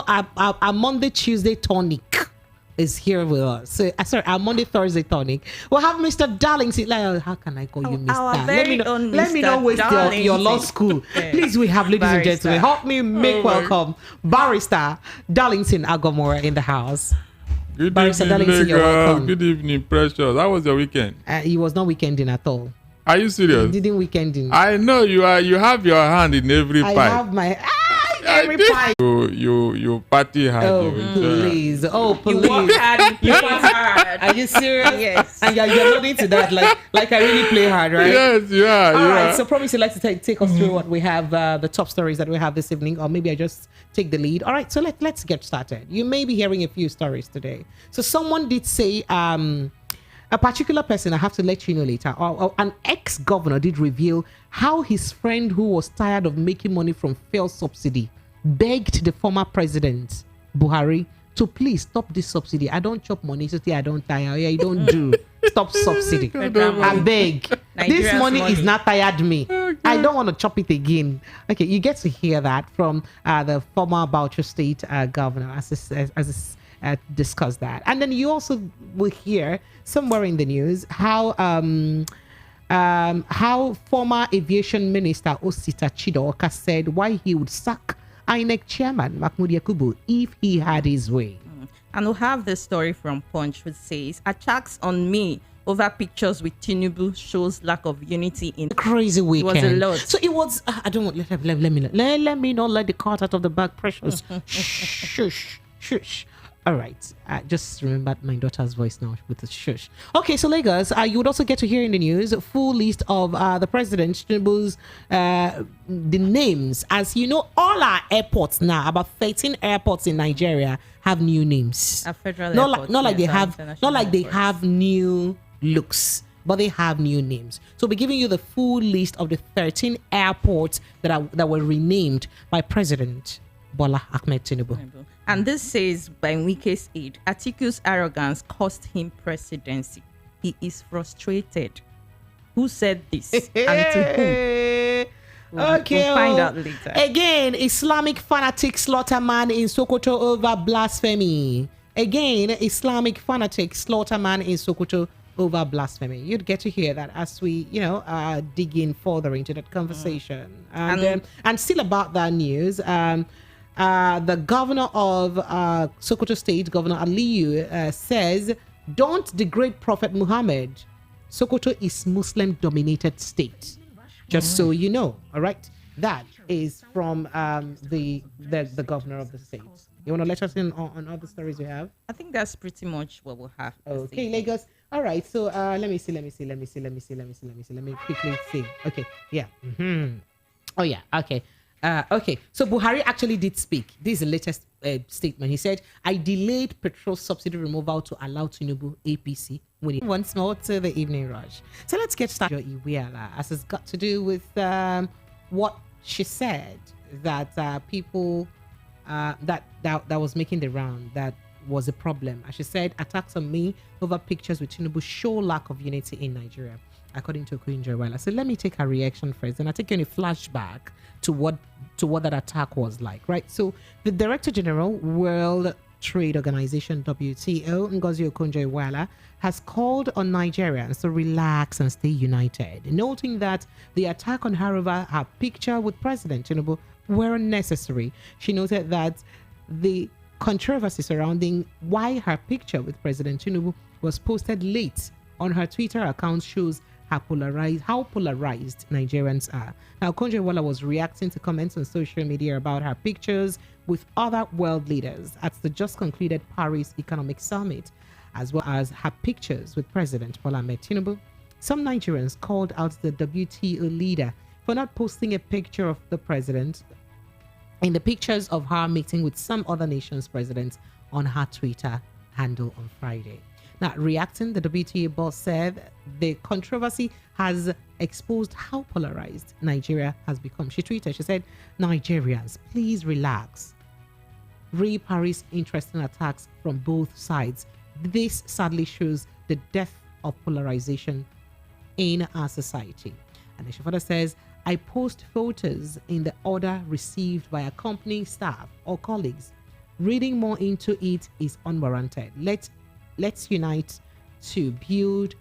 our Monday, Tuesday tonic is here with us. So, sorry, our Monday, Thursday tonic. We'll have Mr. Darlington. Like, how can I call you Mr.? Let me not waste your law school. Please, we have, ladies and gentlemen, help me make welcome Barrister Darlington Agomora in the house. Good Barrister evening, Darlington, you're welcome. Good evening, Precious. How was your weekend? It was not weekending at all. Are you serious? It didn't weekending. I know you are. You have your hand in every pie. I have my every pie. You party hard. Oh please! Oh please! You work hard. Are you serious? Yes. And you're nodding to that like I really play hard, right? Yes, you are. All right. So promise you'd like to take us through what we have, the top stories that we have this evening, or maybe I just take the lead. All right. So let's get started. You may be hearing a few stories today. So someone did say a particular person, I have to let you know later, or an ex-governor did reveal how his friend who was tired of making money from fuel subsidy begged the former president, Buhari, to please stop this subsidy. I don't chop money, so I don't tire. Yeah, you don't do. Stop subsidy. I beg. This money is not tired me. Okay. I don't want to chop it again. Okay, you get to hear that from the former Bauchi State governor as discuss that. And then you also will hear somewhere in the news how former aviation minister Osita Chidoka said why he would sack INEC chairman Mahmoud Yakubu if he had his way. And we'll have this story from Punch, which says attacks on me over pictures with Tinubu shows lack of unity in crazy weekend. It was a lot. So it was. I don't want. Let me not let the cat out of the bag. Precious. Shush. All right. Just remembered my daughter's voice now with the shush. Okay, so Lagos, you would also get to hear in the news a full list of the president Tinubu's the names. As you know, all our airports now, about 13 airports in Nigeria, have new names. Federal not like they have new looks, but they have new names. So we'll be giving you the full list of the 13 airports that were renamed by President Bola Ahmed Tinubu. And this says by Wike's aid, Atiku's arrogance cost him presidency. He is frustrated. Who said this and to whom? Okay, we'll find out later. Again, Islamic fanatic slaughter man in Sokoto over blasphemy. Islamic fanatic slaughter man in Sokoto over blasphemy. You'd get to hear that as we, dig in further into that conversation. And still about that news, the governor of Sokoto State, Governor Aliyu, says, don't degrade Prophet Muhammad. Sokoto is Muslim-dominated state. Just so you know, all right? That is from the governor of the state. You want to let us in on other stories we have? I think that's pretty much what we'll have. Okay, Lagos. All right, so let me see. Let me quickly see. Okay, yeah. Oh, yeah, okay. Okay, so Buhari actually did speak. This is the latest statement. He said, I delayed petrol subsidy removal to allow Tinubu APC winning. Once more to the evening rush. So let's get started. Iweala, as it's got to do with what she said that people that was making the round, that was a problem. As she said, attacks on me over pictures with Tinubu show lack of unity in Nigeria, according to Okonjo Iweala. So let me take her reaction first, and I'll take you in a flashback to what that attack was like, right? So the Director General, World Trade Organization, WTO, Ngozi Okonjo-Iweala, has called on Nigerians to relax and stay united, noting that the attack on her over her picture with President Tinubu were unnecessary. She noted that the controversy surrounding why her picture with President Tinubu was posted late on her Twitter account shows how polarized Nigerians are. Now, Okonjo-Iweala was reacting to comments on social media about her pictures with other world leaders at the just concluded Paris Economic Summit, as well as her pictures with President Bola Ahmed Tinubu. Some Nigerians called out the WTO leader for not posting a picture of the president in the pictures of her meeting with some other nations' presidents on her Twitter handle on Friday. Now, reacting, the WTA boss said the controversy has exposed how polarized Nigeria has become. She tweeted, she said, Nigerians, please relax. Paris interesting attacks from both sides. This sadly shows the depth of polarization in our society. And then she further says, I post photos in the order received by a company staff or colleagues. Reading more into it is unwarranted. Let's unite to build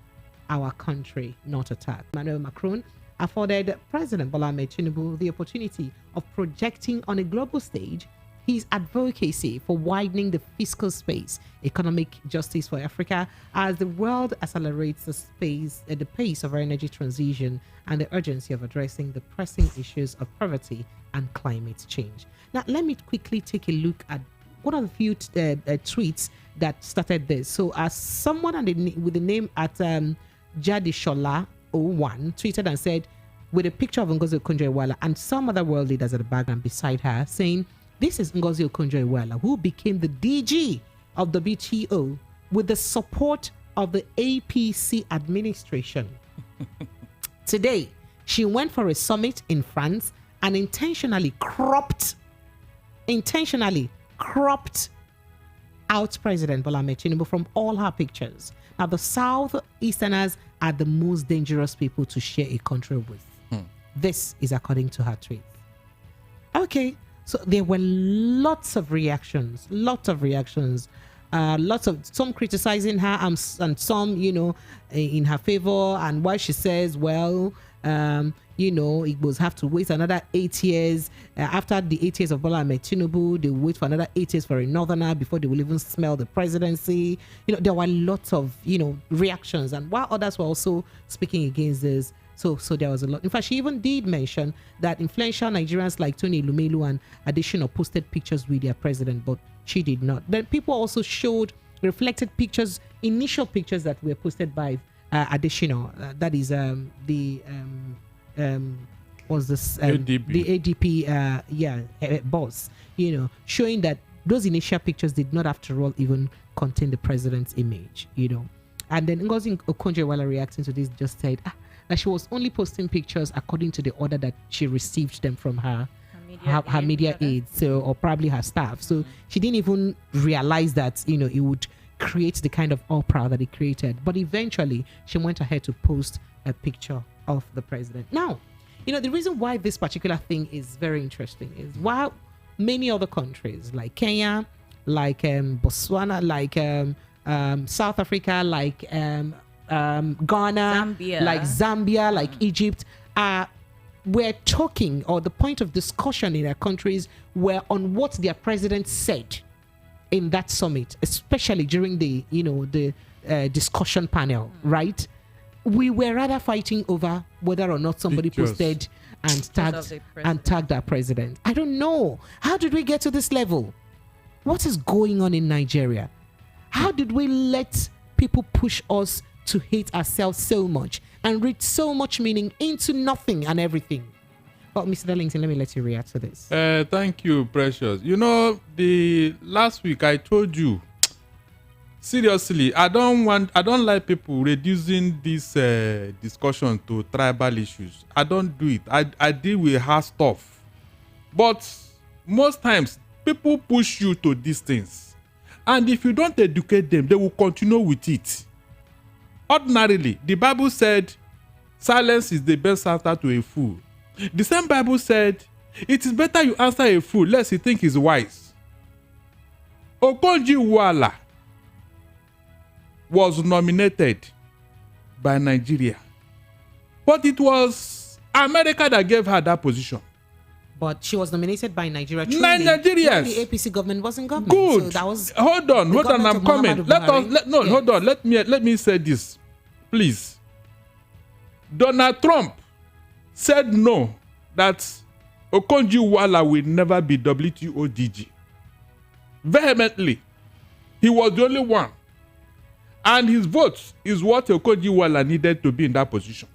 our country, not attack. Emmanuel Macron afforded President Bola Ahmed Tinubu the opportunity of projecting on a global stage his advocacy for widening the fiscal space, economic justice for Africa, as the world accelerates the pace of our energy transition and the urgency of addressing the pressing issues of poverty and climate change. Now, let me quickly take a look at one of the few tweets that started this. So, as someone with the name at Jadishola 01 tweeted and said, with a picture of Ngozi Okonjo-Iweala and some other world leaders at the background beside her, saying, "This is Ngozi Okonjo-Iweala, who became the DG of the WTO with the support of the APC administration. Today, she went for a summit in France and intentionally cropped out President Bola Ahmed Tinubu from all her pictures. Now, the Southeasterners are the most dangerous people to share a country with." This is according to her tweet. Okay, so there were lots of reactions, some criticizing her and some, in her favor. And why she says, well, it was have to wait another 8 years. After the 8 years of Bola Ahmed Tinubu, they will wait for another 8 years for a northerner before they will even smell the presidency. There were lots of, reactions. And while others were also speaking against this, so there was a lot. In fact, she even did mention that influential Nigerians like Tony Elumelu and Additional posted pictures with their president, but she did not. Then people also showed reflected pictures, initial pictures that were posted by Additional. That is was this ADP. the ADP boss, showing that those initial pictures did not, after all, even contain the president's image, And then Ngozi Okonjo-Iweala reacting to this just said that she was only posting pictures according to the order that she received them from her media aides, so, or probably her staff. So she didn't even realize that it would create the kind of uproar that it created. But eventually she went ahead to post a picture of the president. Now, the reason why this particular thing is very interesting is while many other countries like Kenya, like Botswana, like South Africa, like Ghana, Zambia. like Zambia, like Egypt, we're talking, or the point of discussion in their countries were on what their president said in that summit, especially during the discussion panel, right? We were rather fighting over whether or not somebody posted and tagged our president. I don't know. How did we get to this level? What is going on in Nigeria? How did we let people push us to hate ourselves so much and read so much meaning into nothing and everything? Well, Mr. Darlington, let me let you react to this. Thank you, Precious. The last week I told you, seriously, I don't like people reducing this discussion to tribal issues. I don't do it. I deal with hard stuff. But most times, people push you to these things. And if you don't educate them, they will continue with it. Ordinarily, the Bible said, silence is the best answer to a fool. The same Bible said, it is better you answer a fool lest he think he's wise. Okonjo-Iweala was nominated by Nigeria. But it was America that gave her that position. But she was nominated by Nigeria. Nigerians. The APC government was in government. Good. So that was hold on. I'm coming. Hold on. Let me say this, please. Donald Trump said no, that Okonjo-Iweala will never be WTO DG. Vehemently. He was the only one. And his vote is what Okonjo-Iweala needed to be in that position.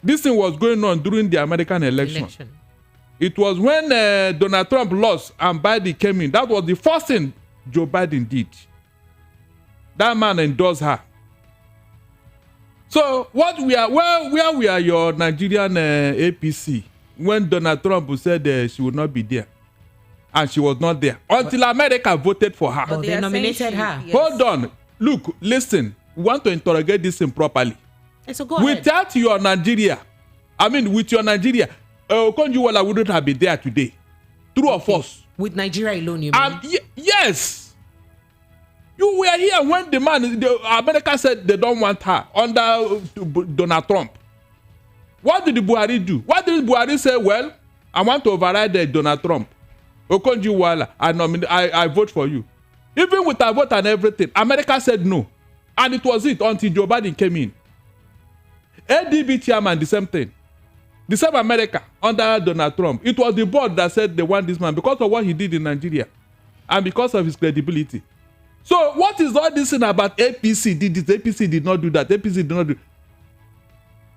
This thing was going on during the American election. It was when Donald Trump lost and Biden came in. That was the first thing Joe Biden did. That man endorsed her. So where we are your Nigerian APC when Donald Trump said she would not be there, and she was not there until America voted for her. But they nominated her. Yes. Hold on, look, listen. We want to interrogate this thing properly. So go ahead. Without your Nigeria, with your Nigeria, Okonjo-Iweala wouldn't have been there today. True or false? With Nigeria alone, you mean? Yes. You were here when America said they don't want her under Donald Trump. What did the Buhari do? What did Buhari say? Well, I want to override Donald Trump. Okonjo Iweala, I vote for you. Even with a vote and everything, America said no. And it was it until Joe Biden came in. ADB chairman, the same thing. The same America under Donald Trump. It was the board that said they want this man because of what he did in Nigeria and because of his credibility. So what is all this thing about APC did this, APC did not do that, APC did not do.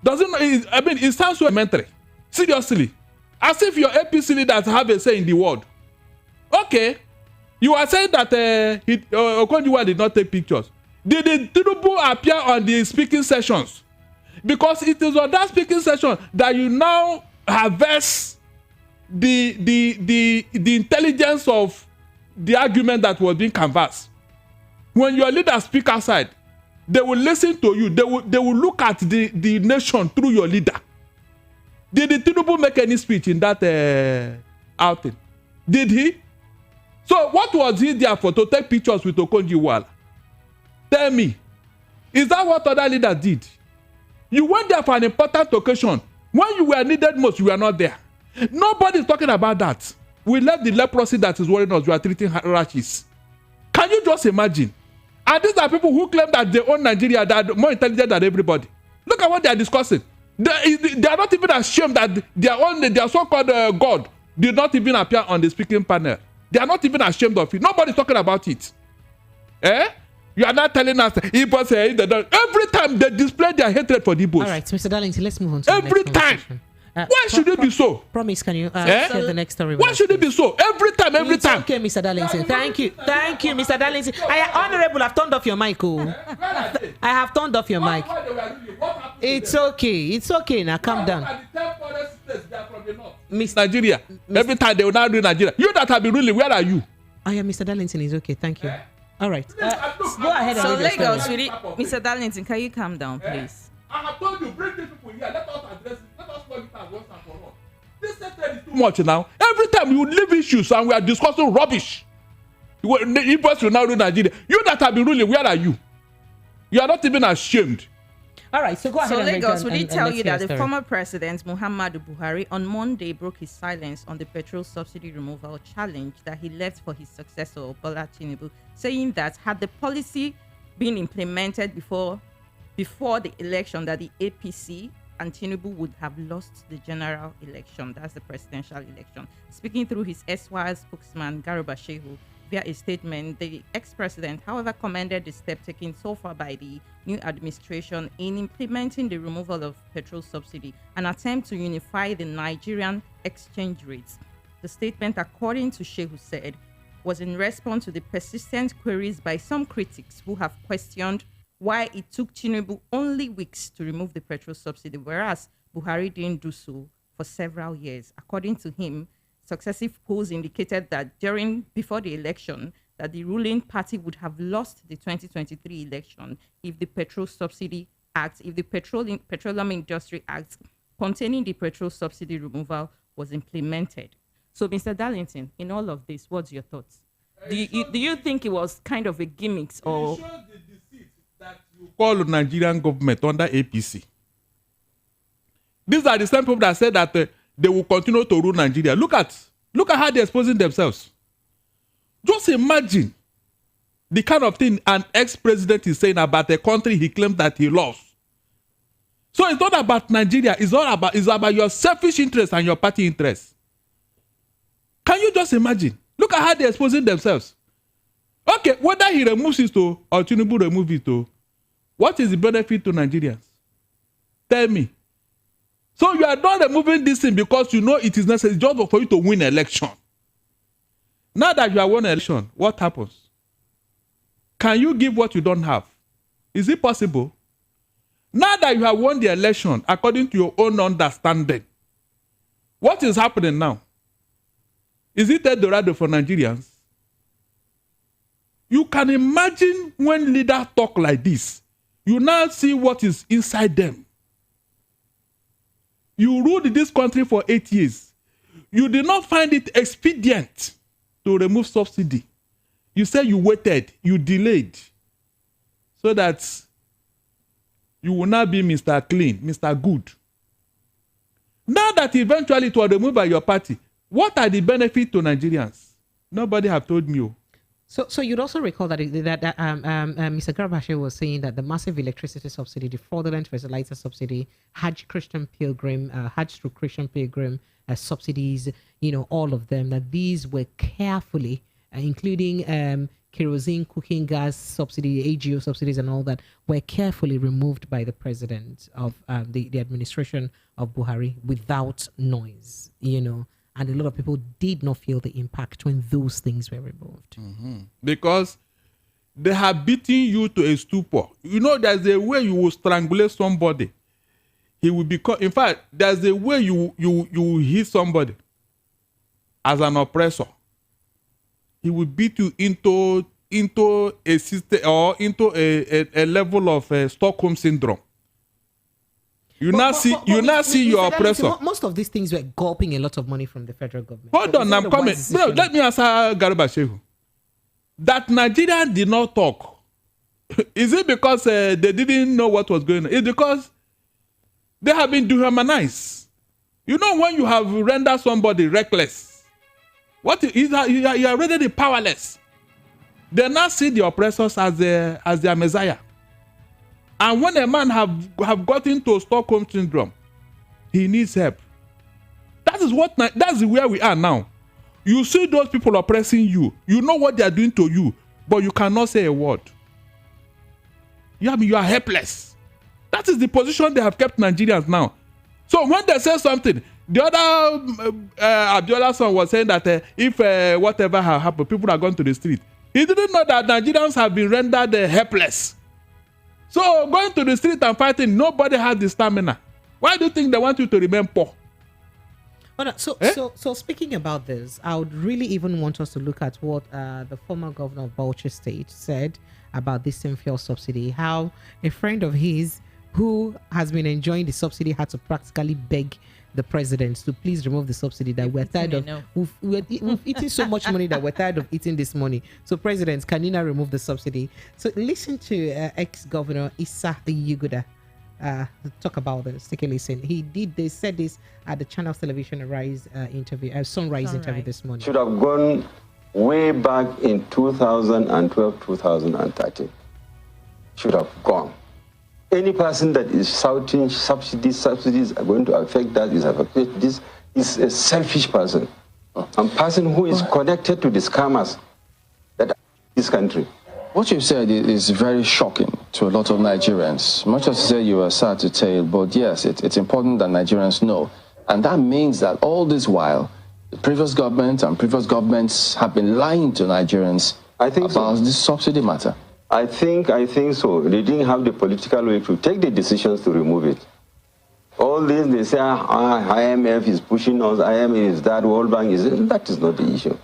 It sounds so elementary. Seriously. As if your APC leaders have a say in the world. Okay. You are saying that Okonjo did not take pictures. Did Tinubu appear on the speaking sessions? Because it is on that speaking session that you now harvest the intelligence of the argument that was being canvassed. When your leaders speak outside, they will listen to you. They will look at the nation through your leader. Did Tinubu make any speech in that outing? Did he? So what was he there for? To take pictures with Okonjo Iweala? Tell me. Is that what other leaders did? You went there for an important occasion. When you were needed most, you were not there. Nobody is talking about that. We left the leprosy that is worrying us. We are treating rashes. Can you just imagine? And these are people who claim that they own Nigeria, that are more intelligent than everybody. Look at what they are discussing. They are not even ashamed that their so-called God did not even appear on the speaking panel. They are not even ashamed of it. Nobody is talking about it. You are not telling us Igbos every time they display their hatred for the Igbos. All right, Mr. Darlington, let's move on to every the next time. Why should it be so? Promise, can you share the next story? Why should it be so? Every time. Okay, Mr. Darlington. Thank you, Mr. Darlington. Honorable, I've turned off your mic. I have turned off your mic. It's okay. Now calm down. Miss Nigeria. Every time they will now do Nigeria. You that have been ruling, where are you? Mr. Darlington is okay. Thank you. All right. Go ahead. So Lagos, Mr. Darlington, can you calm down, please? I have told you, bring these people here. Let us address it. Let us plug it out once and for all. This sector is too much now. Every time you leave issues and we are discussing rubbish, the Igbos will now rule Nigeria. You that have been ruling, where are you? You are not even ashamed. All right, so go ahead. So Lagos, will he tell you that the former president, Muhammadu Buhari, on Monday broke his silence on the petrol subsidy removal challenge that he left for his successor, Bola Tinubu, saying that had the policy been implemented before the election, that the APC and Tinubu would have lost the general election. That's the presidential election. Speaking through his SY spokesman, Garuba Shehu, via a statement, the ex-president, however, commended the step taken so far by the new administration in implementing the removal of petrol subsidy, an attempt to unify the Nigerian exchange rates. The statement, according to Shehu, said, was in response to the persistent queries by some critics who have questioned why it took Tinubu only weeks to remove the petrol subsidy, whereas Buhari didn't do so for several years. According to him, successive polls indicated that before the election, that the ruling party would have lost the 2023 election if the Petrol Subsidy Act, if the Petroleum Industry Act containing the petrol subsidy removal was implemented. So, Mr. Darlington, in all of this, what's your thoughts? Do you think it was kind of a gimmick or? That you call the Nigerian government under APC. These are the same people that said that they will continue to rule Nigeria. Look at how they're exposing themselves. Just imagine the kind of thing an ex-president is saying about a country he claims that he lost. So it's not about Nigeria. It's about your selfish interest and your party interest. Can you just imagine? Look at how they're exposing themselves. Okay, whether he removes it or Tinubu removes it, what is the benefit to Nigerians? Tell me. So you are not removing this thing because you know it is necessary just for you to win an election. Now that you have won an election, what happens? Can you give what you don't have? Is it possible? Now that you have won the election according to your own understanding, what is happening now? Is it Eldorado for Nigerians? You can imagine when leaders talk like this, you now see what is inside them. You ruled this country for 8 years. You did not find it expedient to remove subsidy. You said you waited, you delayed, so that you will not be Mr. Clean, Mr. Good. Now that eventually it was removed by your party, what are the benefits to Nigerians? Nobody have told me. So you'd also recall that Mr. Garbache was saying that the massive electricity subsidy, the fraudulent fertilizer subsidy, Hajj through Christian Pilgrim subsidies, all of them, that these were carefully, including kerosene, cooking gas subsidy, AGO subsidies and all that, were carefully removed by the president of the administration of Buhari without noise, and a lot of people did not feel the impact when those things were removed. Mm-hmm. Because they have beaten you to a stupor. There's a way you will strangulate somebody. He will become, in fact, there's a way you will hit somebody as an oppressor. He will beat you into a system or into a level of Stockholm syndrome. You now see your oppressor. Most of these things were gulping a lot of money from the federal government. Hold on, I'm coming. Bro, let me answer Garba Shehu. That Nigeria did not talk. Is it because they didn't know what was going on? It's because they have been dehumanized. When you have rendered somebody reckless, you are already powerless. They now see the oppressors as their messiah. And when a man have got into Stockholm syndrome, he needs help. That's where we are now. You see those people oppressing you. You know what they are doing to you, but you cannot say a word. You are helpless. That is the position they have kept Nigerians now. So when they say something, the other Abiola son was saying that if whatever has happened, people are going to the street. He didn't know that Nigerians have been rendered helpless. So going to the street and fighting, nobody has the stamina. Why do you think they want you to remain poor? So speaking about this, I would really even want us to look at what the former governor of Bauchi State said about this same fuel subsidy. How a friend of his who has been enjoying the subsidy had to practically beg the president to please remove the subsidy, that we're tired of. We've eaten so much money that we're tired of eating this money. So, President, can you now remove the subsidy? So, listen to ex-governor Issa Yuguda talk about this. Take a listen. They said this at the Channel Television Rise Sunrise interview this morning. Should have gone way back in 2012, 2013. Should have gone. Any person that is shouting subsidies are going to affect that, this is a selfish person. A person who is connected to the scammers that are in this country. What you've said is very shocking to a lot of Nigerians. Much as you say you are sad to tell, but yes, it's important that Nigerians know. And that means that all this while, the previous government and previous governments have been lying to Nigerians about this subsidy matter. I think so. They didn't have the political will to take the decisions to remove it. All this, they say, IMF is pushing us, IMF is that, World Bank is that is not the issue.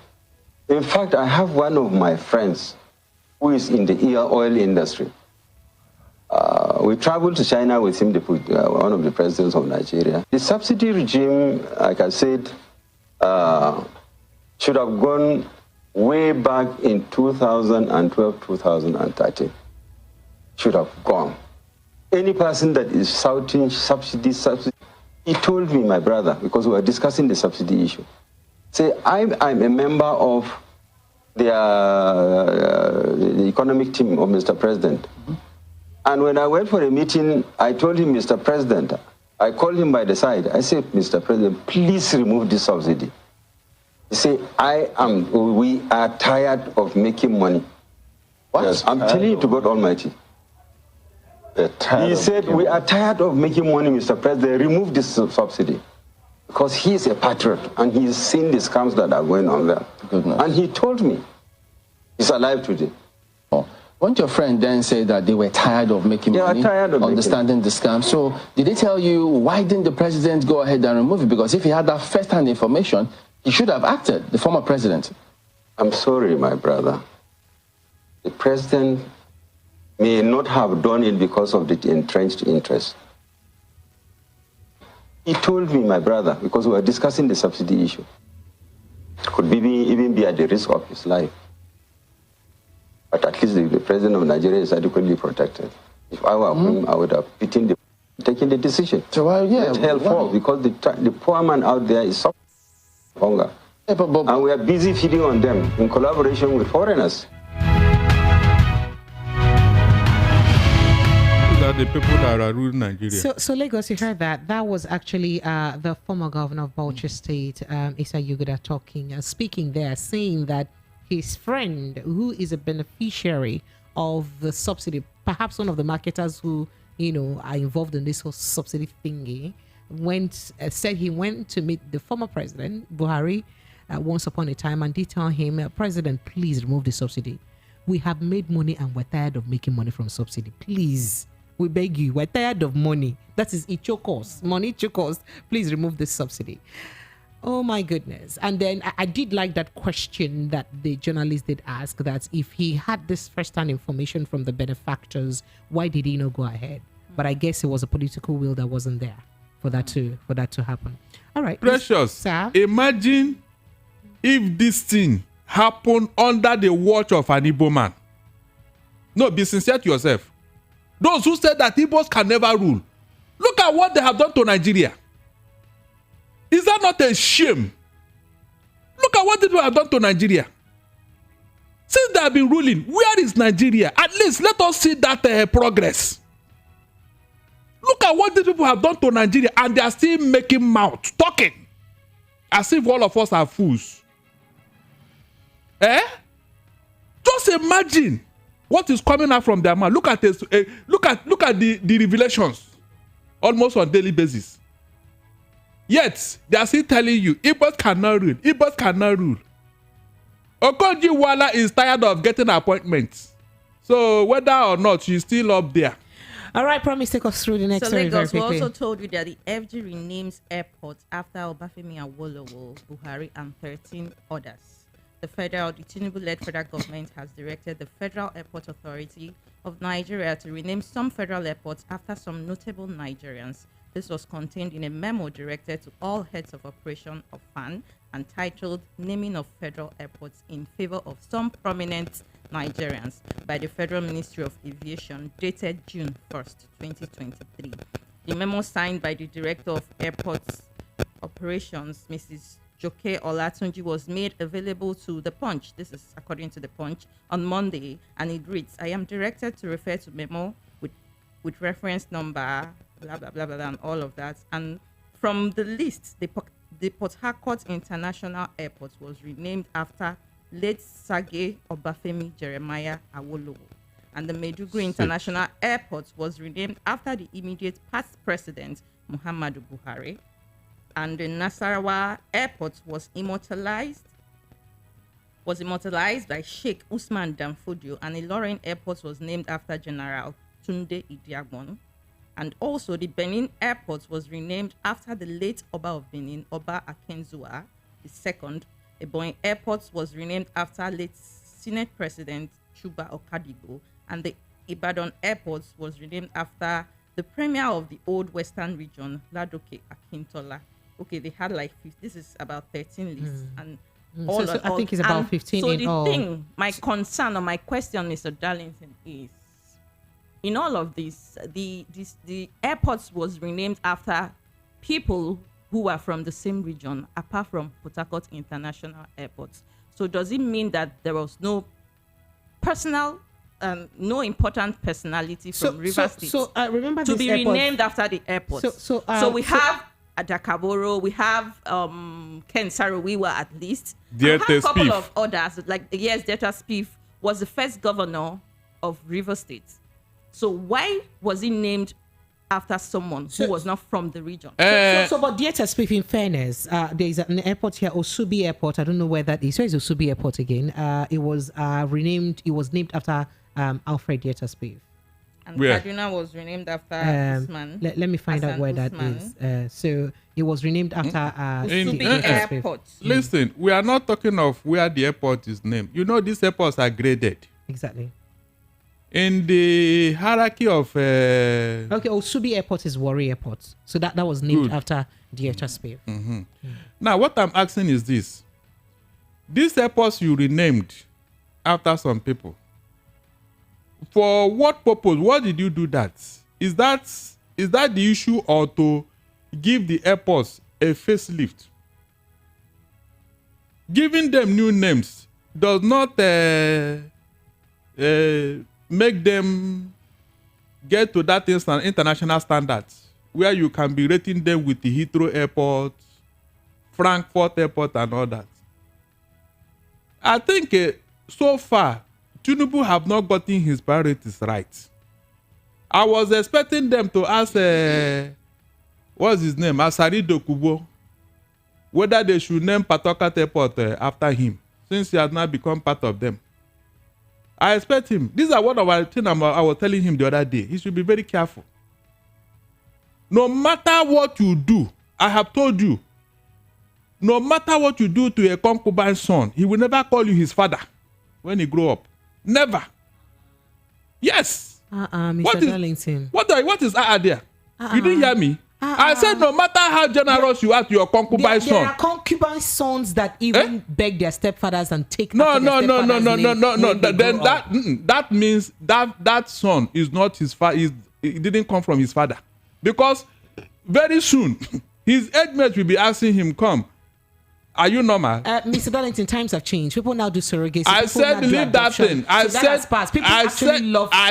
In fact, I have one of my friends who is in the oil industry. We traveled to China with him, one of the presidents of Nigeria. The subsidy regime, like I said, should have gone way back in 2012, 2013. Should have gone. Any person that is shouting subsidy, he told me, my brother, because we were discussing the subsidy issue, say, I'm a member of the economic team of Mr. President. Mm-hmm. And when I went for a meeting, I told him, Mr. President, I called him by the side. I said, Mr. President, please remove this subsidy. He said, we are tired of making money. What? Yes, I'm telling you to God Almighty. He said, we are tired of making money, Mr. President. Remove this subsidy. Because he is a patriot and he's seen the scams that are going on there. Goodness. And he told me, he's alive today. Oh. Won't your friend then say that they were tired of making money, understanding the scam? So did they tell you, why didn't the president go ahead and remove it? Because if he had that first-hand information, he should have acted, the former president. I'm sorry, my brother. The president may not have done it because of the entrenched interest. He told me, my brother, because we were discussing the subsidy issue, could even be at the risk of his life. But at least the president of Nigeria is adequately protected. If I were him, I would have taken the decision. So let hell fall, because the poor man out there is suffering hunger. Yeah, and we are busy feeding on them in collaboration with foreigners. The people that are ruling Nigeria. So Lagos, you heard that. That was actually the former governor of Bauchi State, Issa Yuguda, talking, speaking there, saying that his friend, who is a beneficiary of the subsidy, perhaps one of the marketers who, are involved in this whole subsidy thingy, said he went to meet the former president, Buhari, once upon a time, and did tell him, President, please remove the subsidy. We have made money and we're tired of making money from subsidy. Please. We beg you, we're tired of money. That is it choke us. Money choke us. Please remove this subsidy. Oh my goodness. And then I did like that question that the journalist did ask, that if he had this first-hand information from the benefactors, why did he not go ahead? But I guess it was a political will that wasn't there for that to happen. All right. Precious. Sir? Imagine if this thing happened under the watch of an Igbo man. No, be sincere to yourself. Those who said that Igbos can never rule. Look at what they have done to Nigeria. Is that not a shame? Look at what people have done to Nigeria. Since they have been ruling, where is Nigeria? At least let us see that progress. Look at what these people have done to Nigeria, and they are still making mouth, talking, as if all of us are fools. Just imagine what is coming out from their mouth. Look at this. Look at the revelations, almost on daily basis. Yet they are still telling you, Igbos cannot rule. Igbos cannot rule. Okonjo Iweala is tired of getting appointments. So whether or not she's still up there. All right, promise, take us through the next story very Lagos, we quickly. also told you that the FG renames airports after Obafemi Awolowo, Buhari, and 13 others. The Tinubu-led federal government has directed the Federal Airport Authority of Nigeria to rename some federal airports after some notable Nigerians. This was contained in a memo directed to all heads of operation of FAN and titled Naming of Federal Airports in Favor of Some Prominent Nigerians by the Federal Ministry of Aviation, dated June 1st, 2023. The memo, signed by the Director of Airports Operations, Mrs. Joke Olatunji, was made available to The Punch. This is according to The Punch on Monday, and it reads, I am directed to refer to memo with reference number, blah, blah, blah, blah, and all of that. And from the list, the Port Harcourt International Airport was renamed after late Sage Obafemi Jeremiah Awolowo. And the Maiduguri International Airport was renamed after the immediate past president, Muhammadu Buhari. And the Nasarawa Airport was immortalized by Sheikh Usman Danfodio, and Ilorin Airport was named after General Tunde Idiagbon. And also the Benin Airport was renamed after the late Oba of Benin, Oba Akenzua II. Ebonyi Airport was renamed after late Senate President Chuba Okadibo, and the Ibadan Airport was renamed after the Premier of the Old Western Region, Ladoke Akintola. Okay, they had like 50, this is about 13 lists, and all. So I think it's about 15 in all. So the thing, my concern or my question, Mr. Darlington, is in all of this, the airports was renamed after people who are from the same region, apart from Port Harcourt International Airport. So does it mean that there was no personal, no important personality from Rivers State remember to this be airport renamed after the airport? So we have Adakaboro, we have Ken Saro-Wiwa at least. We have a couple of others, like yes, Delta Spiff was the first governor of Rivers State. So why was he named after someone who was not from the region? But Delta Spiff, in fairness, there is an airport here, Osubi Airport. I don't know where that is. Where is Osubi Airport again? It was renamed. It was named after Alfred Delta Spiff. And Kaduna was renamed after Usman. Let me find out where Usman. That is. So it was renamed after Osubi Airport. Listen, we are not talking of where the airport is named. You know, these airports are graded. Exactly. In the hierarchy of Osubi Airport is Warri Airport. So that was named after Delta Spiff. Now, what I'm asking is this. These airports you renamed after some people. For what purpose? What did you do that? Is that the issue, or to give the airports a facelift? Giving them new names does not make them get to that international standards where you can be rating them with the Heathrow Airport, Frankfurt Airport, and all that. I think so far, Tinubu have not gotten his priorities right. I was expecting them to ask, what's his name, Asari Dokubo, whether they should name Patokat Airport after him, since he has now become part of them. I expect him. These are one of the things I was telling him the other day. He should be very careful. No matter what you do, I have told you, no matter what you do to a concubine's son, he will never call you his father when he grow up. Never. Yes. Mr. Darlington. What is there? You didn't hear me? I said no matter how generous you are to your concubine son. There are concubine sons that even beg their stepfathers and take No. Then that means that son is not his father. It didn't come from his father, because very soon his age mates will be asking him, "Come, are you normal?" Mr. Darlington, times have changed. People now do surrogacy. I said leave that thing. I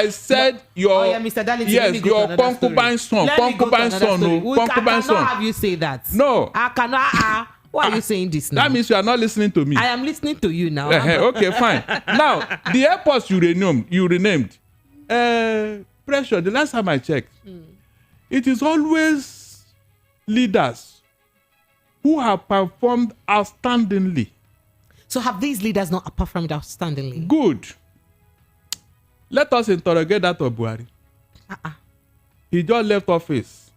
said your Mr. Darlington, yes, your concubine son, concubine son. I cannot have you say that. No, I cannot. Why are you saying this now? That means you are not listening to me. I am listening to you now. Okay, fine. Now the airports you renamed. Pressure. The last time I checked, it is always leaders who have performed outstandingly. So have these leaders not performed outstandingly? Good. Let us interrogate that of Buhari. He just left office,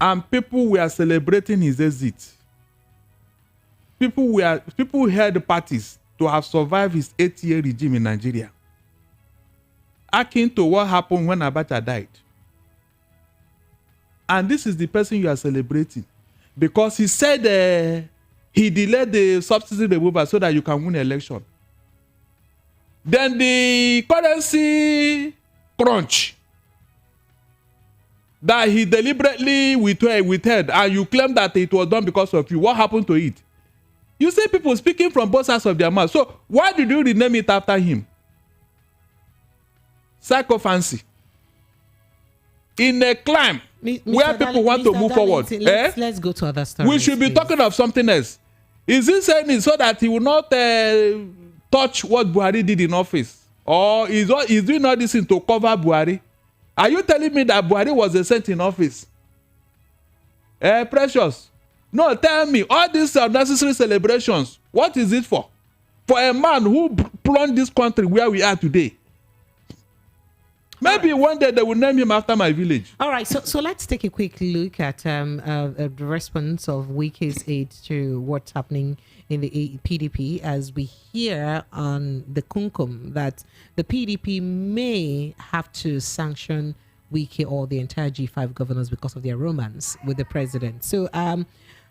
and people were celebrating his exit. People held parties to have survived his 8-year regime in Nigeria, akin to what happened when Abacha died. And this is the person you are celebrating, because he said he delayed the subsidy removal so that you can win election. Then the currency crunch that he deliberately withheld, and you claim that it was done because of you. What happened to it? You see people speaking from both sides of their mouth. So why did you rename it after him? Psychophancy. In a climb where people want to move forward. Let's go to other stories. We should be talking of something else. Is he saying it so that he will not touch what Buhari did in office? Or is doing all this to cover Buhari? Are you telling me that Buhari was a saint in office? Precious. No, tell me, all these unnecessary celebrations, what is it for? For a man who plunged this country where we are today. Maybe one day they will name him after my village. All right, so let's take a quick look at the response of Wike's aide to what's happening in the PDP, as we hear on the Kunkum that the PDP may have to sanction Wike or the entire G5 governors because of their romance with the president. So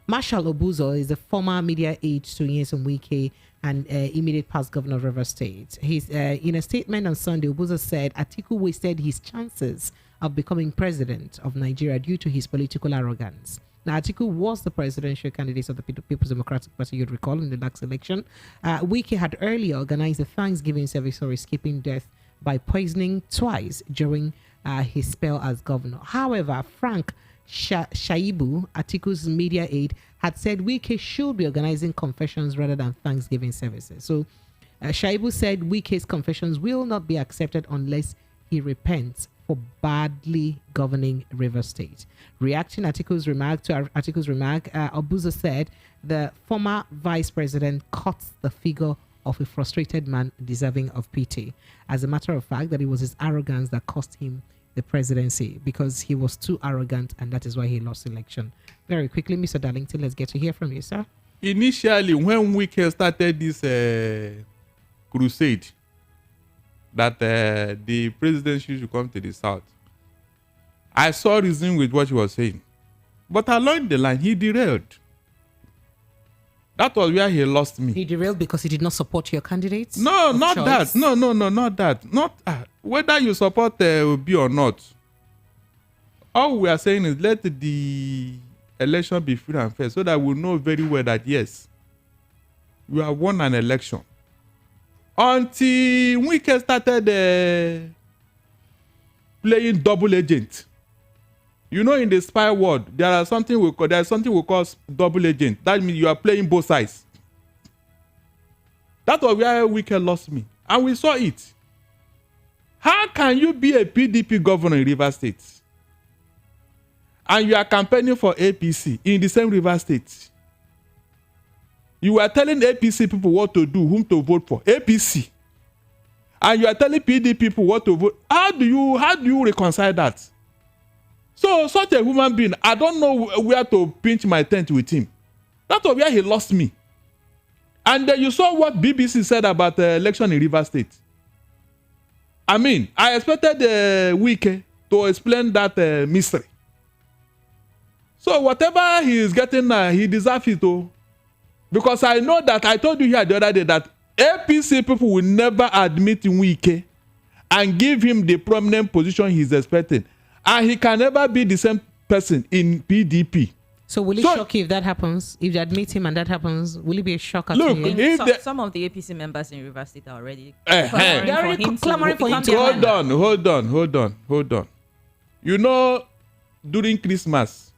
Marshal Obuzo is the former media aide to Nyesom Wike and immediate past governor of Rivers State. He's in a statement on Sunday, Obuzo said Atiku wasted his chances of becoming president of Nigeria due to his political arrogance. Now, Atiku was the presidential candidate of the People's Democratic Party, you'd recall, in the last election. Wike had earlier organized a Thanksgiving service for escaping death by poisoning twice during his spell as governor. However, Frank Shaibu, Atiku's media aide, had said Wike should be organizing confessions rather than Thanksgiving services. So Shaibu said Wike's confessions will not be accepted unless he repents for badly governing Rivers State. Reacting to Atiku's remark, Obuzo said the former vice president cuts the figure of a frustrated man deserving of pity. As a matter of fact, that it was his arrogance that cost him the presidency, because he was too arrogant, and that is why he lost election. Very quickly, Mr. Darlington, let's get to hear from you, sir. Initially, when Wike started this crusade that the presidency should come to the south, I saw reason with what he was saying. But along the line, he derailed. That was where he lost me. He derailed because he did not support your candidates? No, not choice? that. No, not that. Not whether you support Obi or not. All we are saying is let the election be free and fair so that we know very well that yes, you have won an election. Until Wike started playing double agent. You know, in the spy world, there is something we call double agent. That means you are playing both sides. That was where Wike lost me, and we saw it. How can you be a PDP governor in Rivers State, and you are campaigning for APC in the same Rivers State? You are telling APC people what to do, whom to vote for. APC. And you are telling PDP people what to vote. How do you reconcile that? So such a human being, I don't know where to pinch my tent with him. That was where he lost me. And then you saw what BBC said about the election in Rivers State. I mean, I expected Wike to explain that mystery. So whatever he is getting now, he deserves it too. Because I know that I told you here the other day that APC people will never admit Wike and give him the prominent position he's expecting. And he can never be the same person in PDP. So will it shock you if that happens? If they admit him and that happens, will it be a shocker to you? Some of the APC members in Rivers State are already they're already clamoring for him to Hold on. You know, during Christmas,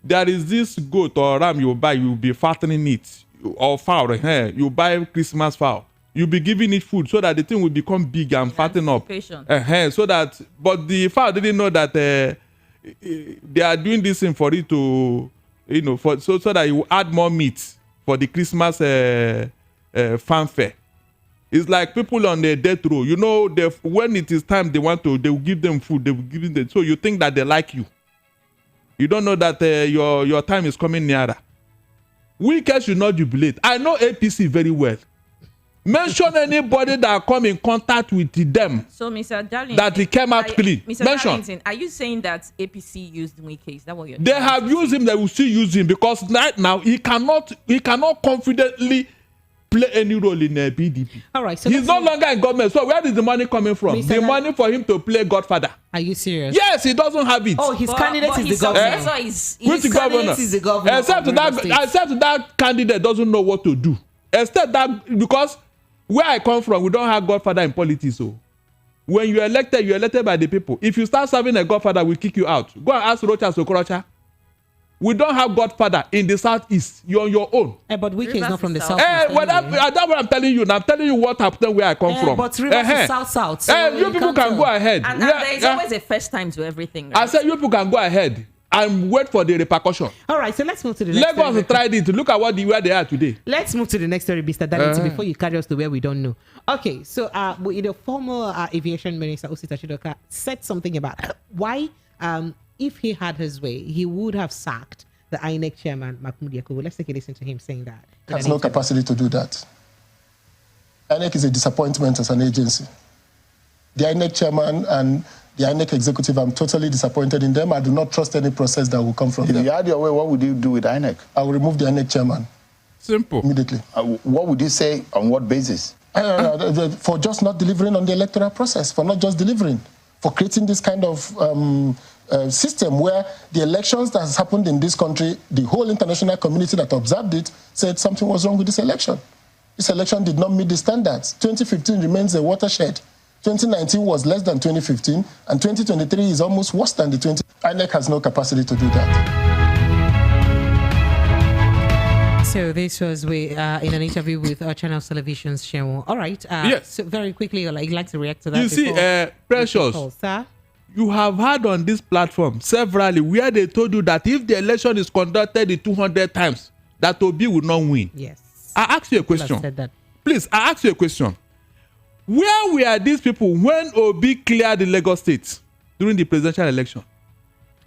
there is this goat or ram you buy, you'll be fattening it. Or fowl, you buy Christmas fowl. You'll be giving it food so that the thing will become big and fatten up. So that, but the fowl didn't know that they are doing this thing for it to, so that you add more meat for the Christmas fanfare. It's like people on the death row. You know, when it is time they will give them food. They will give them. So you think that they like you. You don't know that your time is coming nearer. Wike should not jubilate. I know APC very well. Mention anybody that come in contact with them. So, Mr. Darlington, that he came out clean. Mr. Mention. Darlington, are you saying that APC used Wike? Is that what you're? They have used him. They will still use him because right now he cannot confidently play any role in PDP. All right. So he's no longer in government. So where is the money coming from? The money for him to play Godfather. Are you serious? Yes, he doesn't have it. Oh, his candidate is the governor. Which governor? Is the governor. Except that candidate doesn't know what to do. Except that because where I come from, we don't have Godfather in politics. So when you're elected by the people. If you start serving a Godfather, we kick you out. Go and ask Rocha Sokorocha. We don't have Godfather in the southeast. You're on your own. But Wike is not from the south. That's what I'm telling you. Now I'm telling you what happened where I come from. But Rivers is south. So you people can go ahead. And there's always a first time to everything. Right? I said you people can go ahead and wait for the repercussion. All right, so let's move to the next story. Lagos tried it. Look at where they are today. Let's move to the next story, Mr. Darlington, before you carry us to where we don't know. Okay, so the former aviation minister, Osita Chidoka, said something about why, if he had his way, he would have sacked the INEC chairman, Mahmoud Yakubu. Let's take a listen to him saying that. He has no capacity to do that. INEC is a disappointment as an agency. The INEC chairman and the INEC executive, I'm totally disappointed in them. I do not trust any process that will come from them. If you had your way, what would you do with INEC? I will remove the INEC chairman. Simple. Immediately. What would you say? On what basis? For just not delivering on the electoral process, for not just delivering, for creating this kind of system where the elections that has happened in this country, the whole international community that observed it said something was wrong with this election. This election did not meet the standards. 2015 remains a watershed. 2019 was less than 2015, and 2023 is almost worse than the 20. INEC has no capacity to do that. So this was in an interview with our channel television's Shewo. All right. Yes. So very quickly, you'd like to react to that. You see, Precious, sir? You have had on this platform severally where they told you that if the election is conducted 200 times, that Obi will not win. Yes. I ask you a question. Please, I ask you a question. Where were these people when Obi cleared the Lagos State during the presidential election?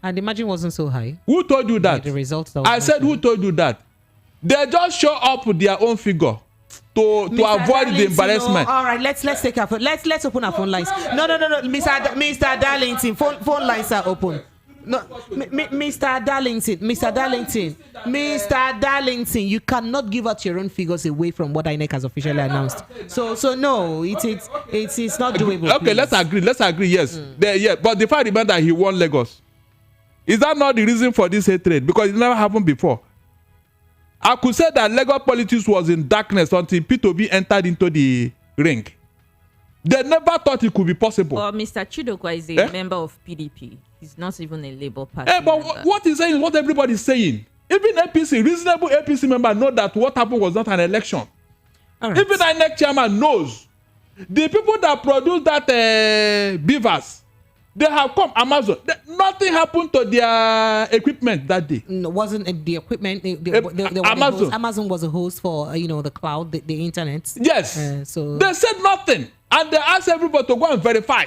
And the margin wasn't so high. Who told you that? The results. I said, who told you that? They just show up with their own figure to avoid the embarrassment. All right, let's take our phone. Let's open our phone lines. No, Mr. Darlington, phone lines are open. No, Mr. Darlington, you cannot give out your own figures away from what INEC has officially announced. So no, it's not doable. Okay, please. let's agree. Yes, but the fact remains that he won Lagos. Is that not the reason for this hatred? Because it never happened before. I could say that Lagos politics was in darkness until P2B entered into the ring. They never thought it could be possible. Well, Mr. Chidokwa is a member of PDP. He's not even a Labour Party but member. what he's saying is what everybody is saying. Even APC, reasonable APC member know that what happened was not an election. Right. Even INEC chairman knows. The people that produce that beavers, they have come Amazon. Nothing happened to their equipment that day. No, wasn't the equipment. Amazon. Amazon was a host for the cloud, the internet. Yes. So they said nothing, and they asked everybody to go and verify.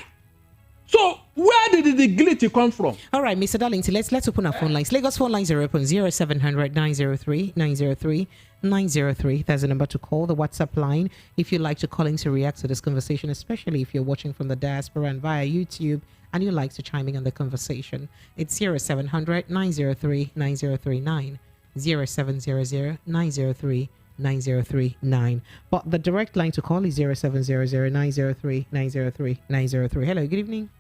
So where did the glitch come from? All right, Mr. Darlington, let's open our phone lines. Lagos phone lines are open 0700 903 903 903. That's the number to call. The WhatsApp line, if you'd like to call in to react to this conversation, especially if you're watching from the diaspora and via YouTube, and you'd like to chime in on the conversation, it's 0700 903 9039, 0700 903 9039. But the direct line to call is 0700 903 903 903. Hello, good evening.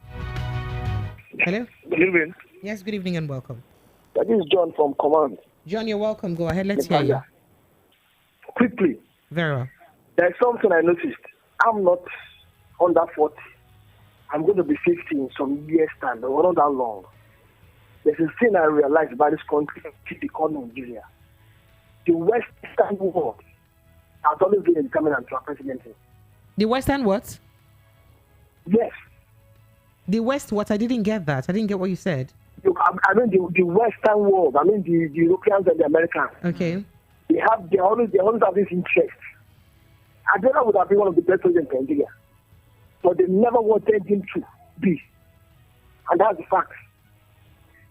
Hello. Good evening. Yes, good evening and welcome. This is John from Command. John, you're welcome. Go ahead. Let's hear you. Quickly. Very well. There's something I noticed. I'm not under 40. I'm going to be 50 in some years' time, but not that long. There's a thing I realized about this country, called Nigeria. The Western world has always been determined to our presidency. The Western what? Yes. The West what? I didn't get that. I didn't get what you said. I mean the Western world. I mean the Europeans and the Americans. Okay. They always have this interest. Adela would have been one of the best presidents in Nigeria, but they never wanted him to be, and that's the fact.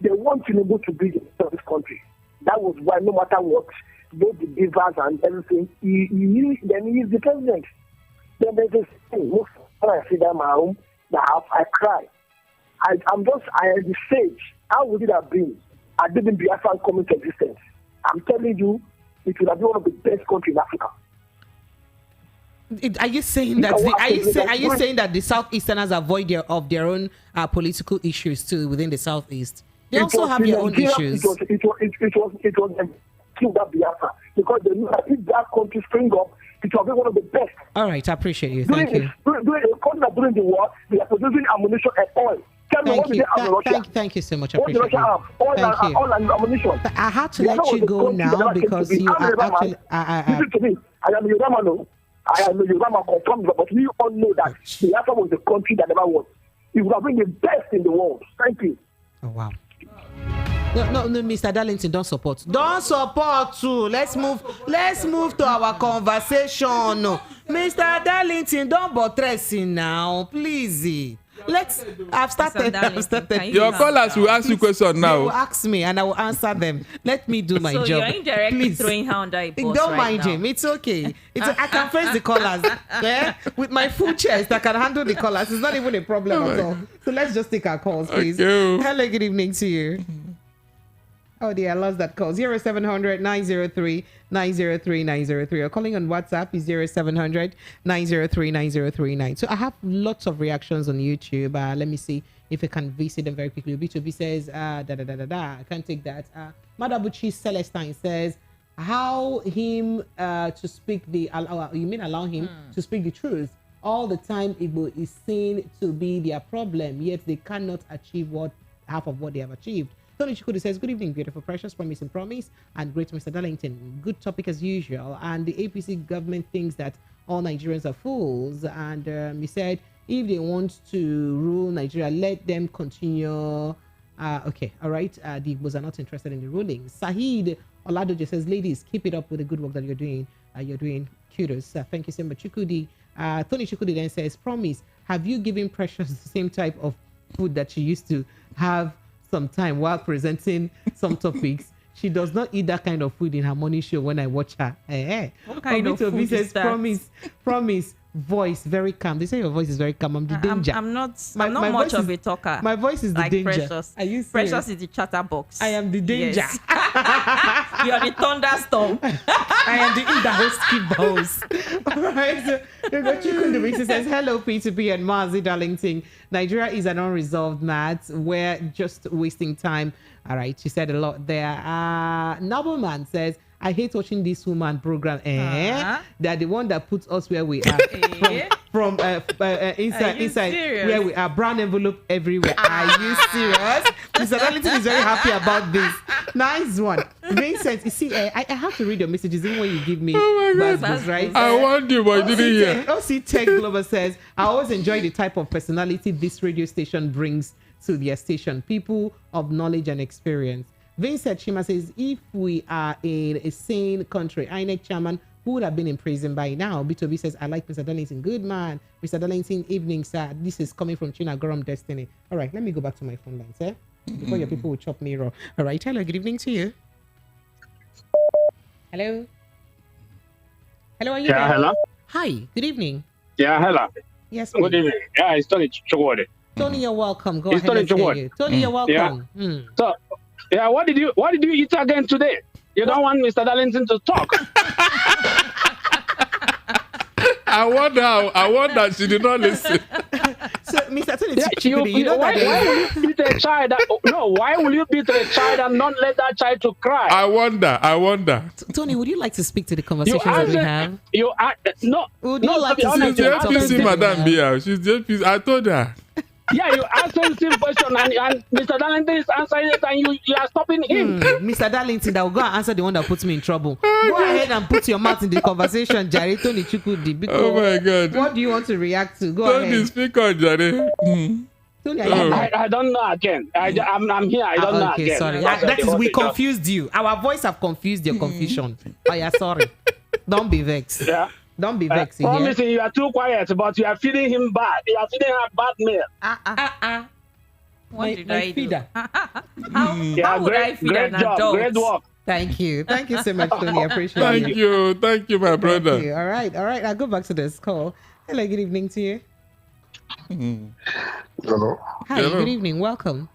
They want Tinubu to be the head of this country. That was why, no matter what, both the divas and everything, he is the president. Then there's this thing. When I see that in my home, I cry. I am at the stage. How would it have been? I didn't be Biafra coming to existence. I'm telling you, it would have been one of the best countries in Africa. Are you saying that? Are you saying that the Southeasterners avoid their own political issues too within the Southeast? They also have their own issues. It was kill that Biafra because they knew that if that country spring up, it will be one of the best. All right, I appreciate you. Thank you. During the war, they are producing ammunition and oil. Thank you so much. I appreciate you. Oil and ammunition. But I had to let you go now because you are actually. Listen to me. I am a Yoruba. I am a Yoruba confirmed, but we all know that Biafra was the country that never was. It would have been the best in the world. Thank you. Oh wow. No, Mr. Darlington, don't support. Don't support too. Let's move to our conversation. Mr. Darlington, don't buttress in now, please. I've started. Your callers will ask you questions now. They will ask me and I will answer them. Let me do my job. So you're indirectly throwing her under a bus. Don't mind him. It's okay. I can face the callers. With my full chest, I can handle the callers. It's not even a problem at all. So let's just take our calls, please. Okay. Hello, good evening to you. Oh dear, I lost that call. 0700 903 903 903. Or calling on WhatsApp is 0700 903 9039. So I have lots of reactions on YouTube. Let me see if I can visit them very quickly. B2B says, I can't take that. Madabuchi Celestine says, how him to speak the, you mean allow him to speak the truth? All the time Igbo is seen to be their problem, yet they cannot achieve half of what they have achieved. Tony Chikudu says, good evening, beautiful, precious, promise, and great Mr. Darlington. Good topic as usual. And the APC government thinks that all Nigerians are fools. And he said, if they want to rule Nigeria, let them continue. Okay, all right. The Igbos are not interested in the ruling. Sahid Oladoje says, ladies, keep it up with the good work that you're doing. You're doing kudos. Thank you so much, Chikudi. Tony Chikudi then says, promise, have you given Precious the same type of food that she used to have some time while presenting some topics? She does not eat that kind of food in her morning show when I watch her. What kind of food is that? Promise, voice very calm. They say your voice is very calm. I'm the danger. I'm not much of a talker. My voice is the danger. Precious. Are you serious? Precious is the chatterbox. I am the danger. Yes. You are the thunderstorm. I am the Inda host All right. So Chikundu says, hello, P2P and Mazi Darlington. Nigeria is an unresolved matter. We're just wasting time. All right. She said a lot there. Nobleman says, I hate watching this woman program. They're the one that puts us where we are. From inside where we are. Brown envelope everywhere. Are you serious? Mr. Darlington is very happy about this. Nice one. Vincent, you see, I have to read your messages even when you give me buzzwords, right? I want you, but I didn't hear. OC Tech Global says, I always enjoy the type of personality this radio station brings to their station. People of knowledge and experience. Vincent Shima says, if we are in a sane country, INEC chairman who would have been in prison by now. B2B says, I like Mr. Darlington. Good man. Mr. Darlington, evening, sir. This is coming from China Gorom Destiny. All right, let me go back to my phone lines, eh? Before your people will chop me raw. All right, hello, good evening to you. Hello? Hello, are you there? Hello? Hi, good evening. Yeah, hello. Yes, please. Good evening. Yeah, it's Tony Chugwode. Tony, you're welcome. Go ahead. Let's hear you. Tony, you're welcome. Yeah. So, yeah, what did you eat again today? You don't want Mr. Darlington to talk. I wonder she did not listen. So, Mr. Tony, you know why will you beat a child? Why will you beat a child and not let that child to cry? I wonder. Tony, would you like to speak to the conversations that we have? Would you like to speak to the APC, Madam Bia. She's the APC. I told her. Yeah, you asked him the same question and Mr. Darlington is answering it and you are stopping him. Mr. Darlington, that will go and answer the one that puts me in trouble. Go ahead and put your mouth in the conversation, Jare Tony Chukudi. Because oh my God. What do you want to react to? Go Tony, ahead. Speak on, Jare. Tony, I don't know again. I'm here. I don't know again. Okay, sorry. That is, we confused you. Our voice have confused your confusion. Oh yeah, sorry. Don't be vexed. Yeah. Don't be vexed. Promising you are too quiet, but you are feeding him bad. You are feeding her bad meal. What did I do? How would I feed an adult? Great work. Thank you so much, Tony. I appreciate it. Thank you, my brother. Thank you. All right. I'll go back to this call. Hello, good evening to you. Hello. Hi, good evening. Welcome.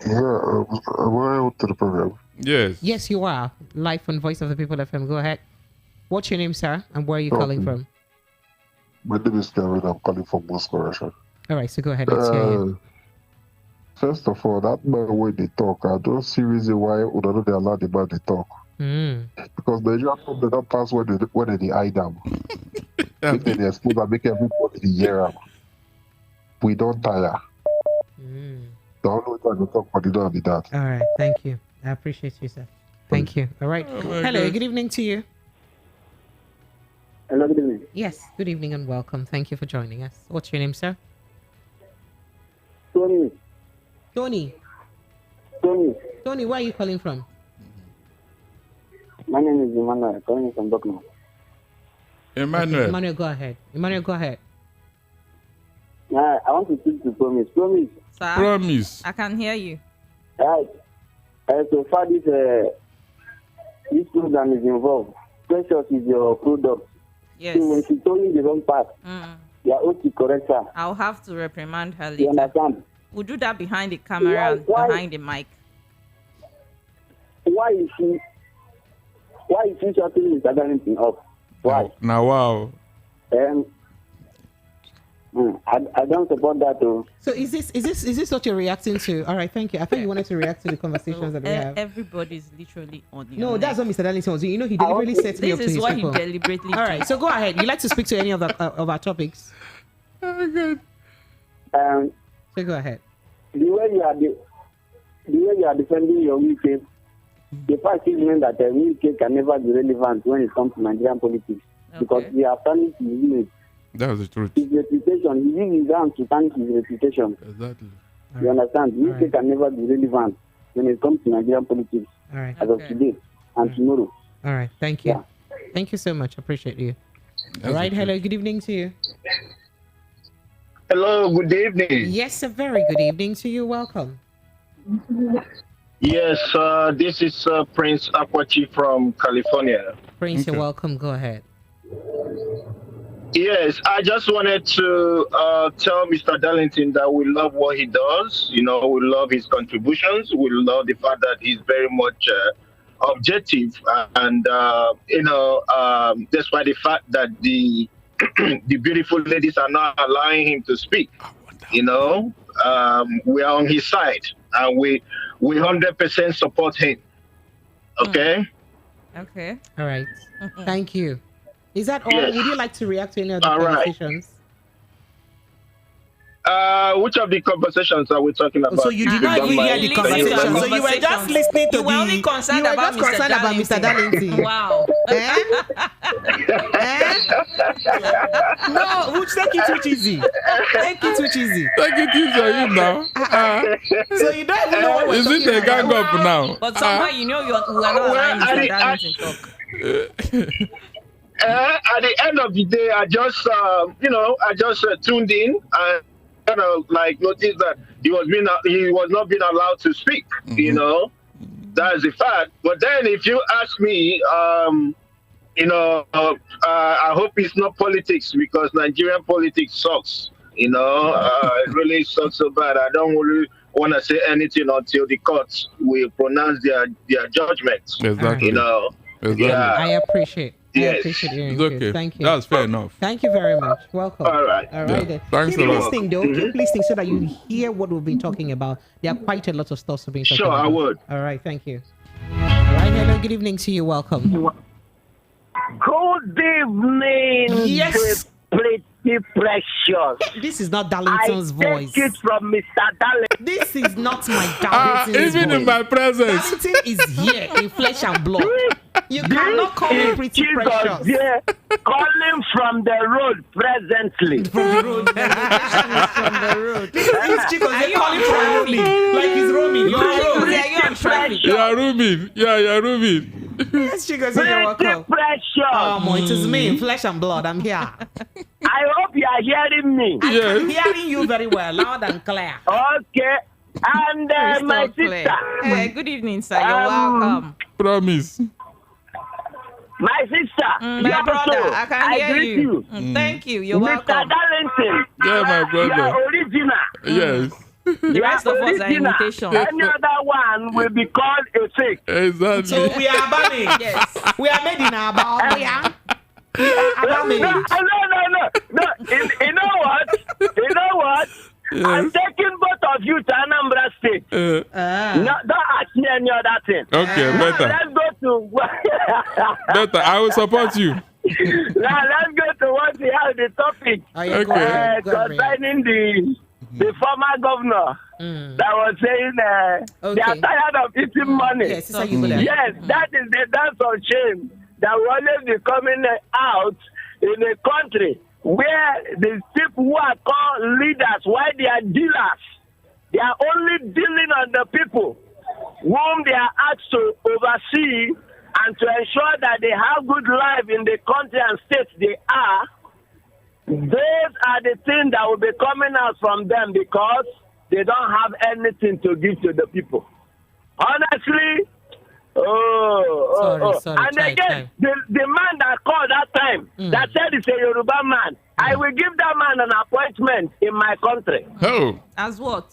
Yeah, welcome to the program. Yes, you are. Live on Voice of the People FM. Go ahead. What's your name, sir? And where are you calling from? My name is Kevin. I'm calling from Moscow, Russia. All right, so go ahead. Let's hear you. First of all, that man when they talk, I don't see reason why we don't allow the man to talk. Because the Nigerian people don't pass when they eye them. If they expose and make everybody hear them. We don't tire. The only time to talk, but you don't be that. All right, thank you. I appreciate you, sir. Thank you. All right. Hello, good evening to you. Hello, good evening. Yes, good evening and welcome. Thank you for joining us. What's your name, sir? Tony. Tony, where are you calling from? My name is Iweala, calling from Bucknell. Emmanuel. Okay, Emmanuel, go ahead. Yeah, I want to speak to Promise. Sir, Promise. I can hear you. Right. So far, this program is involved. Precious is your product. Yes. So when she told you the wrong path, you are ought to correct her. I'll have to reprimand her later. You understand? We'll do that behind the camera and behind the mic. Why is she shutting Mr. Darlington up? Why? Now, wow. I don't support that too. So is this what you're reacting to? All right, thank you. I thought you wanted to react to the conversations that we have. Everybody's literally on you. No, that's what Mr. Darlington was doing. You know, he deliberately set me up to his people. This is what he deliberately All right, so go ahead. You like to speak to any of our topics? Oh, good. So go ahead. The way you are defending your Wike, the fact is that Wike can never be relevant when it comes to Nigerian politics because we are starting to use it. That's the truth. His reputation, he uses his arm to tarnish his reputation. Exactly. You understand? Wike can never be relevant when it comes to Nigerian politics as of today and tomorrow. All right, thank you. Yeah. Thank you so much. Appreciate you. All right, hello, good evening to you. Hello, good evening. Yes, a very good evening to you. Welcome. Yes, this is Prince Akwachi from California. Prince, you're welcome. Go ahead. Yes, I just wanted to tell Mr. Darlington that we love what he does. You know, we love his contributions. We love the fact that he's very much objective, and despite the fact that the the beautiful ladies are not allowing him to speak, you know, we are on his side, and we 100% support him. Okay. Okay. All right. Thank you. Is that all? Yes. Would you like to react to any of the All right. conversations? Which of the conversations are we talking about? So you did not even hear the conversation. So you were just listening to you were only concerned you were about just concerned about Mr. Darlington. Wow. No, which take it easy. Take it easy. Take it easy on you now. So you don't even know what we're Is it a gang up now? But somehow you know we are not allowing Mr. Darlington to talk. At the end of the day, I just, tuned in and kind of like noticed that he was not being allowed to speak. Mm-hmm. You know, that's the fact. But then, if you ask me, I hope it's not politics, because Nigerian politics sucks. You know, it really sucks so bad. I don't really want to say anything until the courts will pronounce their judgments. Exactly. You know. Exactly. Yeah. I appreciate. Yes. I appreciate hearing It's okay. you. Thank you. That's fair enough. Thank you very much. Welcome. All right. All right. Yeah. Then. Thanks Keep a lot. listening, though. Keep listening so that you hear what we've been talking about. There are quite a lot of stuff we've been talking about. Sure, I would. All right. Thank you. All right. Hello. Good evening to you. Welcome. Good evening. Yes. Pretty precious. This is not Darlington's voice. Take it from Mr. Darlington. This is not my Darlington's even voice. in my presence. Darlington is here in flesh and blood. You cannot call me pretty precious. Yeah, calling from the road presently. From the road. From the road. This is Chikoze calling from roaming. Like he's roaming. You're roaming. You're roaming. Yes, Chikoze, you're welcome. Precious. It is me in flesh and blood. I'm here. I hope you are hearing me. I'm hearing you very well, loud and clear. Okay. And my sister. Hey, good evening, sir. You're welcome. Promise. My sister, my brother, I can hear greet you. Thank you. You're welcome. Mr. Darlington. Yeah, my brother. You are original. Yes. The rest of us are imitation. Any other one will be called a fake. Exactly. So we are Bani. Yes. We are made in our body. No. You know what? Yes. I'm taking both of you to Anambra State. No, don't ask me any other thing. Okay, better. Let's go to... Better. I will support you. Now, let's go to what we have the topic. Okay. Concerning the former governor that was saying they are tired of eating money. Yes, yes, that is the dance of shame that will always be coming out in a country where the people who are called leaders, why they are dealers, they are only dealing on the people whom they are asked to oversee and to ensure that they have good life in the country and state they are. Those are the things that will be coming out from them because they don't have anything to give to the people. Honestly, Sorry, and again, the man that called that time, that said he's a Yoruba man, I will give that man an appointment in my country. Oh. As what?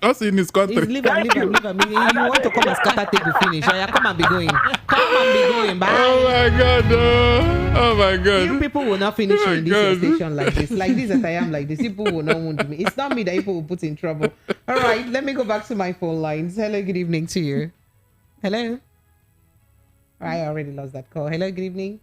Us in his country. Leave him. You want to come and scatter table finish? Come and be going. Come and be going. Bye. Oh my God. Oh my God. You people will not finish in this station like this. Like this that I am like this. People will not want me. It's not me that people will put in trouble. All right, let me go back to my phone lines. Hello, good evening to you. Hello. I already lost that call. Hello, good evening.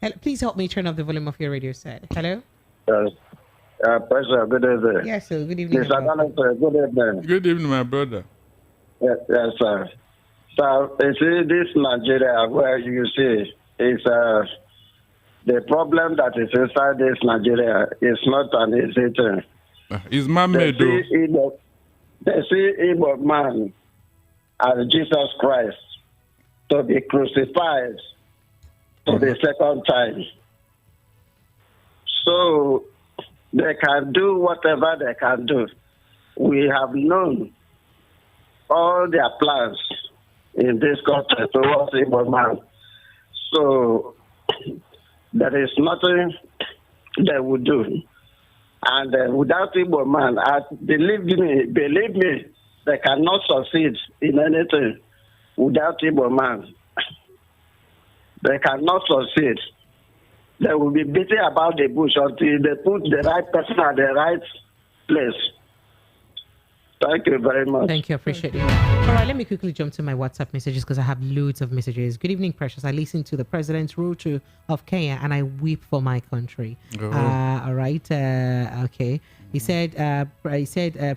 Hello, please help me turn off the volume of your radio set. Hello? Professor, good evening. Yes, sir. Good evening. Mr. Darlington, good evening. Good evening, my brother. Yes, sir. So, you see, this Nigeria, where you see, is the problem that is inside this Nigeria is not an easy thing. It's man-made, though. They see Igbo man as Jesus Christ to be crucified for the second time. So they can do whatever they can do. We have known all their plans in this country towards Igbo man. So there is nothing they would do. And without Igbo man, believe me, they cannot succeed in anything without Igbo man. They cannot succeed. They will be beating about the bush until they put the right person at the right place. Thank you very much. Thank you. Appreciate it. All right, let me quickly jump to my WhatsApp messages because I have loads of messages. Good evening, Precious. I listened to the President's Ruto of Kenya and I weep for my country. All right. Okay. He said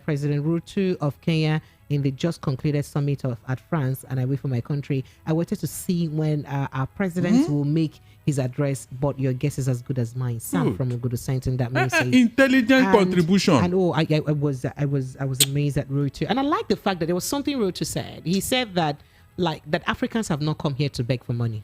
President Ruto of Kenya in the just concluded summit at France, and I wait for my country. I waited to see when our president will make his address, but your guess is as good as mine. Sam from Ogudu sent in that message. Intelligent contribution. And I was amazed at Ruto, and I like the fact that there was something Ruto said. He said that that Africans have not come here to beg for money.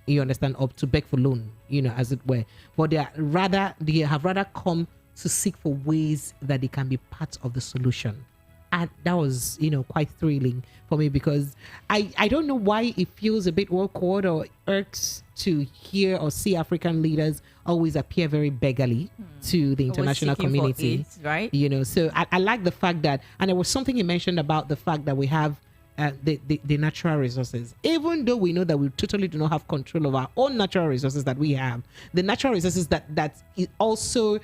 You understand, or to beg for loan, as it were, but they have rather come to seek for ways that they can be part of the solution. And that was, quite thrilling for me because I don't know why it feels a bit awkward or irks to hear or see African leaders always appear very beggarly to the international community. Right? So I like the fact that, and there was something you mentioned about the fact that we have the natural resources. Even though we know that we totally do not have control of our own natural resources that we have, the natural resources that it also,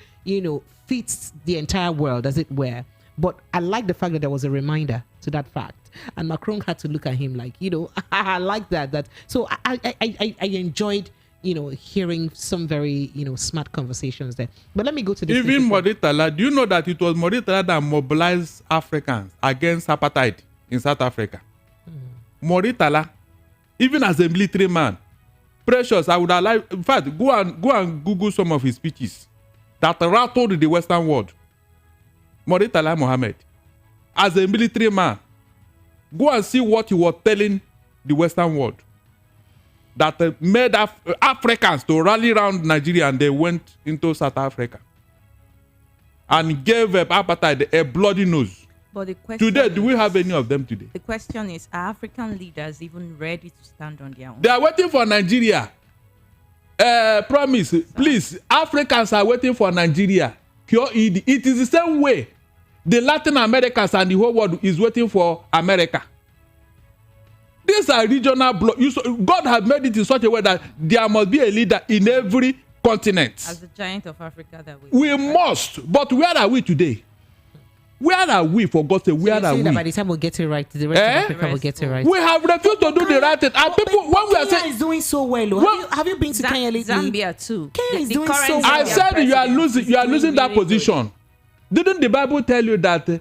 fits the entire world, as it were. But I like the fact that there was a reminder to that fact. And Macron had to look at him like, I like that. So I enjoyed, hearing some very, smart conversations there. But let me go to this. Even Moritala, do you know that it was Moritala that mobilized Africans against apartheid in South Africa? Moritala, even as a military man, Precious, I would allow, in fact, go and Google some of his speeches that rattled the Western world. Moritala Mohammed, as a military man, go and see what he was telling the Western world that made Africans to rally around Nigeria, and they went into South Africa and gave apartheid a bloody nose. But the question today, do we have any of them today? The question is, are African leaders even ready to stand on their own? They are waiting for Nigeria. Promise, please, Africans are waiting for Nigeria. It is the same way the Latin Americans and the whole world is waiting for America. These are regional blocks. God has made it in such a way that there must be a leader in every continent. As the giant of Africa that we must. But where are we today? Where are we, for God's sake? Where are we? That by the time we get it right, the rest of Africa will get it right. We have refused to do the right thing. And people, when we are saying, Kenya is doing so well. Have you been to Kenya lately? Zambia too. Kenya is doing so well. I said you are losing that position. Good. Didn't the Bible tell you that to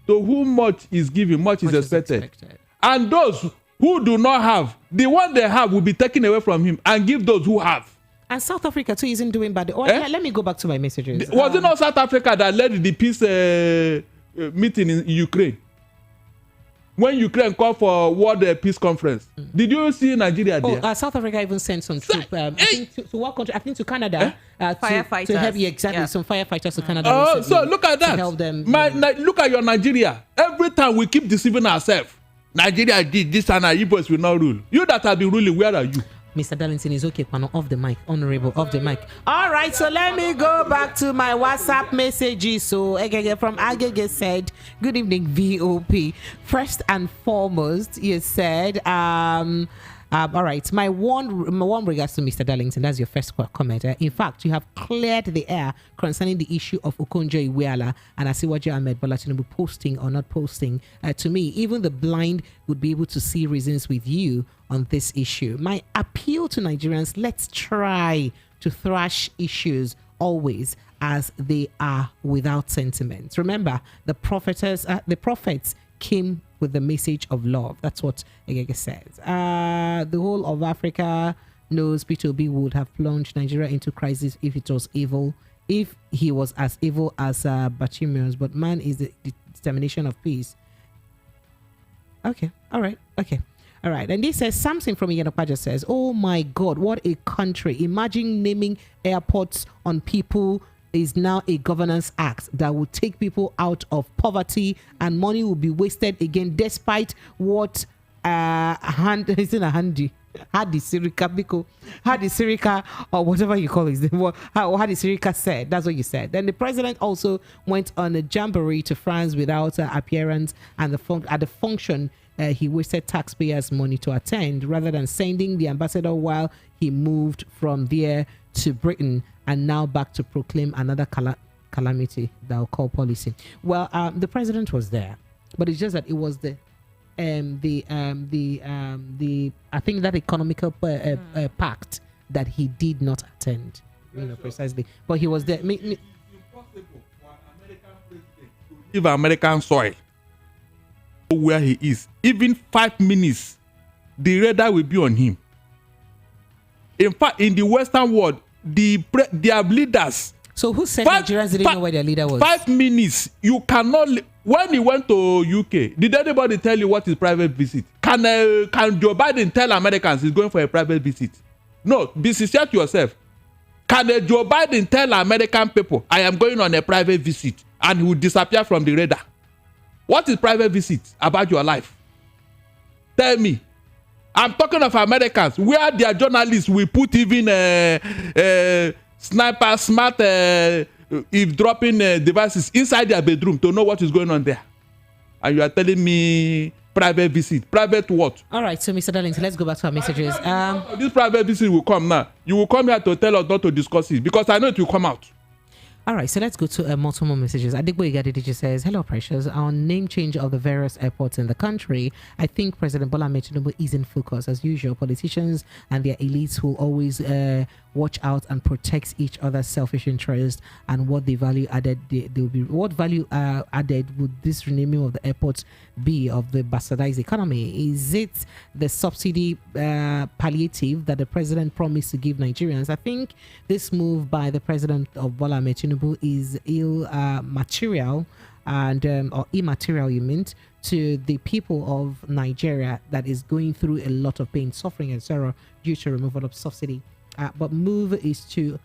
whom much is given, much is expected? And those who do not have, the one they have will be taken away from him and give those who have. And South Africa too isn't doing bad. Let me go back to my messages. Was it not South Africa that led the peace meeting in Ukraine? When Ukraine called for World Peace Conference, did you see Nigeria there? South Africa even sent some troops. I think to what country? I think to Canada. Firefighters. To help some firefighters to Canada. So look at that. To help them. Look at your Nigeria. Every time we keep deceiving ourselves. Nigeria did this and our Igbos will not rule. You that have been ruling, where are you? Mr. Darlington is okay, Kwano, off the mic, honorable, off the mic. All right, so let me go back to my WhatsApp messages. So, Agege from Agege said, good evening, VOP. First and foremost, you said, all right, my one regards to Mr. Darlington, that's your first comment. In fact, you have cleared the air concerning the issue of Okonjo Iweala and Asiwaju Ahmed Bola Tinubu posting or not posting. To me, even the blind would be able to see reasons with you on this issue. My appeal to Nigerians, let's try to thrash issues always as they are without sentiment. Remember, the prophets came with the message of love. That's what Egege says. The whole of Africa knows P2B would have plunged Nigeria into crisis if it was evil, if he was as evil as Bartimaeus, but man is the determination of peace. Okay, all right, okay. All right, and this says something from Iweala says, oh my God, what a country. Imagine naming airports on people is now a governance act that will take people out of poverty and money will be wasted again, despite what is in a handy. Hadi Sirika, or whatever you call it, Hadi Sirika said. That's what you said. Then the president also went on a jamboree to France without appearance, and at the function, he wasted taxpayers' money to attend rather than sending the ambassador while he moved from there to Britain and now back to proclaim another calamity that I'll call policy. Well, the president was there, but it's just that it was the I think that economical pact that he did not attend, precisely. But he was there. Impossible for an American president to leave American soil where he is. Even 5 minutes, the radar will be on him. In fact, in the Western world, their leaders. So who said Nigerians didn't know where their leader was? 5 minutes, you cannot. When he went to UK, did anybody tell you what is private visit? Can Joe Biden tell Americans he's going for a private visit? No, be sincere to yourself. Can Joe Biden tell American people, I am going on a private visit, and he will disappear from the radar? What is private visit about your life? Tell me. I'm talking of Americans, where their journalists will put even sniper, smart eavesdropping devices inside their bedroom to know what is going on there. And you are telling me private visit. Private what? All right, so Mr. Darlington, let's go back to our messages. This private visit will come now. You will come here to tell us not to discuss it because I know it will come out. All right, so let's go to multiple messages. Adigbo Igadidiji says, hello, Precious. On name change of the various airports in the country, I think President Bola Ahmed Tinubu is in focus. As usual, politicians and their elites will always watch out and protect each other's selfish interest and what the value added they will be. What value added would this renaming of the airports be of the bastardized economy? Is it the subsidy palliative that the president promised to give Nigerians? I think this move by the president of Bola Ahmed Tinubu is material and or immaterial, you meant, to the people of Nigeria that is going through a lot of pain, suffering, and sorrow due to removal of subsidy. But move is to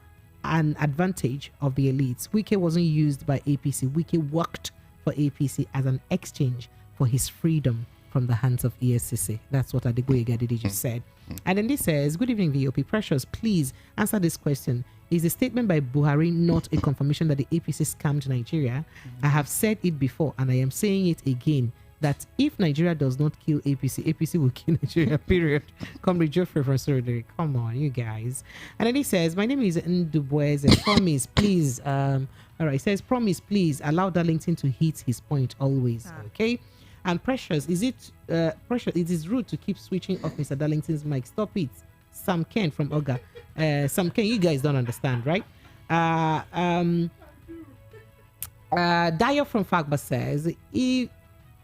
an advantage of the elites. Wike wasn't used by APC. Wike worked for APC as an exchange for his freedom from the hands of ESCC. That's what Adigbo Igadidi just said. And then this says, good evening, VOP. Precious, please answer this question. Is the statement by Buhari not a confirmation that the APC scammed Nigeria? I have said it before, and I am saying it again, that if Nigeria does not kill APC, APC will kill Nigeria, period. Comrade Geoffrey from Surrey. Come on, you guys. And then he says, my name is Ndubueze. Promise, please. All right, he says, promise, please allow Darlington to hit his point always. Okay. And Precious, Precious, it is rude to keep switching off Mr. Darlington's mic. Stop it. Sam Ken from Oga. Sam Ken, you guys don't understand, right? Dio from Fagba says,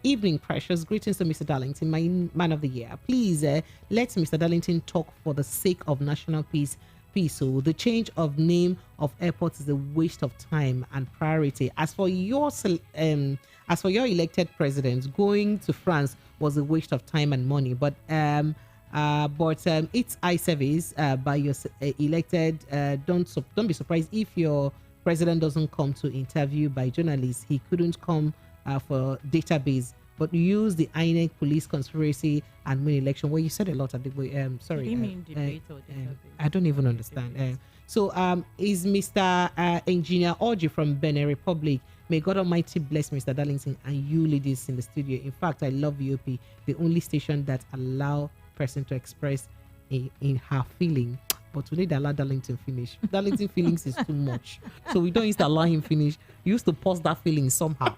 evening, Precious. Greetings to Mr. Darlington, my man of the year. Please let Mr. Darlington talk for the sake of national peace. So the change of name of airports is a waste of time and priority. As for your elected president, going to France was a waste of time and money. But it's eye service by your elected. Don't be surprised if your president doesn't come to interview by journalists. He couldn't come for database, but use the INEC police conspiracy and win election. Well, you said a lot. Sorry. You mean debate or database? I don't even understand. Is Mr. Engineer Orji from Benin Republic? May God Almighty bless Mr. Darlington and you ladies in the studio. In fact, I love VOP, the only station that allow person to express in her feeling. But we need to allow Darlington finish. Darlington feelings is too much. So we don't used to allow him finish. We used to pause that feeling somehow.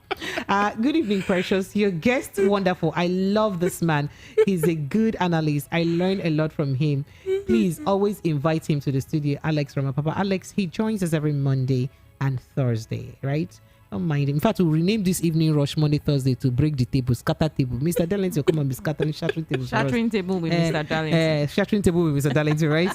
Good evening, Precious. Your guest, wonderful. I love this man. He's a good analyst. I learned a lot from him. Please always invite him to the studio, Alex Ramapapa. Alex, he joins us every Monday and Thursday, right? Don't mind him. In fact, we'll rename this evening rush Monday, Thursday to break the table, scatter table. Mr. Darlington will come and be scattering, shattering table. Shattering table with Mr. Darlington. Shattering table with Mr. Darlington, right?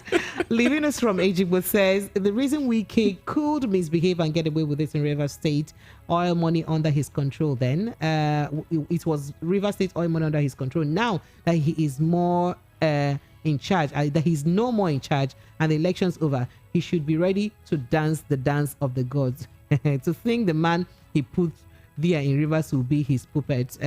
Leaving us from Egypt says, the reason Wike could misbehave and get away with it in Rivers State, oil money under his control then. It was Rivers State oil money under his control. Now that he is more in charge, that he's no more in charge and the election's over, he should be ready to dance the dance of the gods. To think the man he put there in Rivers will be his puppet,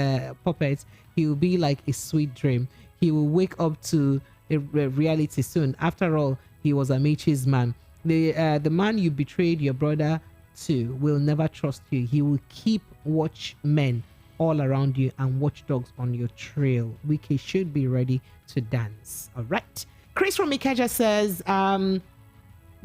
he will be like a sweet dream. He will wake up to a reality soon. After all, he was Amichi's man. The man you betrayed your brother to will never trust you. He will keep watchmen all around you and watchdogs on your trail. Wike should be ready to dance. All right. Chris from Ikeja says,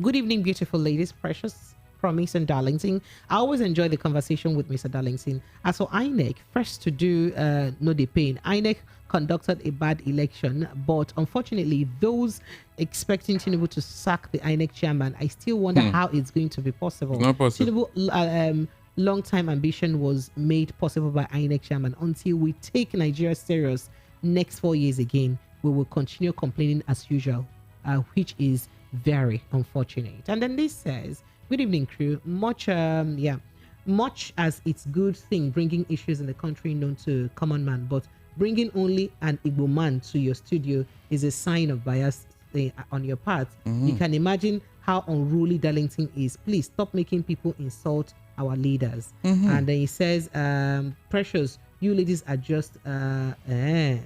good evening, beautiful ladies, precious, promise, and Darlington. I always enjoy the conversation with Mr. Darlington. As for INEC, first to do no the pain. INEC conducted a bad election, but unfortunately, those expecting Tinubu to sack the INEC chairman, I still wonder how it's going to be possible. It's not possible. Tinubu, long-time ambition was made possible by INEC chairman. Until we take Nigeria serious next 4 years again, we will continue complaining as usual, which is very unfortunate. And then this says, good evening, crew. Much as it's good thing bringing issues in the country known to common man, but bringing only an Igbo man to your studio is a sign of bias on your part. You can imagine how unruly Darlington is. Please stop making people insult our leaders. And then he says, precious, you ladies are just messing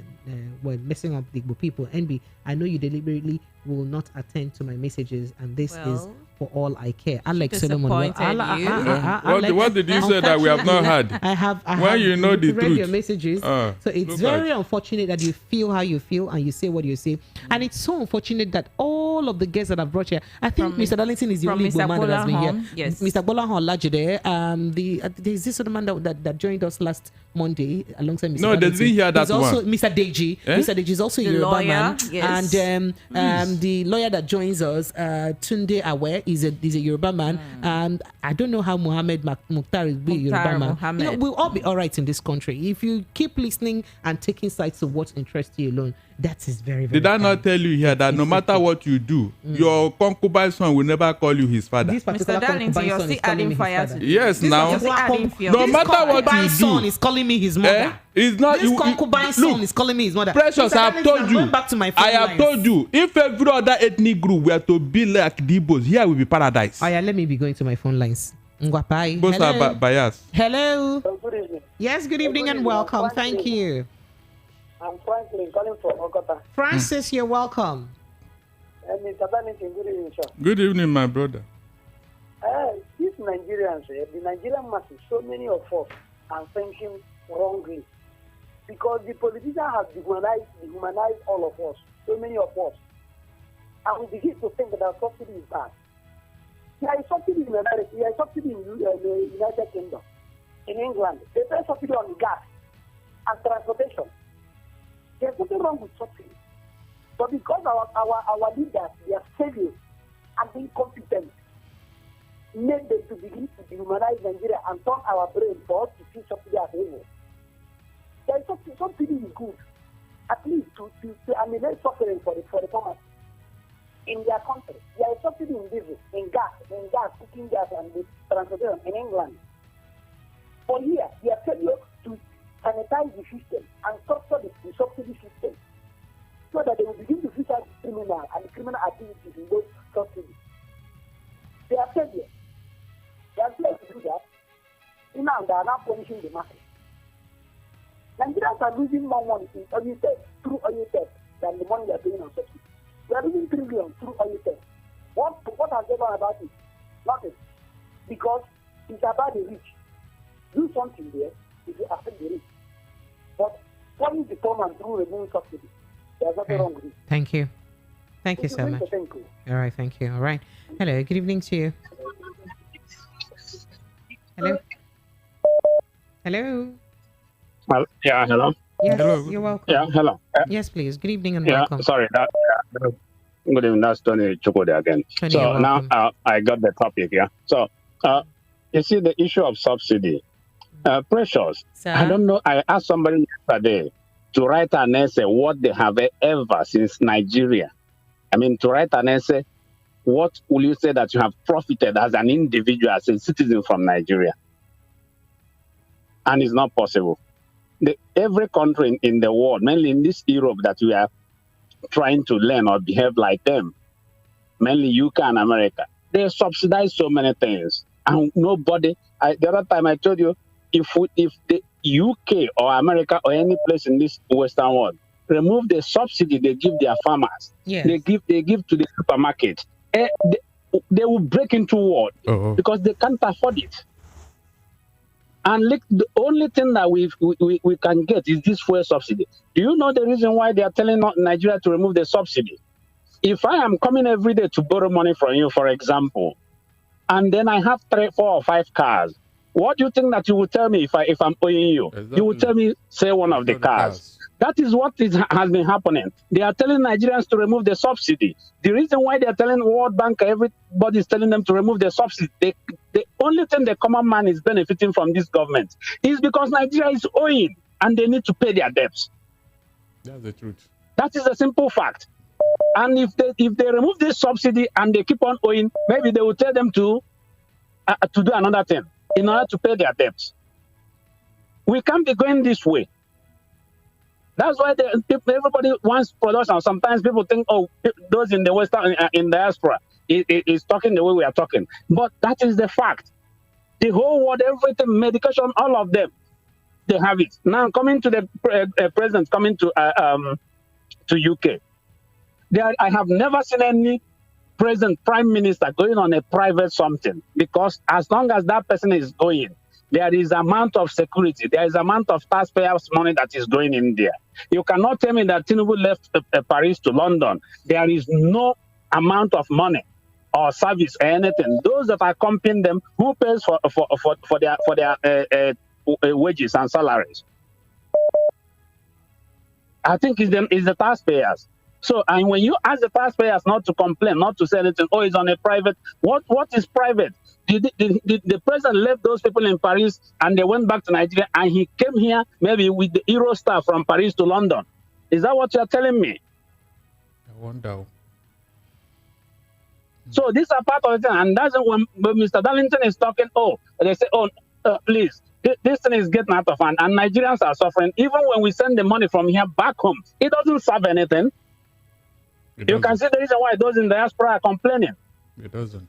up the Igbo people. NB, I know you deliberately will not attend to my messages, and this is for all I care. Alex Solomon. What did you say that we have not had? I have you know the read truth. your messages. So it's very unfortunate that you feel how you feel and you say what you say. And it's so unfortunate that all of the guests that I've brought here, I think Mr. Darlington is the only Igbo man that has been here. Yes. Mr. Bolahon Lajide, there's this other man that joined us last Monday alongside Mr. No, they didn't hear that also one. Mr. Deji. Mr. Deji is also a Yoruba man. Yes. And the lawyer that joins us, Tunde Awe, is a Yoruba man. And I don't know how Mohammed Mukhtar is a Yoruba man. You know, we'll all be all right in this country. If you keep listening and taking sides of what interests you alone, that is very, very Did I not tell you here that no matter what you do, your concubine son will never call you his father? This particular concubine son is calling me his father. Yes, now. No matter what you do, son is calling me his mother. It's not. This concubine son is calling me his mother. Precious, I have told you. Back to my phone I have told you. If every other ethnic group were to be like the Igbos, here will be paradise. Oh yeah, let me be going to my phone lines. Ngwapai. Both are biased. Hello. Good evening. Yes, good evening and welcome. Thank you. I'm Franklin calling from Okota. Francis, you're welcome. Mr. Darlington, good evening, sir. Good evening, my brother. These Nigerians, the Nigerian masses, so many of us are thinking wrongly because the politicians have dehumanized all of us, so many of us. And we begin to think that subsidy is bad. There is subsidy in America, there is subsidy in the United Kingdom, in England. They pay subsidy on gas and transportation. There's nothing wrong with subsidy. But because our leaders, their failures and incompetent, made them to begin to dehumanize Nigeria and turn our brain for us to see subsidy as evil. There is subsidy is good, at least to eliminate suffering for the farmers in their country. There is subsidy in diesel, in gas, cooking gas, and the transportation in England. But here, their failure to sanitize the system and structure the subsidy system so that they will begin to filter criminal activities in those subsidies. They are failure. They are failed to do that. Now they are not punishing the market. Nigerians are losing more money in oil theft, through oil theft, than the money they are paying on subsidy. We are losing trillions through oil theft. What has they done about it? Nothing. Because it's about the rich. Do something there if you affect the rich. But falling the thumb and through removing subsidy, there's nothing wrong with it. Thank you. Thank you so much. All right, thank you. All right. Hello, good evening to you. Hello. Hello. Yeah, hello. Yes, hello. You're welcome. Yeah, hello. Yes, please. Good evening and welcome. Sorry. Good evening. That's Tony Chukode again. Tony, so now I got the topic. Yeah. So you see the issue of subsidy. Precious. Sir? I don't know. I asked somebody yesterday to write an essay what they have ever since Nigeria. I mean, to write an essay, what will you say that you have profited as an individual, as a citizen from Nigeria? And it's not possible. Every country in the world, mainly in this Europe that we are trying to learn or behave like them, mainly UK and America, they subsidize so many things. And nobody, the other time I told you, if the UK or America or any place in this Western world remove the subsidy they give their farmers. Yes. They give to the supermarket. They will break into war because they can't afford it. And the only thing that we can get is this fuel subsidy. Do you know the reason why they are telling Nigeria to remove the subsidy? If I am coming every day to borrow money from you, for example, and then I have 3, 4, or 5 cars, what do you think that you will tell me if I'm owing you? Exactly. You will tell me, say one of the cars. That is what has been happening. They are telling Nigerians to remove the subsidy. The reason why they are telling World Bank, everybody is telling them to remove the subsidy, the only thing the common man is benefiting from this government is because Nigeria is owing and they need to pay their debts. That's the truth. That is a simple fact. And if they remove this subsidy and they keep on owing, maybe they will tell them to do another thing in order to pay their debts. We can't be going this way. That's why everybody wants production. Sometimes people think, oh, those in the Western, in diaspora, is talking the way we are talking. But that is the fact. The whole world, everything, medication, all of them, they have it. Now, coming to the president, coming to UK, I have never seen any prime minister going on a private something, because as long as that person is going, there is amount of security, there is amount of taxpayers' money that is going in there. You cannot tell me that Tinubu left Paris to London. There is no amount of money or service or anything. Those that are accompanying them, who pays for their wages and salaries? I think it's the taxpayers. So, and when you ask the taxpayers not to complain, not to say anything, oh, it's on a private, what is private? The president left those people in Paris and they went back to Nigeria, and he came here maybe with the Eurostar from Paris to London. Is that what you're telling me? I wonder. So these are part of the thing, and that's when Mr. Darlington is talking, they say, please, this thing is getting out of hand, and Nigerians are suffering. Even when we send the money from here back home, it doesn't serve anything. You can see the reason why those in the diaspora are complaining. It doesn't.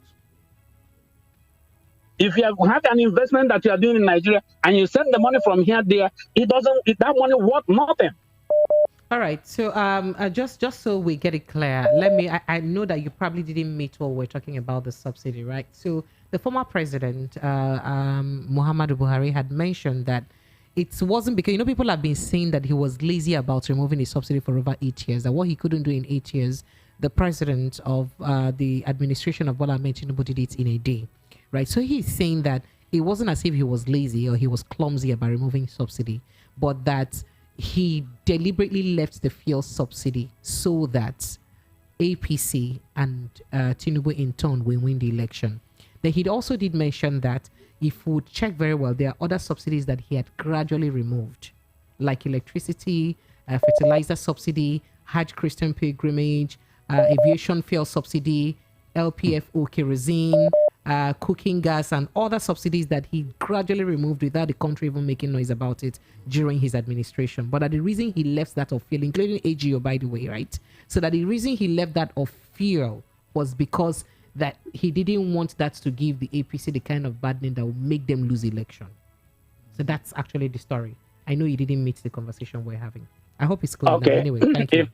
If you have an investment that you are doing in Nigeria and you send the money from here there, that money worth nothing. All right. So just so we get it clear, I know that you probably didn't meet while we're talking about the subsidy, right? So the former president, Muhammadu Buhari, had mentioned that it wasn't because, people have been saying that he was lazy about removing the subsidy for over 8 years, that what he couldn't do in 8 years, the president of the administration of Bola Ahmed Tinubu did it in a day, right? So he's saying that it wasn't as if he was lazy or he was clumsy about removing subsidy, but that he deliberately left the fuel subsidy so that APC and Tinubu in turn will win the election. Then he also did mention that if we check very well, there are other subsidies that he had gradually removed, like electricity, fertilizer subsidy, Hajj Christian pilgrimage, aviation fuel subsidy, LPFO kerosene, cooking gas, and other subsidies that he gradually removed without the country even making noise about it during his administration. But the reason he left that of fuel, including AGO, by the way, right? So that the reason he left that of fuel was because that he didn't want that to give the APC the kind of burden that would make them lose election. So that's actually the story. I know you didn't meet the conversation we're having. I hope it's clear. Okay. Now. Anyway, thank you.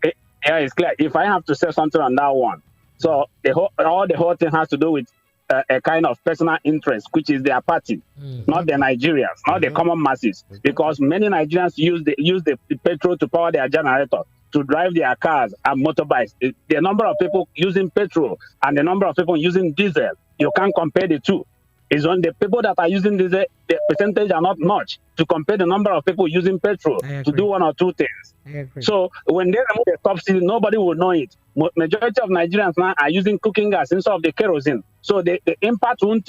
Yeah, it's clear. If I have to say something on that one, so the whole thing has to do with a kind of personal interest, which is their party, not the Nigerians, not the common masses, because many Nigerians use the petrol to power their generator, to drive their cars and motorbikes. The number of people using petrol and the number of people using diesel, you can't compare the two. It's on the people that are using diesel, the percentage are not much to compare the number of people using petrol to do one or two things. So when they remove the subsidy, nobody will know it. Majority of Nigerians now are using cooking gas instead of the kerosene. So the impact won't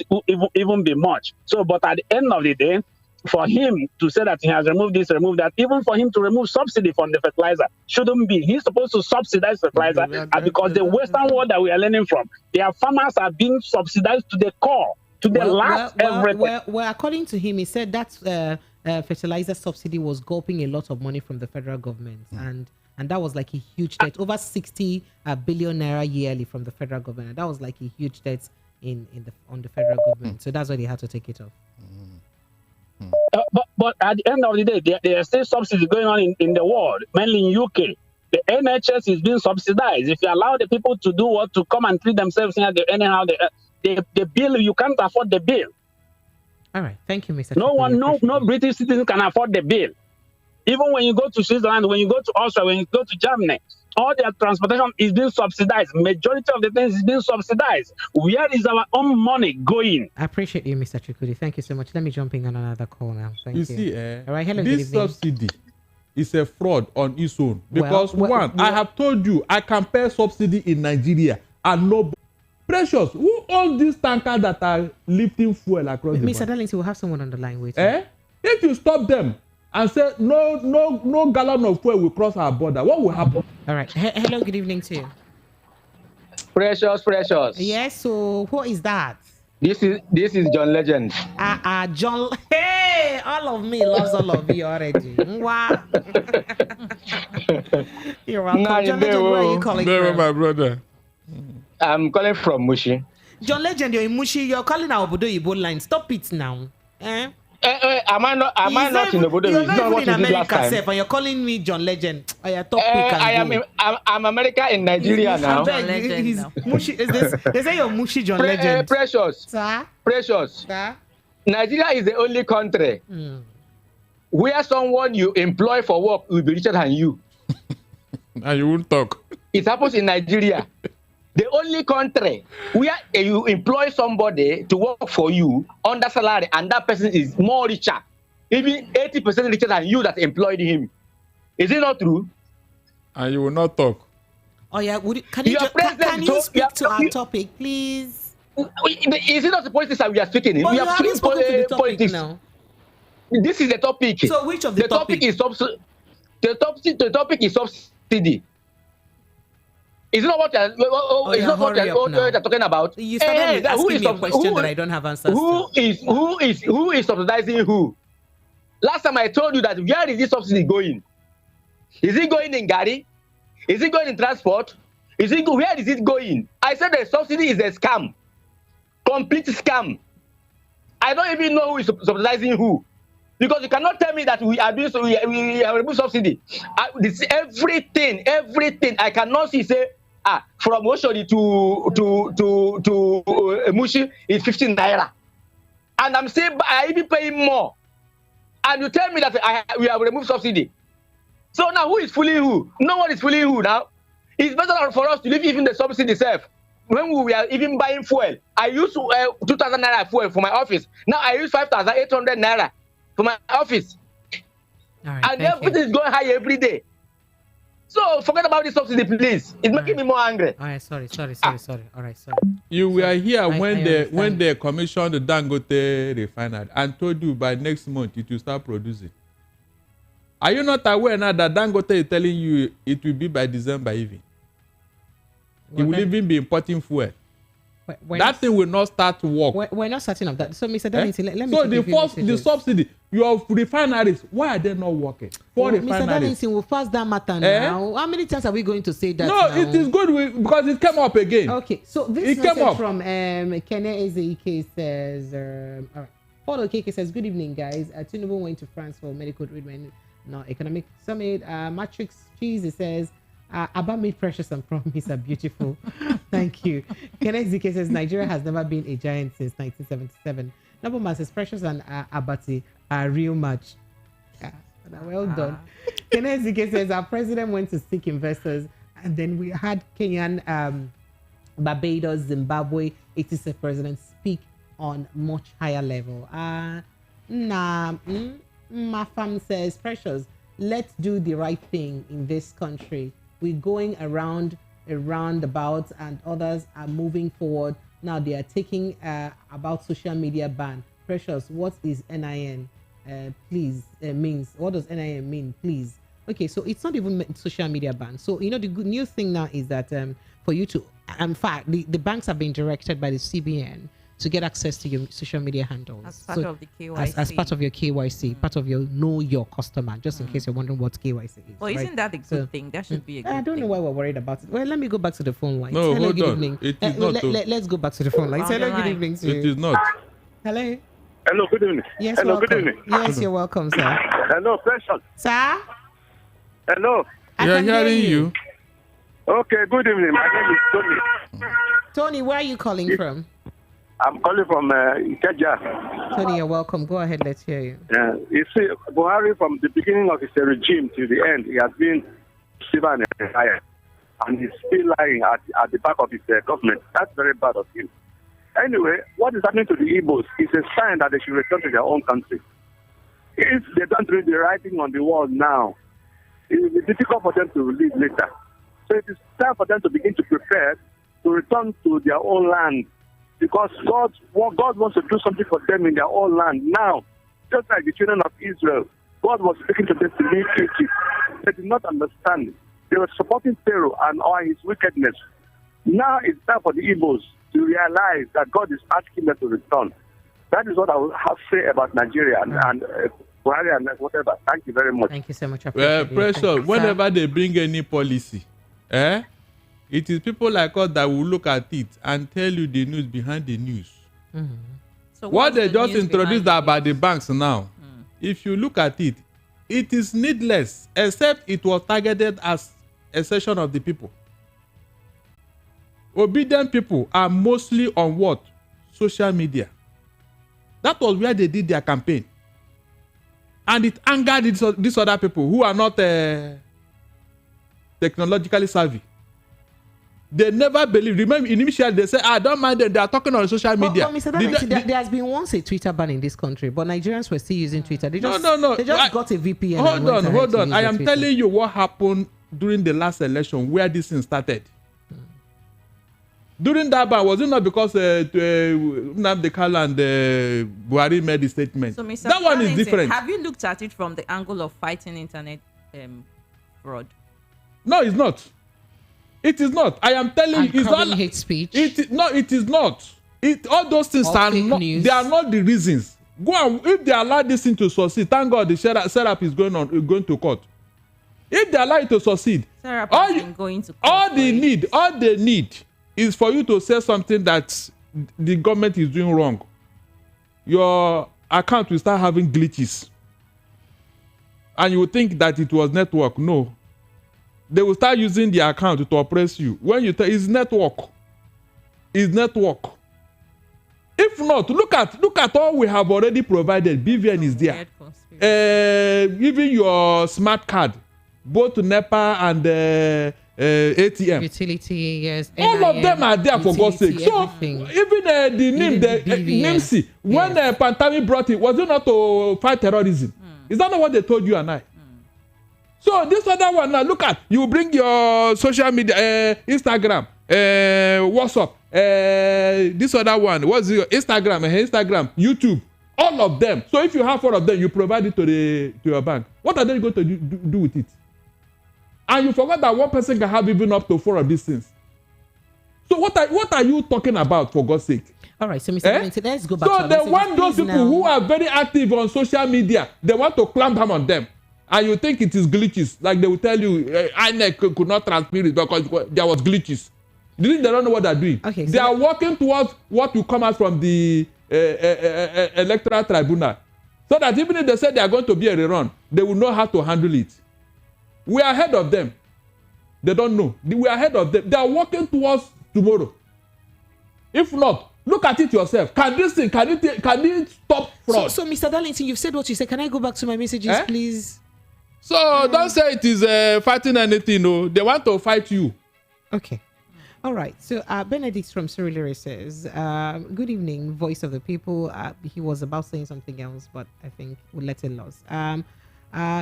even be much. So, but at the end of the day, for him to say that he has removed this, removed that, even for him to remove subsidy from the fertilizer shouldn't be. He's supposed to subsidize fertilizer, because the Western world that we are learning from, their farmers are being subsidized to the core, to the last everything. Well, according to him, he said that fertilizer subsidy was gulping a lot of money from the federal government, and that was like a huge debt, over 60 billion naira yearly from the federal government. And that was like a huge debt on the federal government. So that's why they had to take it off. But at the end of the day, there are still subsidies going on in the world, mainly in UK. The NHS is being subsidized. If you allow the people to do what, to come and treat themselves here, anyhow, the bill, you can't afford the bill. All right. Thank you, Mr. No British citizen can afford the bill. Even when you go to Switzerland, when you go to Austria, when you go to Germany, all their transportation is being subsidized. Majority of the things is being subsidized. Where is our own money going? I appreciate you, Mr. Chukudi. Thank you so much. Let me jump in on another call now. Thank you. See, all right, hello, this subsidy is a fraud on its own. Because I have told you, I can pay subsidy in Nigeria and no Precious. Who owns these tankers that are lifting fuel across the Mr. Darlington, we'll have someone on the line with If you stop them and say no gallon of fuel will cross our border, what will happen? All right. Hello, good evening to you. Precious. Yes, so who is that? This is John Legend. John. Hey, all of me loves all of you already. Wow. You're welcome. John Legend, where are you calling from? My brother. I'm calling from Mushi. John Legend, you're in Mushi. You're calling our Obodo Ibo line. Stop it now. Am I not in Obodo? You're not even in America, Seth, and you're calling me John Legend. I'm America in Nigeria now. Mushi, they say you're Mushi John Legend. Precious. Sir? Precious. Sir? Nigeria is the only country where someone you employ for work will be richer than you. And you won't talk. It happens in Nigeria. The only country where you employ somebody to work for you under salary and that person is more richer, even 80% richer than you that employed him. Is it not true? And you will not talk. Oh yeah, can you speak to our topic, please? Is it not the politics that we are speaking? But we are speaking to the politics now. This is the topic. So which of the topic is the topic is subsidy. Is it not what you're talking about? You started asking me a question that I don't have answers to. Who is subsidizing who? Last time I told you that where is this subsidy going? Is it going in Gari? Is it going in transport? Where is it going? I said the subsidy is a scam. Complete scam. I don't even know who is subsidizing who. Because you cannot tell me that we are doing so, we have removed subsidy. Everything I cannot see say from Oshodi to Mushi is 15 naira. And I'm saying I even paying more. And you tell me that we have removed subsidy. So now who is fooling who? No one is fooling who now. It's better for us to leave even the subsidy itself. When we are even buying fuel, I use 2,000 naira fuel for my office. Now I use 5,800 naira for my office. All right, and everything is going high every day. So forget about this subsidy, please. It's making me more angry. All right, sorry. All right, sorry. You were here when they commissioned the Dangote refinery and told you by next month it will start producing. Are you not aware now that Dangote is telling you it will be by December even? It will even be importing fuel. That thing will not start to work. We're not starting up that. So, Mr. Darlington, let me. So the subsidy, your refineries, why are they not working? Refineries. Mr. Darlington, we'll pass that matter now. How many times are we going to say that? No, it is good because it came up again. Okay, so this message from Kene Ezeke says, all right. Paul Okeke says, good evening, guys. Tinubu went to France for medical treatment, no economic summit. Matrix Cheese says, Abba made precious and promise are beautiful. Thank you. Kenneth Zike says Nigeria has never been a giant since 1977. Nobleman says Precious and Abati are real match. Well done. Kenneth Zike says our president went to seek investors, and then we had Kenyan, Barbados, Zimbabwe, 86 presidents speak on much higher level. Mafam says Precious, let's do the right thing in this country. We're going around a roundabout and others are moving forward. Now they are taking about social media ban. Precious, what is NIN? Please, means. What does NIN mean, please? Okay, so it's not even social media ban. So, the good new thing now is that for you to, in fact, the banks have been directed by the CBN to get access to your social media handles. As part of the KYC. As part of your KYC, part of your know your customer, just in case you're wondering what KYC is. Well, isn't that a good thing? That should be a good thing. I don't know why we're worried about it. Well, let me go back to the phone lines. No, hello, good on. evening. It is not. Let's go back to the phone lines. Hello, good evening to you. It is not. Hello. Hello, good evening. Yes, hello, welcome. good evening. Yes, you're welcome, sir. Hello, Precious. Sir? Hello. We are hearing you. Okay, good evening. My name is Tony. Tony, where are you calling from? I'm calling from Ikeja. Tony, you're welcome. Go ahead, let's hear you. You see, Buhari, from the beginning of his regime to the end, he has been civil and empire. And he's still lying at the back of his government. That's very bad of him. Anyway, what is happening to the Igbos is a sign that they should return to their own country. If they don't read the writing on the wall now, it will be difficult for them to leave later. So it is time for them to begin to prepare to return to their own land, because God wants to do something for them in their own land now. Just like the children of Israel, God was speaking to them to leave Egypt. They did not understand. They were supporting Pharaoh and all his wickedness. Now it's time for the Igbos to realize that God is asking them to return. That is what I will have to say about Nigeria and Buhari and whatever. Thank you very much. Thank you so much. Precious, whenever they bring any policy, it is people like us that will look at it and tell you the news behind the news. Mm-hmm. So what they just introduced about the banks now, if you look at it, it is needless, except it was targeted as a section of the people. Obedient people are mostly on what? Social media. That was where they did their campaign. And it angered these other people who are not technologically savvy. They never believe. Remember, initially they said, don't mind them. They are talking on social media. But Mr. Daniel, there has been once a Twitter ban in this country, but Nigerians were still using Twitter. They just, They just got a VPN. Hold on. I am telling you what happened during the last election where this thing started. During that ban, was it not because Nnamdi Kanu and Buhari made the statement? So, Mr. That one is different. Have you looked at it from the angle of fighting internet fraud? No, it's not. It is not. I am telling you, it's not hate speech. It is not. All those things are not. News. They are not the reasons. Go on. If they allow this thing to succeed, thank God the setup is going to court. If they allow it to succeed, all they need is for you to say something that the government is doing wrong. Your account will start having glitches, and you will think that it was network. No. They will start using the account to oppress you. When you tell it's network. It's network. If not, look at all we have already provided. BVN is there. Even your smart card, both NEPA and ATM. Utility, yes. All of them are there for God's sake. So even the name, the NIMC, when Pantami brought it, was it not to fight terrorism? Is that not what they told you and I? So this other one now, look at, you bring your social media, Instagram, WhatsApp, this other one, what's your Instagram, YouTube, all of them. So if you have 4 of them, you provide it to your bank. What are they going to do with it? And you forgot that one person can have even up to 4 of these things. So what are you talking about, for God's sake? All right, so Mr. Valenti, let's go back to So they want those people who are very active on social media, they want to clamp down on them. And you think it is glitches, like they will tell you, INEC could not transmit it because there was glitches. They don't know what they're doing. Okay, so they are working towards what will come out from the electoral tribunal, so that even if they say they are going to be a rerun, they will know how to handle it. We are ahead of them. They don't know. We are ahead of them. They are working towards tomorrow. If not, look at it yourself. Can it stop fraud? So Mr. Darlington, you've said what you said. Can I go back to my messages, please? So don't say it is fighting anything. No, they want to fight you. Okay. All right. So Benedict from Surulere says, good evening, voice of the people. He was about saying something else, but I think we'll let it lost.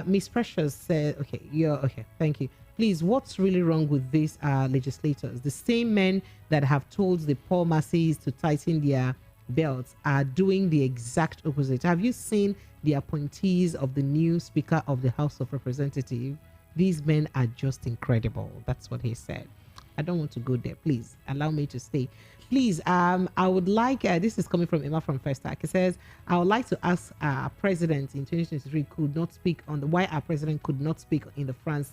Miss Precious said, okay, okay. Thank you. Please, what's really wrong with these legislators? The same men that have told the poor masses to tighten their belts are doing the exact opposite. Have you seen the appointees of the new Speaker of the House of Representatives? These men are just incredible. That's what he said. I don't want to go there. Please allow me to stay. Please, I would like, this is coming from Emma from First Act. It says, I would like to ask our president in 2023 could not speak on why our president could not speak in the France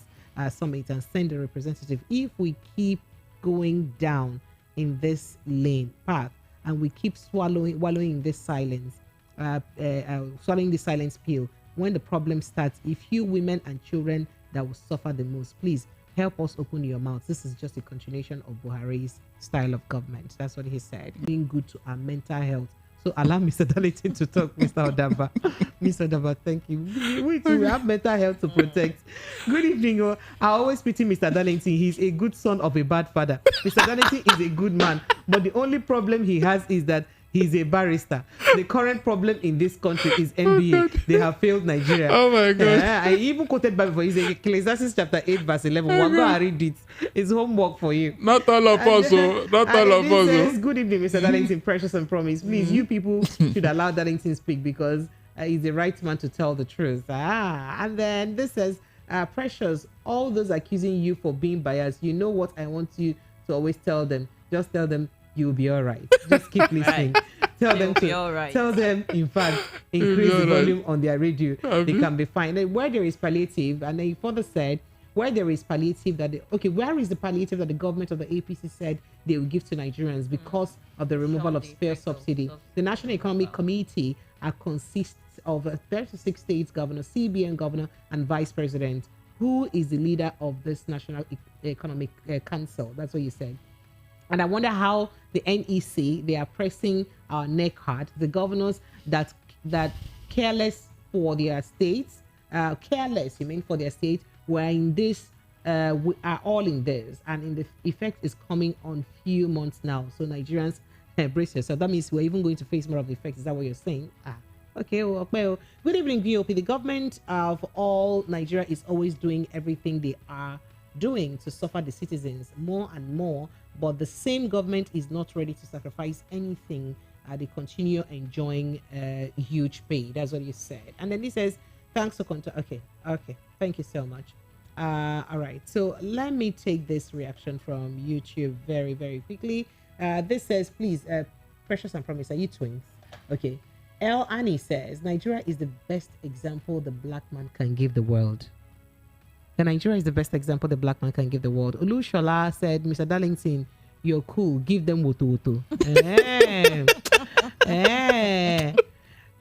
summit and send a representative. If we keep going down in this lane path and we keep wallowing this silence, swallowing the silence pill, when the problem starts, if you women and children that will suffer the most. Please help us open your mouth. This is just a continuation of Buhari's style of government. That's what he said. Being good to our mental health. So allow Mr. Darlington to talk, Mr. Odaba. Mr. Odaba, thank you. We have mental health to protect. Good evening. I always pity Mr. Darlington. He's a good son of a bad father. Mr. Darlington is a good man. But the only problem he has is that he's a barrister. The current problem in this country is MBA. They have failed Nigeria. Oh my God. I even quoted Bible. He's Ecclesiastes chapter 8 verse 11. One go and read it. It's homework for you. Not all of us. Not all of us. Good evening, Mr. Darlington. Precious and promise. Please, you people should allow Darlington speak because he's the right man to tell the truth. And then this says, Precious, all those accusing you for being biased, you know what I want you to always tell them. Just tell them you'll be all right. Just keep listening. Tell them to all right. Tell them, in fact, increase the volume on their radio. They can be fine. And where there is palliative, and then he further said, where there is palliative where is the palliative that the government of the APC said they will give to Nigerians because of the removal of spare subsidy? The National Economic Committee consists of 36 states governor, CBN governor, and vice president. Who is the leader of this National Economic Council? That's what you said. And I wonder how the NEC, they are pressing our neck hard. The governors that careless for their states, for their state, we're in this, we are all in this. And in the effect is coming on few months now. So Nigerians, brace yourself. That means we're even going to face more of the effects. Is that what you're saying? Okay, well, good evening, VOP. The government of all Nigeria is always doing everything they are doing to suffer the citizens more and more, but the same government is not ready to sacrifice anything. They continue enjoying huge pay. That's what you said. And then he says, thanks for contact. Okay, thank you so much. All right, so let me take this reaction from YouTube very, very quickly. This says, please, Precious and Promise, are you twins? Okay. El Ani says, Nigeria is the best example the black man can give the world. The Nigeria is the best example the black man can give the world. Olu Shola said, Mr. Darlington, you're cool. Give them woto woto.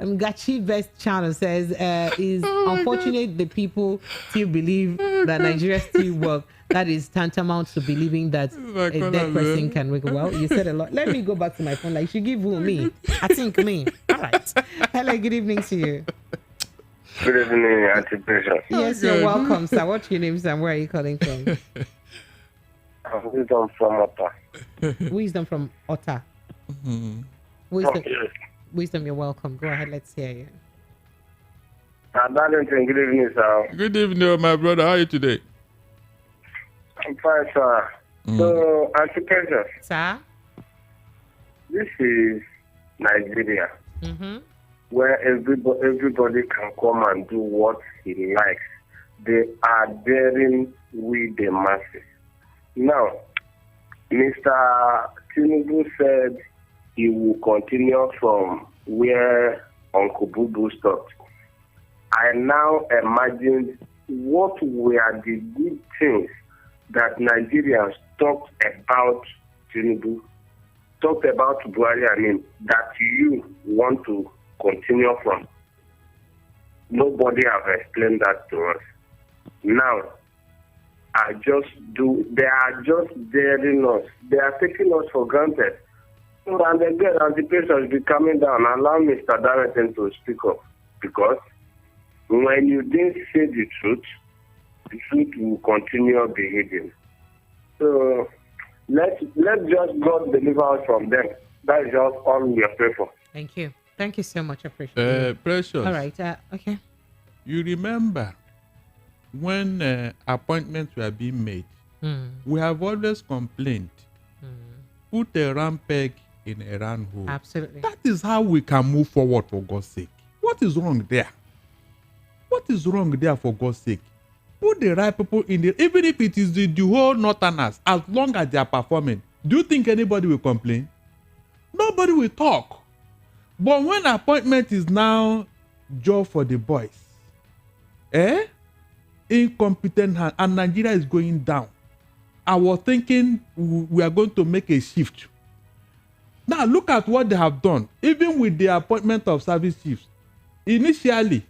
Gachi Best Channel says, is unfortunate the people still believe that Nigeria still work. That is tantamount to believing that a dead person can work. Well, you said a lot. Let me go back to my phone. Like, she give who? Me? I think me. All right. Hello, good evening to you. Good evening, Auntie Precious. Yes, you're welcome, sir. What's your name, sir? Where are you calling from? Wisdom from Otta. Wisdom from Otta. Wisdom, you're welcome. Go ahead, let's hear you. Darlington, good evening, sir. Good evening, my brother. How are you today? I'm fine, sir. So, Auntie Precious. Sir? This is Nigeria, where everybody can come and do what he likes. They are daring with the masses. Now, Mr. Tinubu said he will continue from where Uncle Boo Boo stopped. I now imagine what were the good things that Nigerians talked about Tinubu, talked about Buhari, that you want to continue from. Nobody have explained that to us. Now, they are just daring us. They are taking us for granted. And again, as the patient is coming down, allow Mr. Darlington to speak up. Because when you didn't say the truth will continue behaving. So let's just God deliver us from them. That is just all we are praying for. Thank you. Thank you so much. I appreciate it. Precious. All right. Okay. You remember when appointments were being made, we have always complained, put a round peg in a round hole. Absolutely. That is how we can move forward, for God's sake. What is wrong there? What is wrong there, for God's sake? Put the right people in there, even if it is the whole Northerners, as long as they are performing. Do you think anybody will complain? Nobody will talk. But when appointment is now job for the boys, incompetent hand, and Nigeria is going down, I was thinking we are going to make a shift. Now look at what they have done, even with the appointment of service chiefs. Initially,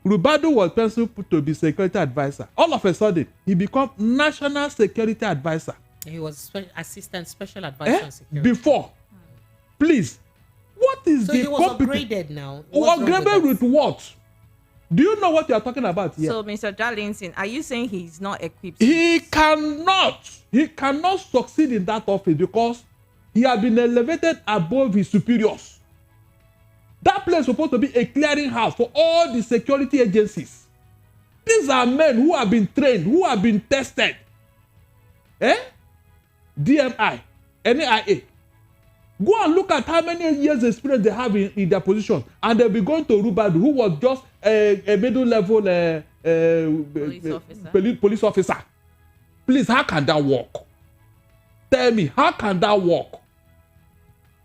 Rubadu was person put to be security advisor. All of a sudden, he became national security advisor. He was assistant special advisor on security. Before. Please. What is so the he was upgraded now? Upgraded with what? Do you know what you are talking about here? So, Mr. Darlington, are you saying he's not equipped? He cannot succeed in that office because he has been elevated above his superiors. That place is supposed to be a clearing house for all the security agencies. These are men who have been trained, who have been tested. DMI, NIA. Go and look at how many years experience they have in their position, and they'll be going to Rubadu, who was just a middle level police officer. Please, how can that work? Tell me, how can that work?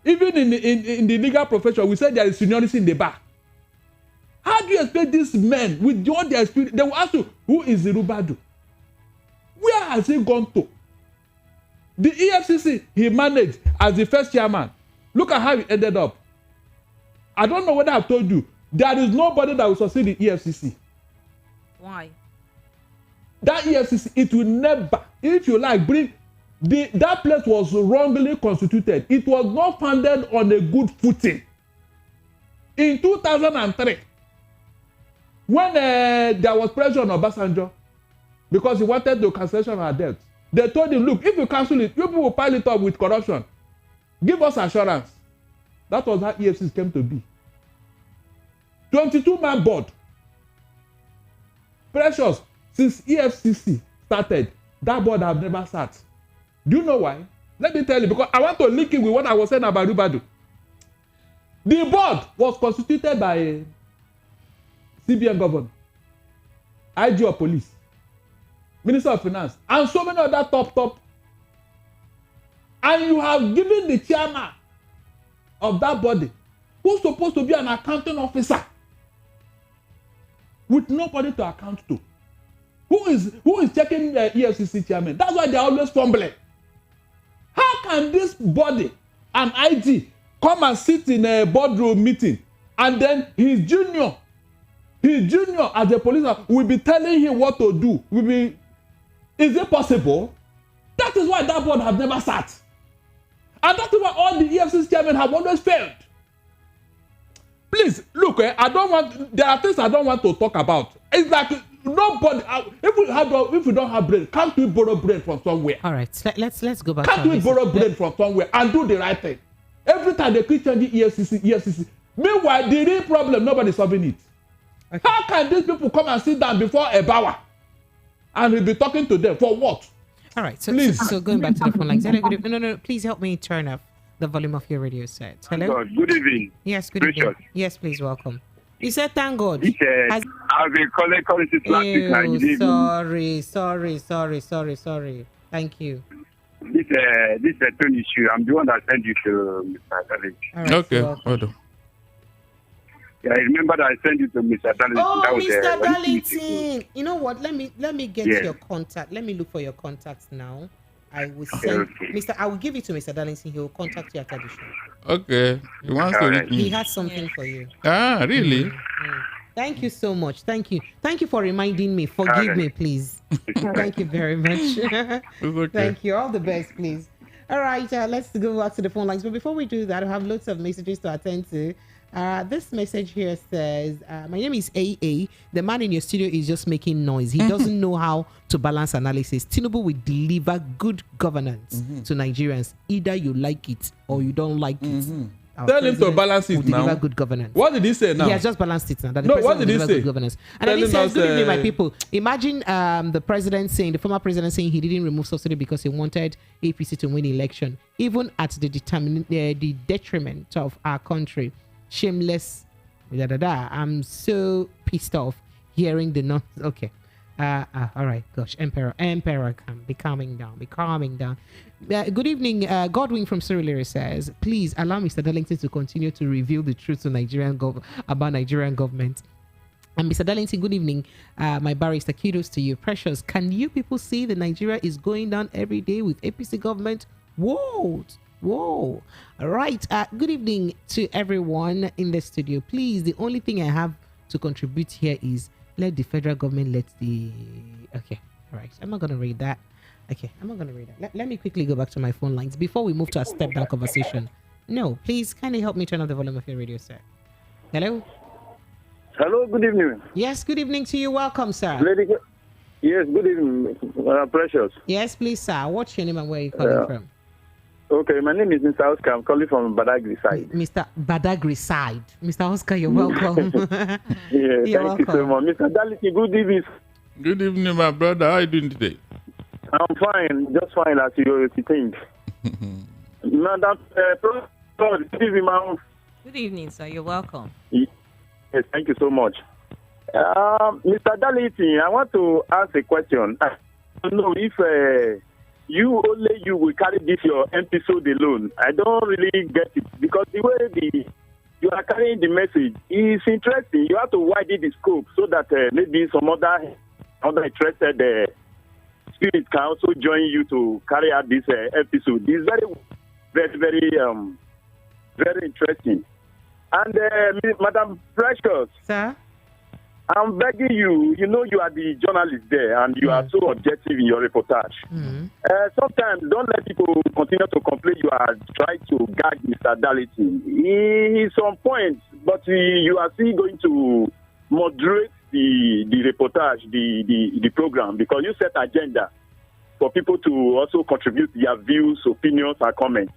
Even in the legal profession, we say there is seniority in the bar. How do you expect these men with all their experience? They will ask you, who is the Rubadu? Where has he gone to? The EFCC he managed as the first chairman. Look at how he ended up. I don't know whether I've told you. There is nobody that will succeed in EFCC. Why? That EFCC, it will never, if you like, that place was wrongly constituted. It was not founded on a good footing. In 2003, when there was pressure on Obasanjo, because he wanted to cancellation our debt, they told him, look, if you cancel it, people will pile it up with corruption. Give us assurance. That was how EFCC came to be. 22-man board. Precious, since EFCC started, that board have never sat. Do you know why? Let me tell you, because I want to link it with what I was saying about Rubadu. The board was constituted by a CBN governor, IG of police, Minister of Finance, and so many other top. And you have given the chairman of that body, who's supposed to be an accounting officer, with nobody to account to. Who is checking the EFCC chairman? That's why they're always fumbling. How can this body, an IG, come and sit in a boardroom meeting, and then his junior as a police officer will be telling him what to do? Is it possible? That is why that board have never sat. And that is why all the EFCC chairmen have always failed. Please, look, there are things I don't want to talk about. It's like nobody, if we don't have brain, can't we borrow brain from somewhere? All right, let's go back. Can't we borrow brain from somewhere and do the right thing? Every time they keep changing EFCC. Meanwhile, the real problem, nobody's solving it. Okay. How can these people come and sit down before a bower and we'll be talking to them for what? All right, so going back to the phone lines. No, please help me turn off the volume of your radio set. Hello? Good evening. Yes, good evening. Yes, please, welcome. You said thank God. I've been calling since last week. Sorry. Thank you. This is a tone issue. I'm the one that sent you to Mr. Darlington. Right, okay, hold on. Yeah, I remember that I sent you to Mr. Darlington. Oh, Mr. Darlington. You know what? Let me get your contact. Let me look for your contacts now. I will send I will give it to Mr. Darlington. He will contact you after the show. Okay. He wants to reach me. He has something for you. Ah, really? Mm-hmm. Thank you so much. Thank you for reminding me. Forgive me, please. Thank you very much. Okay. Thank you. All the best, please. All right, let's go back to the phone lines. But before we do that, I have lots of messages to attend to. This message here says, my name is AA. The man in your studio is just making noise. He doesn't know how to balance analysis. Tinubu will deliver good governance to Nigerians. Either you like it or you don't like it. Tell him to balance it now. Deliver good governance. What did he say now? He has just balanced it now. That No, what did he say? Good governance. And then he says, good evening, my people. Imagine the former president saying he didn't remove subsidy because he wanted APC to win election, even at the detriment of our country. Shameless. I'm so pissed off hearing the nonsense. Okay. All right. Gosh. Emperor, be calming down. Good evening. Godwin from Surulere says, please allow Mr. Darlington to continue to reveal the truth to about Nigerian government. And Mr. Darlington, good evening. My barrister, kudos to you. Precious, can you people see that Nigeria is going down every day with APC government? Whoa. All right. Good evening to everyone in the studio. Please, the only thing I have to contribute here is let the federal government let the... Okay, all right. I'm not going to read that. Okay, I'm not going to read that. Let me quickly go back to my phone lines before we move to a step-down conversation. No, please kindly help me turn up the volume of your radio, sir. Hello? Hello, good evening. Yes, good evening to you. Welcome, sir. Yes, good evening, Precious. Yes, please, sir. What's your name and where are you calling from? Okay, my name is Mr. Oscar. I'm calling from Badagry side. Mr. Badagry side. Mr. Oscar, you're welcome. Yeah, thank you so much. Mr. Daliti, good evening. Good evening, my brother. How are you doing today? I'm fine, just fine as you think. Madam, good evening, ma'am. Good evening, sir. You're welcome. Yes, thank you so much. Mr. Daliti, I want to ask a question. I don't know if you will carry this your episode alone. I don't really get it because the way you are carrying the message is interesting. You have to widen the scope so that maybe some other interested spirits can also join you to carry out this episode. It's very interesting. And Madam Precious, sir, I'm begging you. You know you are the journalist there, and you are so objective in your reportage. Sometimes don't let people continue to complain. You are trying to gag Mr. Daliti. He is on point, but you are still going to moderate the reportage, the program, because you set agenda for people to also contribute their views, opinions, and comments.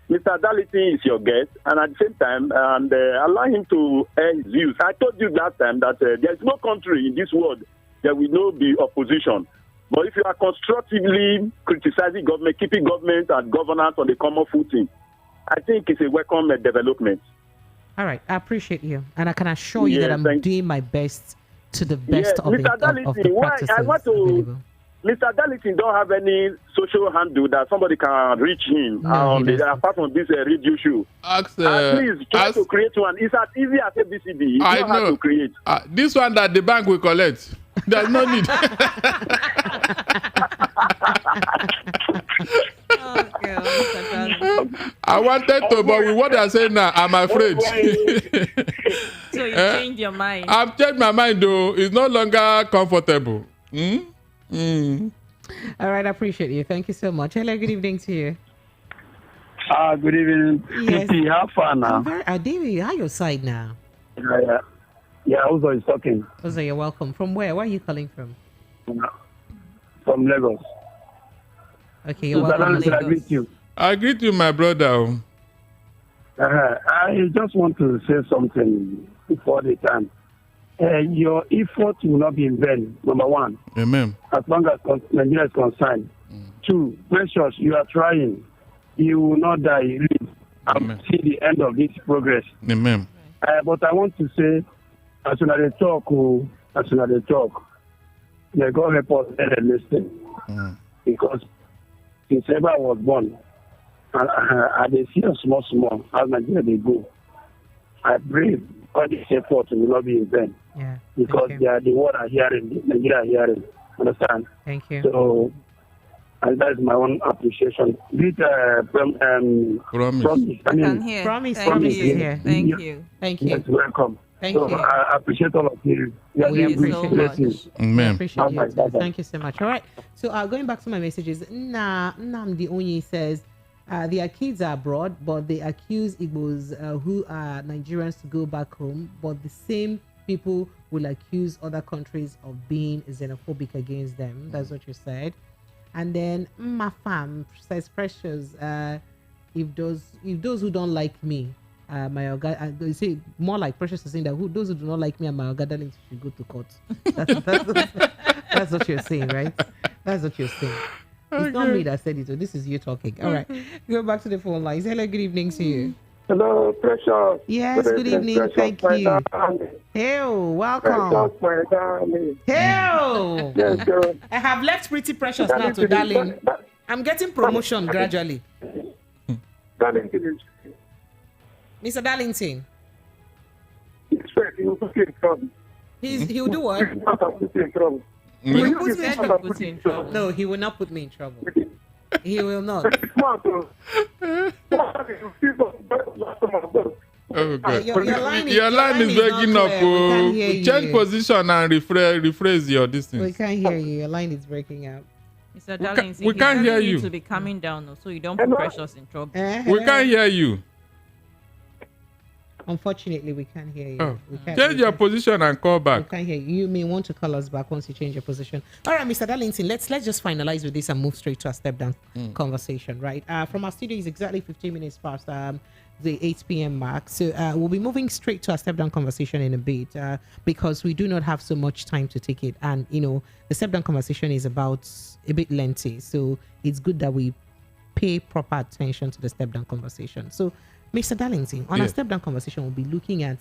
Mr. Daliti is your guest, and at the same time, allow him to air his views. I told you last time that there is no country in this world that will not be opposition. But if you are constructively criticizing government, keeping government and governance on the common footing, I think it's a welcome development. All right, I appreciate you, and I can assure you that I'm doing my best to the best of the practices available. Mr. Daliti don't have any social handle that somebody can reach him apart from this radio show. Please try to create one. It's as easy as ABCD. I know how to create. This one that the bank will collect. There's no need. I wanted to, but with what I say now, I'm afraid. So you changed your mind. I've changed my mind, though. It's no longer comfortable. All right, I appreciate you. Thank you so much. Hello, good evening to you. Good evening. Yes. How far now? David, how your side now? Yeah, Uzo is talking. Uzo, you're welcome. From where? Where are you calling from? From Lagos. Okay, you're welcome. I greet you. I greet you, my brother. I just want to say something before the time. Your effort will not be in vain, number one. Amen. As long as Nigeria is concerned. 2, Precious, you are trying. You will not die. You live. And see the end of this progress. Amen. But I want to say, as soon as they talk, may God help us and listen. Because since ever I was born, and they see us small, as Nigeria they go. I pray all this effort will not be in vain. Yeah. Because they are the word are hearing, Nigeria are hearing. Understand? Thank you. So, and that is my own appreciation. Promise. Promise. Yeah. Thank you. Thank you. Yes, welcome. Thank you. I appreciate all of you. We appreciate you. Amen. Appreciate you. Thank you so much. All right. So going back to my messages, Nnamdi Onye says their kids are abroad, but they accuse Igbos who are Nigerians to go back home, but the same people will accuse other countries of being xenophobic against them. That's what you said. And then Mafam says, Precious, if those who don't like me, my Oga, they say more like Precious is saying that those who do not like me and my Oga darling should go to court. That's what you're saying, right? That's what you're saying. It's not me that said it. So this is you talking. All right. Go back to the phone lines. Hello, good evening to you. Hello, Precious. Yes, good evening. Precious, thank you. Hey, welcome. Hey, yes, I have left Pretty Precious now to Darling. I'm getting promotion gradually. Darlington. Mr. Darlington. He will put you in trouble. He'll do what? He will put me in trouble. No, he will not put me in trouble. He will not. Oh, God. Your line is breaking up. Oh. Change position and rephrase your distance. We can't hear you. Your line is breaking up. Mr. Darlington, we can't hear you. To be coming down, so you don't put Precious in trouble. We can't hear you. Unfortunately, we can't hear you. Oh. We can't, change your position and call back. We can't hear you. You may want to call us back once you change your position. All right, Mr. Darlington, let's just finalize with this and move straight to our step down conversation, right? From our studio is exactly 15 minutes past the 8 p.m. mark. So we'll be moving straight to our step down conversation in a bit because we do not have so much time to take it. And, the step down conversation is about a bit lengthy. So it's good that we pay proper attention to the step down conversation. So, Mr. Darlington, on our step down conversation, we'll be looking at,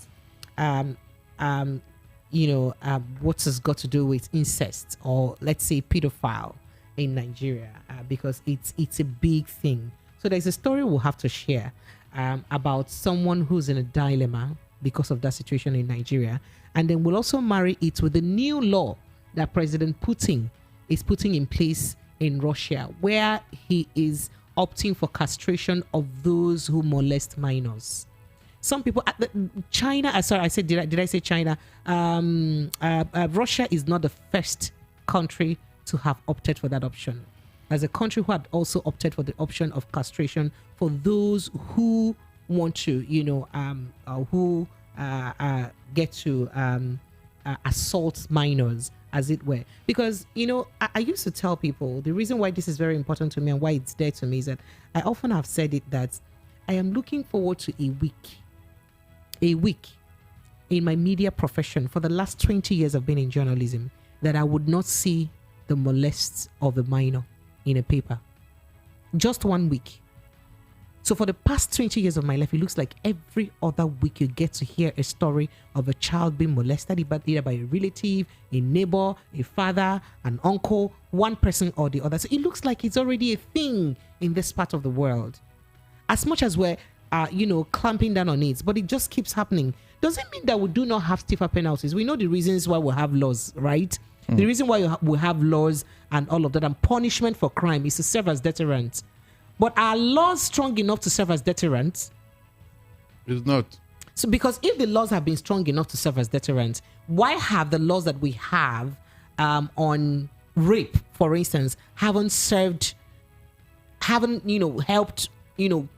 what has got to do with incest or let's say pedophile in Nigeria because it's a big thing. So there's a story we'll have to share about someone who's in a dilemma because of that situation in Nigeria, and then we'll also marry it with the new law that President Putin is putting in place in Russia, where he is opting for castration of those who molest minors. Some people, China. Sorry, I said. Did I say China? Russia is not the first country to have opted for that option. As a country who had also opted for the option of castration for those who want to, who get to assault minors, as it were. Because, I used to tell people the reason why this is very important to me and why it's there to me is that I often have said it that I am looking forward to a week in my media profession for the last 20 years of being in journalism that I would not see the molest of a minor in a paper. Just 1 week. So for the past 20 years of my life, it looks like every other week you get to hear a story of a child being molested either by a relative, a neighbor, a father, an uncle, one person or the other. So it looks like it's already a thing in this part of the world. As much as we're, clamping down on it, but it just keeps happening. Doesn't mean that we do not have stiffer penalties. We know the reasons why we have laws, right? The reason why we have laws and all of that and punishment for crime is to serve as deterrent. But are laws strong enough to serve as deterrent? It's not. So because if the laws have been strong enough to serve as deterrent, why have the laws that we have on rape, for instance, haven't helped,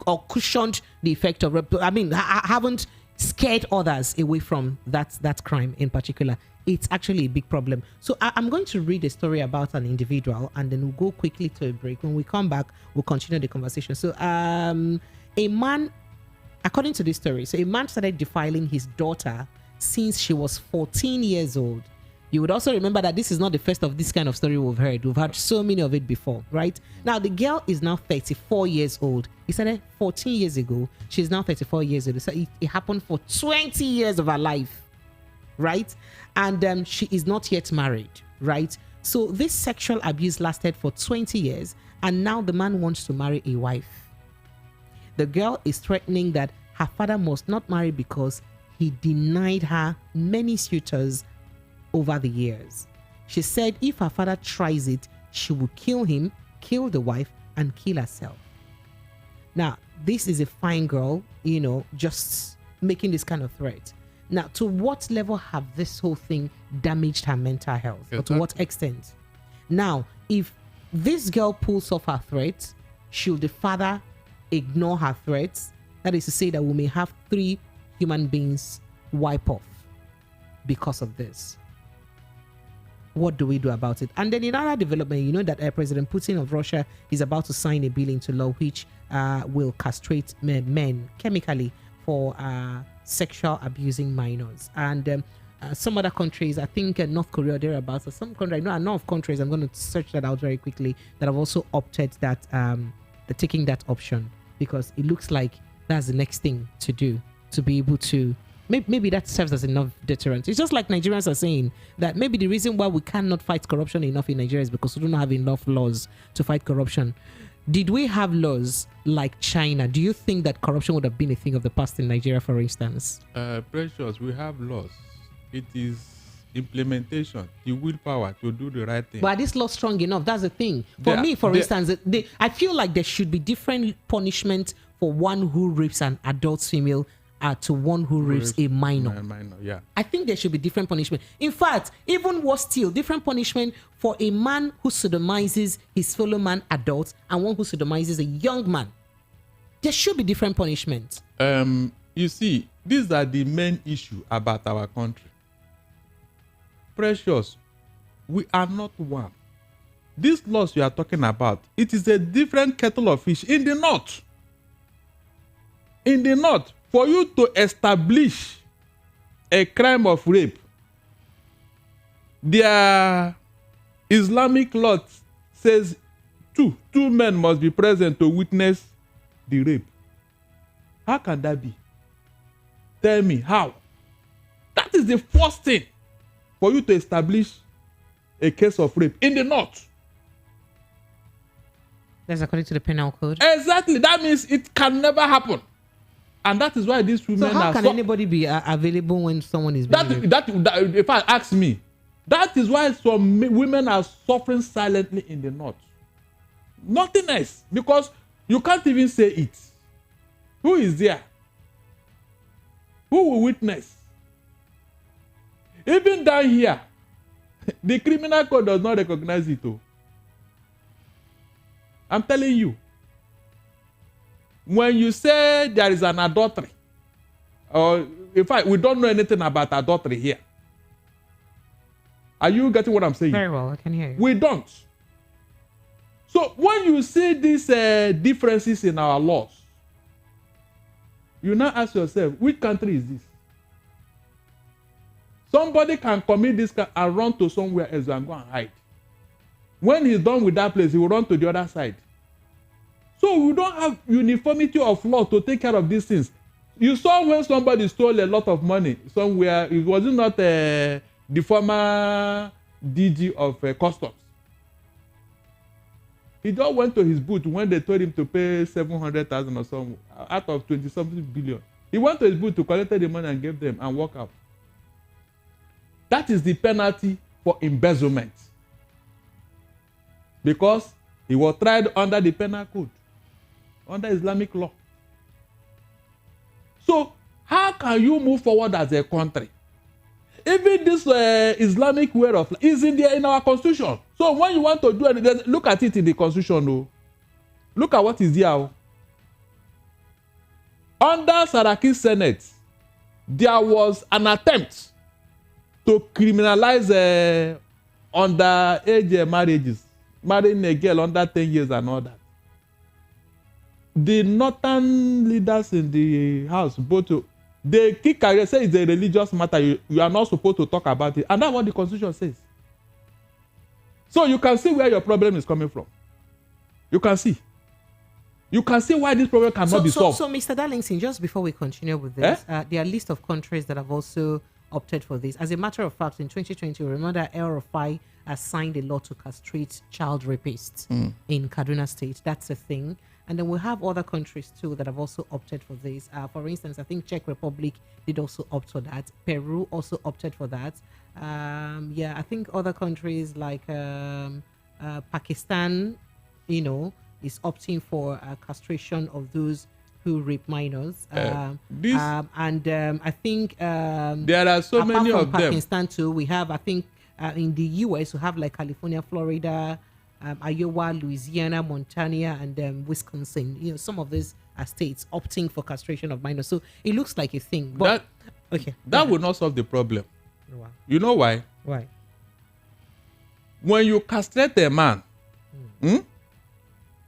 or cushioned the effect of rape? I mean, haven't scared others away from that crime in particular. It's actually a big problem. So I'm going to read a story about an individual and then we'll go quickly to a break. When we come back, we'll continue the conversation. So a man, according to this story, so a man started defiling his daughter since she was 14 years old. You would also remember that this is not the first of this kind of story we've heard. We've had so many of it before, right? Now, the girl is now 34 years old. He started 14 years ago. She's now 34 years old. So it happened for 20 years of her life, right? And she is not yet married, right? So this sexual abuse lasted for 20 years, and now the man wants to marry a wife. The girl is threatening that her father must not marry because he denied her many suitors over the years. She said if her father tries it, she will kill him, kill the wife, and kill herself. Now, this is a fine girl, just making this kind of threat. Now, to what level have this whole thing damaged her mental health? Or to what extent? Now, if this girl pulls off her threat, should the father ignore her threats? That is to say that we may have 3 human beings wipe off because of this. What do we do about it? And then in other development, you know that President Putin of Russia is about to sign a bill into law which will castrate men chemically for sexual abusing minors. And some other countries, I think North Korea, thereabouts, or some country, I know of countries, I'm going to search that out very quickly, that have also opted that they're taking that option because it looks like that's the next thing to do, to be able to maybe that serves as enough deterrent. It's just like Nigerians are saying that maybe the reason why we cannot fight corruption enough in Nigeria is because we don't have enough laws to fight corruption. Did we have laws like China? Do you think that corruption would have been a thing of the past in Nigeria, for instance? Precious, we have laws. It is implementation, the willpower to do the right thing. But are these laws strong enough? That's the thing. For me, for instance, I feel like there should be different punishment for one who rapes an adult female to one who rapes a minor. Yeah. I think there should be different punishment. In fact, even worse still, different punishment for a man who sodomizes his fellow man adult and one who sodomizes a young man. There should be different punishments. You see, these are the main issue about our country. Precious, we are not one. These laws you are talking about, it is a different kettle of fish in the north. In the north, for you to establish a crime of rape, their Islamic law says two men must be present to witness the rape. How can that be? Tell me how. That is the first thing for you to establish a case of rape in the north. That's according to the penal code. Exactly. That means it can never happen. And that is why these women are... So how can anybody be available when someone is being that if I ask me, that is why some women are suffering silently in the north. Nothing else. Because you can't even say it. Who is there? Who will witness? Even down here, the criminal code does not recognize it. I'm telling you. When you say there is an adultery, or in fact, we don't know anything about adultery here. Are you getting what I'm saying? Very well, I can hear you. We don't. So when you see these differences in our laws, you now ask yourself, which country is this? Somebody can commit this and run to somewhere else and go and hide. When he's done with that place, he will run to the other side. So we don't have uniformity of law to take care of these things. You saw when somebody stole a lot of money somewhere, it wasn't not the former DG of customs. He just went to his booth when they told him to pay 700,000 or something out of 20-something billion. He went to his booth to collect the money and gave them and walk out. That is the penalty for embezzlement. Because he was tried under the penal code, under Islamic law. So how can you move forward as a country? Even this Islamic way of life is in our constitution. So when you want to do anything, look at it in the constitution. Oh. Look at what is here. Oh. Under Saraki's Senate, there was an attempt to criminalize underage marriages, marrying a girl under 10 years and all that. The northern leaders in the house, both they kick and say it's a religious matter. You are not supposed to talk about it. And that's what the constitution says. So you can see where your problem is coming from. You can see. You can see why this problem cannot be solved. So Mr. Darlington, just before we continue with this, there are a list of countries that have also opted for this. As a matter of fact, in 2020, remember El-Rufai has signed a law to castrate child rapists in Kaduna State. That's a thing. And then we have other countries too that have also opted for this. For instance, I think Czech Republic did also opt for that. Peru also opted for that. Yeah, I think other countries like Pakistan, is opting for castration of those who rape minors. I think there are so many of them. Pakistan too, we have, I think, in the US, we have like California, Florida, Iowa, Louisiana, Montana, and Wisconsin. Some of these are states opting for castration of minors. So it looks like a thing. But that will not solve the problem. Wow. You know why? Why? When you castrate a man,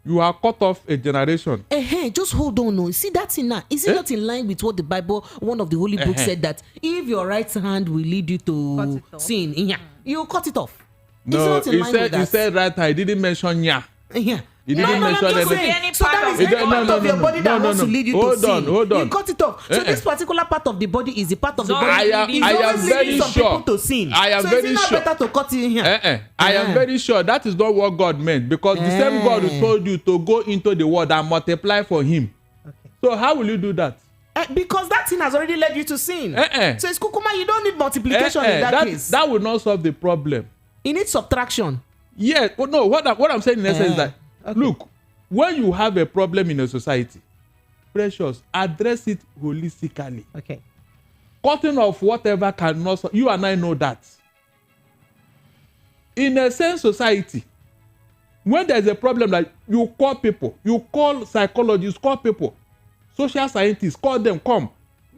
you are cut off a generation. Hey, just hold on. No, see that's in that. Is it not in line with what the Bible, one of the holy books, said that if your right hand will lead you to sin, you cut it off. No, he said right hand. He didn't mention yeah. He didn't mention anything. So that is any part of your body that wants to lead you to sin. Hold on. You cut it off. So this particular part of the body is the part of the body. I am very sure. To sin. I am very sure. So it's not better to cut it in here. I am very sure that is not what God meant, because the same God who told you to go into the world and multiply for Him. Okay. So how will you do that? Because that sin has already led you to sin. So it's kukuma. You don't need multiplication in that case. That will not solve the problem. You need subtraction. Yes. No. What I'm saying in essence is that look, when you have a problem in a society, Precious, address it holistically. Okay. Cutting off whatever cannot. You and I know that. In a sane society, when there's a problem, like you call people, you call psychologists, call people, social scientists, call them, come.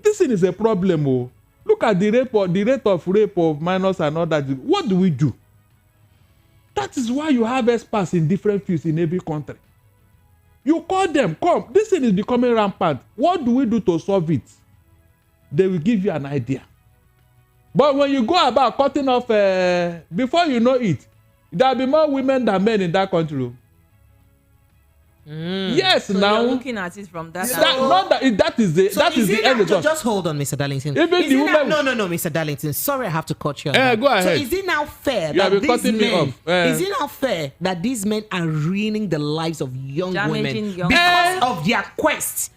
This thing is a problem. Oh. Look at the rate of rape of minors and all that. What do we do? That is why you have experts in different fields in every country. You call them, come. This thing is becoming rampant. What do we do to solve it? They will give you an idea. But when you go about cutting off, before you know it, there will be more women than men in that country. Yes, so now you're looking at it from that. That is the end result. Just hold on, Mr. Darlington. Even the women. No, Mr. Darlington. Sorry, I have to cut you off. Go ahead. So is it now fair that these men? Is it now fair that these men are ruining the lives of young women because of their quest?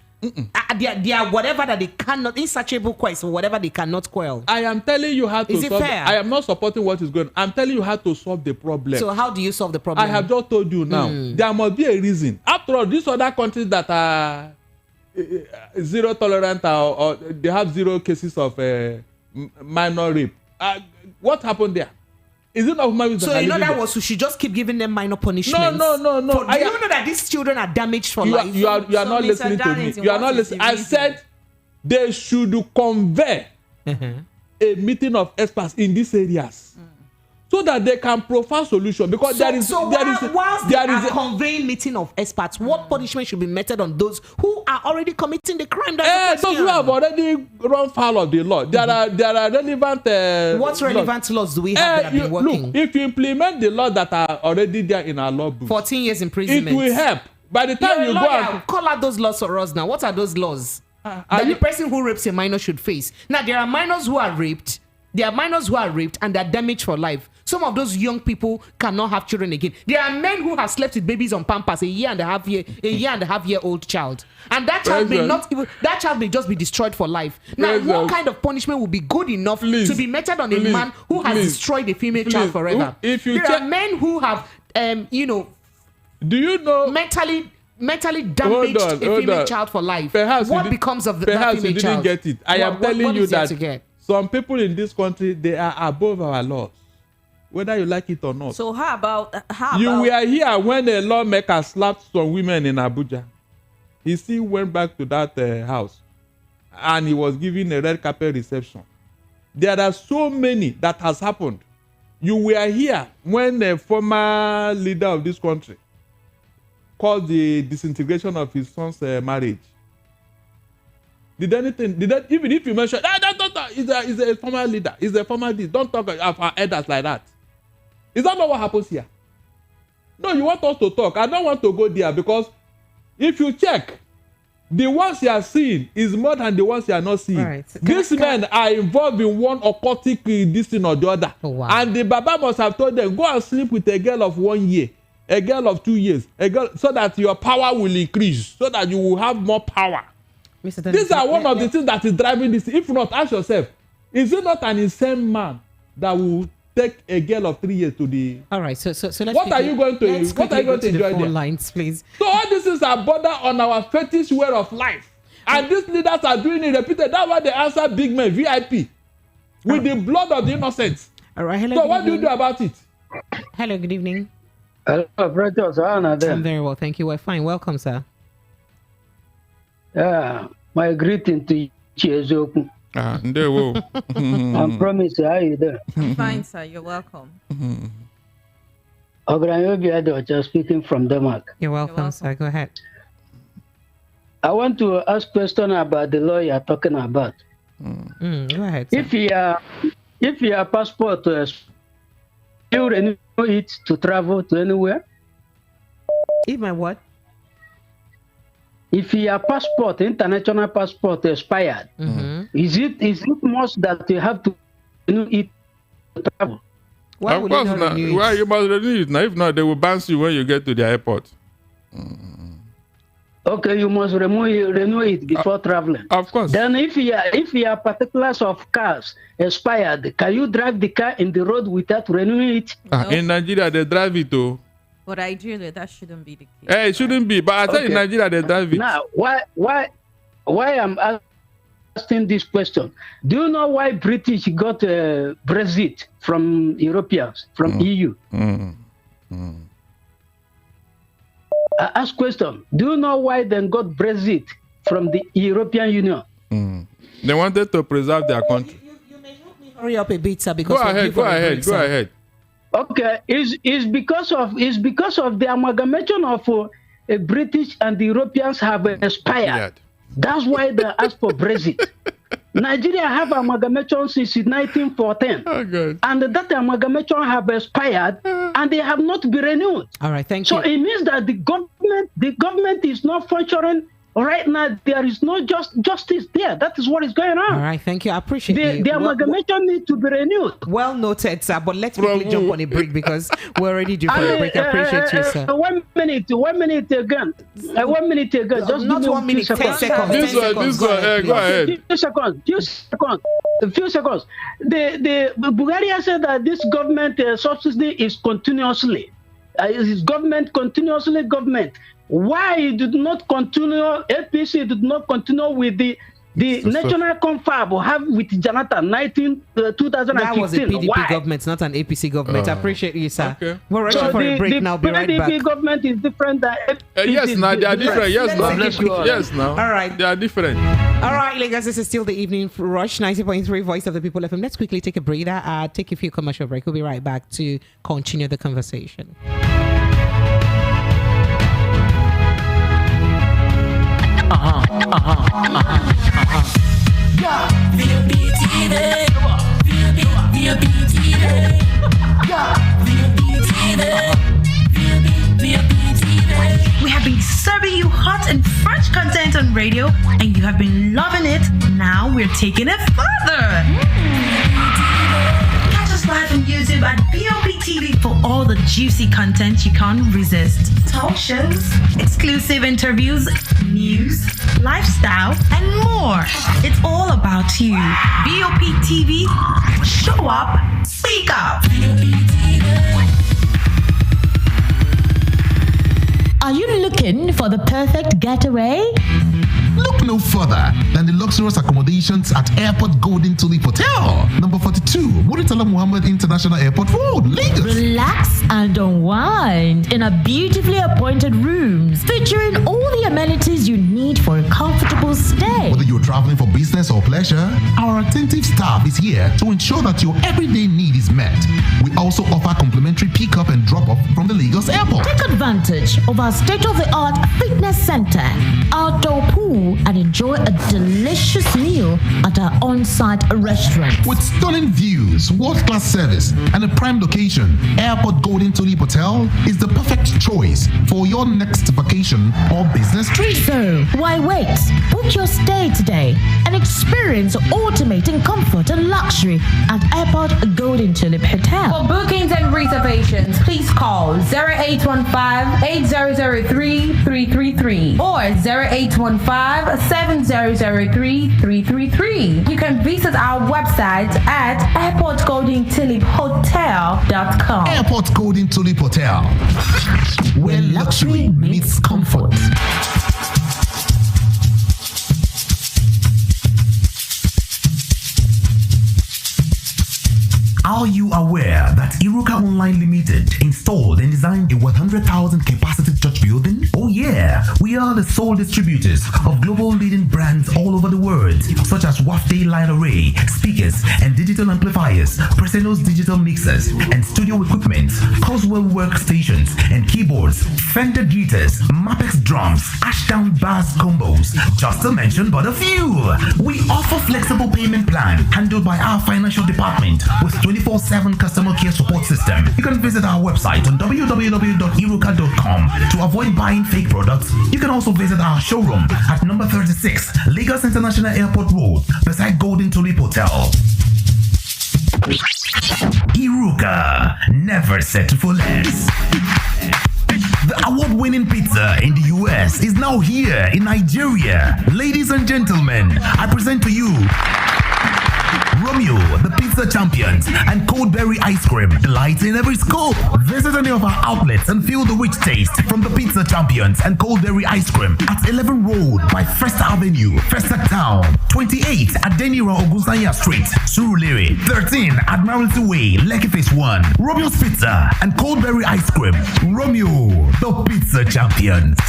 Their whatever that they cannot, insatiable quest, or whatever they cannot quell. I am telling you how to solve it. Is it fair? I am not supporting what is going on. I'm telling you how to solve the problem. So how do you solve the problem? I have just told you now. There must be a reason. After all, these other countries that are zero tolerant or they have zero cases of minor rape. What happened there? Is it not human? So in other words, we should just keep giving them minor punishments. No. Do you know that these children are damaged for life? You are not listening to me. You are not listening. I said they should convey a meeting of experts in these areas so that they can provide solution. Because whilst they are conveying meeting of experts, what punishment should be meted on those who are already committing the crime? Those who have already run foul of the law. There are relevant. What relevant laws do we have that have been working? Look, if you implement the laws that are already there in our law book, 14 years imprisonment, it will help. By the time you go and call out those laws for us now, what are those laws that the person who rapes a minor should face? Now there are minors who are raped. There are minors who are raped and they're damaged for life. Some of those young people cannot have children again. There are men who have slept with babies on Pampers, a year and a half year old child, and that child may just be destroyed for life. Now, what kind of punishment would be good enough to be meted on a man who has destroyed a female child forever? There are men who have, do you know, mentally damaged a female child for life. Perhaps what becomes of that perhaps female you child? didn't get it. I am telling you that some people in this country, they are above our laws, whether you like it or not. So how about were here when a lawmaker slapped some women in Abuja. He still went back to that house and he was given a red carpet reception. There are so many that has happened. You were here when a former leader of this country called the disintegration of his son's marriage. Even if you mention he's a former leader, he's a former leader, don't talk of our elders like that. Is that not what happens here? No, you want us to talk. I don't want to go there because if you check, the ones you are seeing is more than the ones you are not seeing. Right. These men are involved in one occultic this thing or the other. Oh, wow. And the Baba must have told them, go and sleep with a girl of 1 year, a girl of 2 years, a girl, so that your power will increase, so that you will have more power. These are one of the things that is driving this. If not, ask yourself, is it not an insane man that will take a girl of 3 years to the... All right, so let's what are you going to enjoy there? Lines, please. So all this is a border on our fetish way of life. And these leaders are doing it repeated. That's why they answer big men, VIP, with the blood of the innocent. All right, hello. So what do you do about it? Hello, good evening. Hello, Precious. I'm very well, thank you. We're fine. Welcome, sir. My greeting to Chiezoku. I promise how you there. Fine, sir. You're welcome. Ograyobi just speaking from Denmark. You're welcome, sir. Go ahead. I want to ask question about the law you're talking about. Go ahead, sir. If your passport you renew it to travel to anywhere? If my what? If your passport, international passport, expired, is it must that you have to renew it to travel? Why of course not. Why you must renew it now? If not, they will ban you when you get to the airport. Okay, you must renew it before traveling. Of course. Then if your particulars of cars expired, can you drive the car in the road without renewing it? No. In Nigeria, they drive it too. But ideally, that shouldn't be the case. It shouldn't be. But I tell you, in Nigeria, they drive it. Now, why why I'm asking this question. Do you know why British got Brexit from Europeans, from EU? I ask question. Do you know why they got Brexit from the European Union? They wanted to preserve their country. You may help me hurry up a bit, sir, because go ahead. Okay, it's because of the amalgamation of British and the Europeans have expired. That's why they asked for Brexit. Nigeria have amalgamation since 1914, and that amalgamation have expired, and they have not been renewed. All right, thank you. you. So it means that the government is not functioning. Right now, there is no justice there. That is what is going on. All right, thank you. I appreciate you. The amalgamation needs to be renewed. Well noted, sir. But let's quickly jump on a break because we're already due for a break. I appreciate you, sir. 1 minute again. 1 minute again. Just not 1 minute, 10 seconds. This one. Go ahead. A few seconds. The Bulgaria said that this government subsidy is continuously. Government. Why did not continue? APC did not continue with the national confab have with Jonathan 2015. That was a PDP government, not an APC government. I appreciate you, sir. Okay. We're ready for a break now. Be right back. The PDP government is different than APC. Yes, now they are different. Yes, now. All right. They are different. All right, Lagos, this is still the evening rush, 90.3 Voice of the People FM. Let's quickly take a breather, take a few commercial break. We'll be right back to continue the conversation. We have been serving you hot and fresh content on radio, and you have been loving it. Now we're taking it further. Catch us live on YouTube at BOP TV for all the juicy content you can't resist. Talk shows, exclusive interviews, news, lifestyle, and more. It's all about you. BOP TV, show up, speak up. Are you looking for the perfect getaway? Look no further than the luxurious accommodations at Airport Golden Tulip Hotel, number 42, Muritala Muhammad International Airport Road, Lagos. Relax and unwind in a beautifully appointed rooms featuring all the amenities you need for a comfortable stay. Whether you're traveling for business or pleasure, our attentive staff is here to ensure that your everyday need is met. We also offer complimentary pick-up and drop-off from the Lagos Airport. Take advantage of our state-of-the-art fitness center, outdoor pool, and enjoy a delicious meal at our on-site restaurant. With stunning views, world-class service, and a prime location, Airport Golden Tulip Hotel is the perfect choice for your next vacation or business trip. So, why wait? Book your stay today and experience ultimate in comfort and luxury at Airport Golden Tulip Hotel. For bookings and reservations, please call 0815-8003-333 or 0815-7003-333. You can visit our website at airportgoldentuliphotel.com. Airport Golden Tulip Hotel, where luxury meets comfort. Are you aware that Iruka Online Limited installed and designed a 100,000 capacity church building? Oh yeah, we are the sole distributors of global leading brands all over the world, such as Wafday Line Array, speakers and digital amplifiers, Preseno's digital mixers and studio equipment, Coswell workstations and keyboards, Fender guitars, Mapex drums, Ashdown bass combos, just to mention but a few. We offer flexible payment plan handled by our financial department with 24/7 customer care support system. You can visit our website on www.iruka.com to avoid buying fake products. You can also visit our showroom at number 36 Lagos International Airport Road beside Golden Tulip Hotel. Iruka, never settle for less. The award-winning pizza in the US is now here in Nigeria. Ladies and gentlemen, I present to you Romeo, the Pizza Champions, and Coldberry Ice Cream, delighting every scoop. Visit any of our outlets and feel the rich taste from the Pizza Champions and Coldberry Ice Cream at 11 Road by First Avenue, First Town, 28 at Denira Ogusanya Street, Surulere, 13 Admiralty Way, Lekki Phase 1, Romeo's Pizza and Coldberry Ice Cream. Romeo, the Pizza Champions.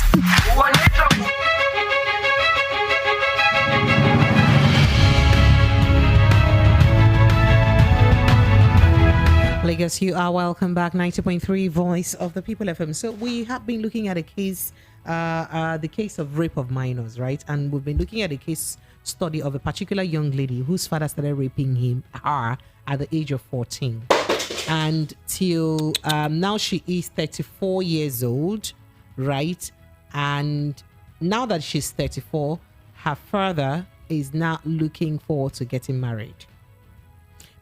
Lagos, you are welcome back. 90.3 Voice of the People FM. So we have been looking at a case, the case of rape of minors, right? And we've been looking at a case study of a particular young lady whose father started raping her at the age of 14. And till now she is 34 years old, right? And now that she's 34, her father is now looking forward to getting married.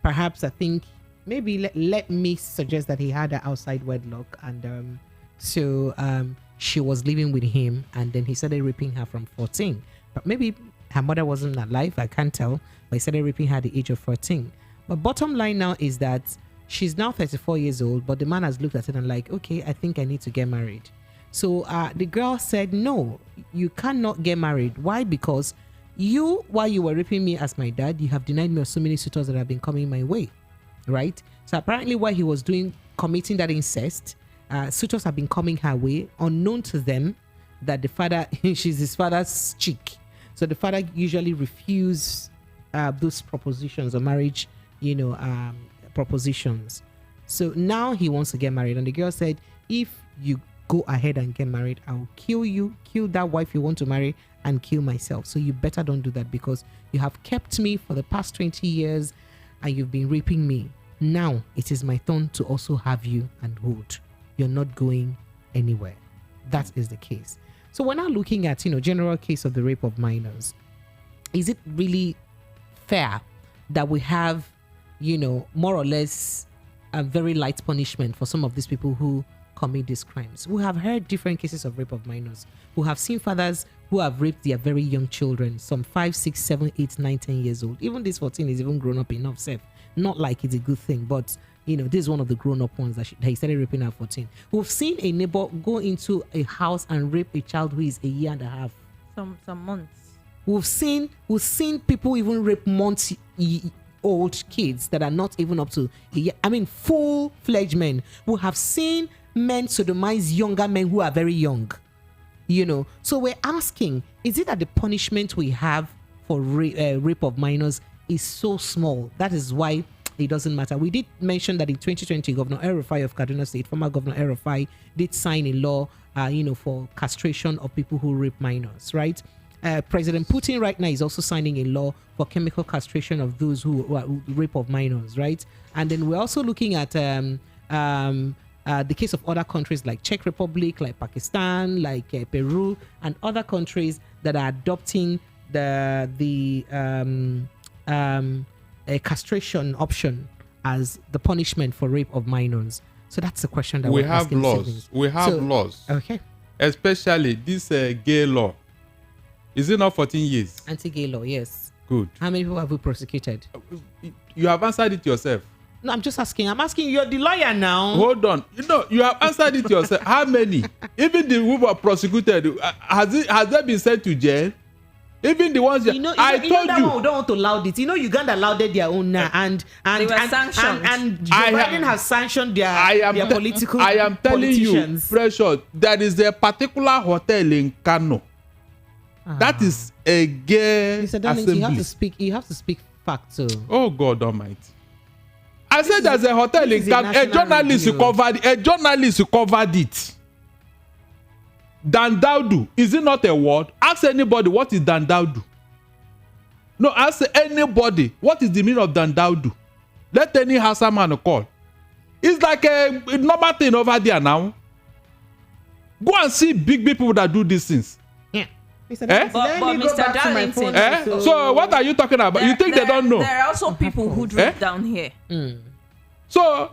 Perhaps, I think, maybe let me suggest that he had her outside wedlock, and so she was living with him, and then he started raping her from 14. But maybe her mother wasn't alive, I can't tell, but he started raping her at the age of 14. But bottom line now is that she's now 34 years old, but the man has looked at it and like, okay, I think I need to get married. So the girl said, no, you cannot get married. Why? Because while you were raping me as my dad, you have denied me of so many suitors that have been coming my way. Right? So apparently while he was committing that incest, suitors have been coming her way, unknown to them that the father, she's his father's chick. So the father usually refuses those propositions or marriage, propositions. So now he wants to get married. And the girl said, if you go ahead and get married, I'll kill you, kill that wife you want to marry, and kill myself. So you better don't do that, because you have kept me for the past 20 years and you've been raping me. Now it is my turn to also have you and hold. You're not going anywhere. That is the case. So we're now looking at, general case of the rape of minors. Is it really fair that we have, more or less a very light punishment for some of these people who commit these crimes? We have heard different cases of rape of minors. We have seen fathers who have raped their very young children, some 5, 6, 7, 8, 9, 10 years old. Even this 14 is even grown up enough, self. Not like it's a good thing, but this is one of the grown-up ones that he started raping at 14. We've seen a neighbor go into a house and rape a child who is a year and a half. Some months. We've seen people even rape months-old kids that are not even up to a year. I mean, full-fledged men. We have seen men sodomize younger men who are very young. So we're asking, is it that the punishment we have for rape of minors is so small? That is why it doesn't matter. We did mention that in 2020, Governor El-Rufai of Kaduna State, former Governor El-Rufai, did sign a law, for castration of people who rape minors, right? President Putin right now is also signing a law for chemical castration of those who rape of minors, right? And then we're also looking at the case of other countries like Czech Republic, like Pakistan, like Peru, and other countries that are adopting a castration option as the punishment for rape of minors. So that's the question that we we're have asking. laws. We have laws. Okay. Especially this gay law. Is it not 14 years? Anti-gay law, yes. Good. How many people have we prosecuted? You have answered it yourself. No, I'm just asking. I'm asking, you're the lawyer now. Hold on. You have answered it yourself. How many? Even the who were prosecuted, has they been sent to jail? Even the ones I told you. One don't want to laud it. Uganda lauded their own now, and they were sanctioned. And Joe Biden has sanctioned their political. I am telling you, Precious, there is a particular hotel in Kano. That is a gay assembly. You have to speak facts. Oh God Almighty! I said there's a hotel in Kano. A journalist who covered it. Dandaudu, is it not a word? Ask anybody what is Dandaudu. No, ask anybody what is the meaning of Dandaudu. Let any Hausa man call. It's like a normal thing over there now. Go and see big people that do these things. Yeah. But Mr. Darlington. So what are you talking about? You think they don't know? There are also people who drink down here. So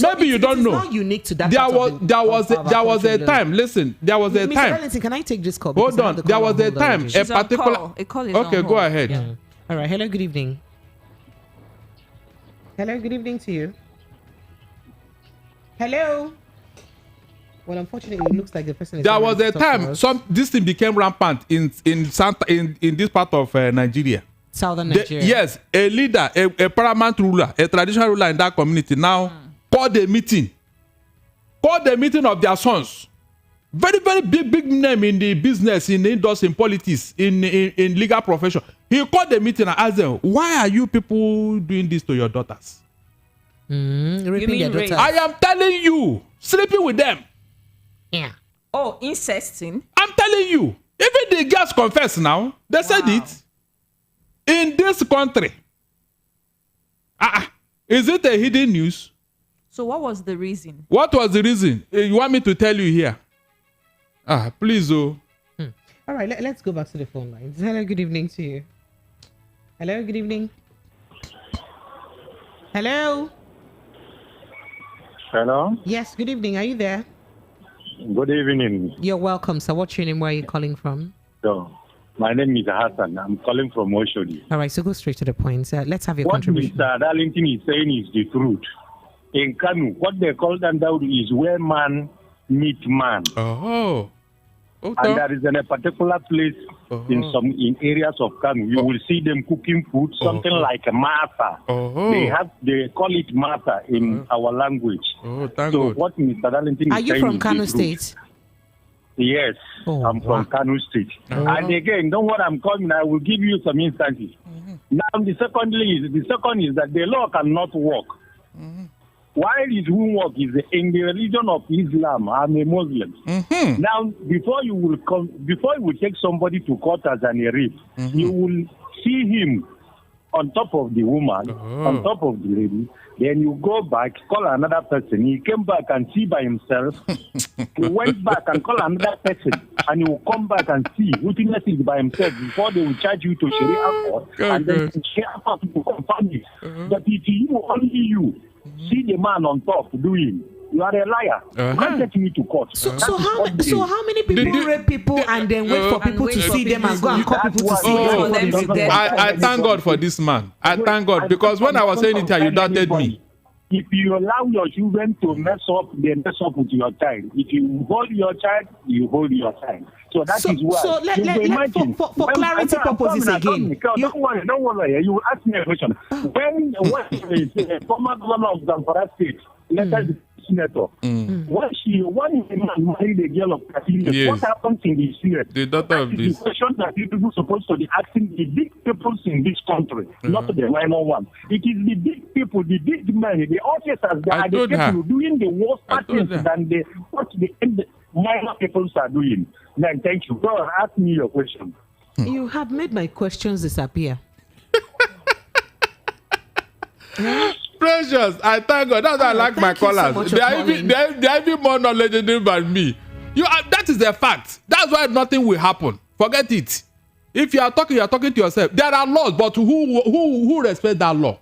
maybe you don't know. It's not unique to that. There was a time. Listen, there was a time. Mr. Darlington, can I take this call? Hold on. There was a time. A particular. A call is okay, on go hold. ahead. Yeah. All right. Hello. Good evening. Hello, good evening to you. Hello. Well, unfortunately, it looks like the person is. There was a time this thing became rampant in this part of Nigeria. Southern Nigeria. Yes, a leader, a paramount ruler, a traditional ruler in that community now called a meeting. Called the meeting of their sons. Very, very big name in the business, in the industry, in politics, in legal profession. He called the meeting and asked them, why are you people doing this to your daughters? Raping your daughters. I am telling you, sleeping with them. Yeah. Oh, incesting. I'm telling you. Even the girls confess now. They said it. In this country. Is it a hidden news? So what was the reason? What was the reason? You want me to tell you here? Please, oh. All right, let's go back to the phone lines. Hello, good evening to you. Hello, good evening. Hello. Hello. Yes, good evening. Are you there? Good evening. You're welcome, sir. What's your name? Where are you calling from? So, my name is Hassan. I'm calling from Oshodi. All right, so go straight to the point. Let's have your contribution. What Mr. Darlington is saying is the truth. In Kanu, what they call Dandaudi is where man meet man. Oh. Okay. And there is a particular place in areas of Kanu. You will see them cooking food, something like a masa. They call it masa in our language. So God. What Mr. Darlington are is you saying from is Kanu the truth. State? Yes, I'm from Kanu State. And again, don't worry, I'm coming. I will give you some instances. Now, the second is that the law cannot work. Why it won't work is in the religion of Islam. I'm a Muslim. Now, before you will take somebody to court as a rape, you will see him on top of the woman, on top of the lady. Then you go back, call another person. He came back and see by himself. He went back and call another person, and he will come back and see, witness it by himself before they will charge you to Sharia court, and then Sharia court will confirm it. But if you, only you, see the man on top doing, you are a liar. You can't take me to court. So how many people rape people and then wait for people to see them and go and call people to see them? I thank God for this man. I thank God because when I was saying it, you doubted me. If you allow your children to mess up, they mess up with your child. If you hold your child, you hold your child. So that is why. So for clarity purposes again. Don't worry. You will ask me a question. When the former governor of Zamfara State, senator, when a man married a girl of 13 years, what happens in the Senate? The daughter of this. The question that people are supposed to be asking the big people in this country, not the minor one. It is the big people, the big men, the officers that are the people doing the worst things than what the minor people are doing. Then thank you. Go and ask me your question. You have made my questions disappear. Precious, I thank God. That's why I like my callers. They are even more knowledgeable than me. That is a fact. That's why nothing will happen. Forget it. If you are talking to yourself. There are laws, but who respect that law?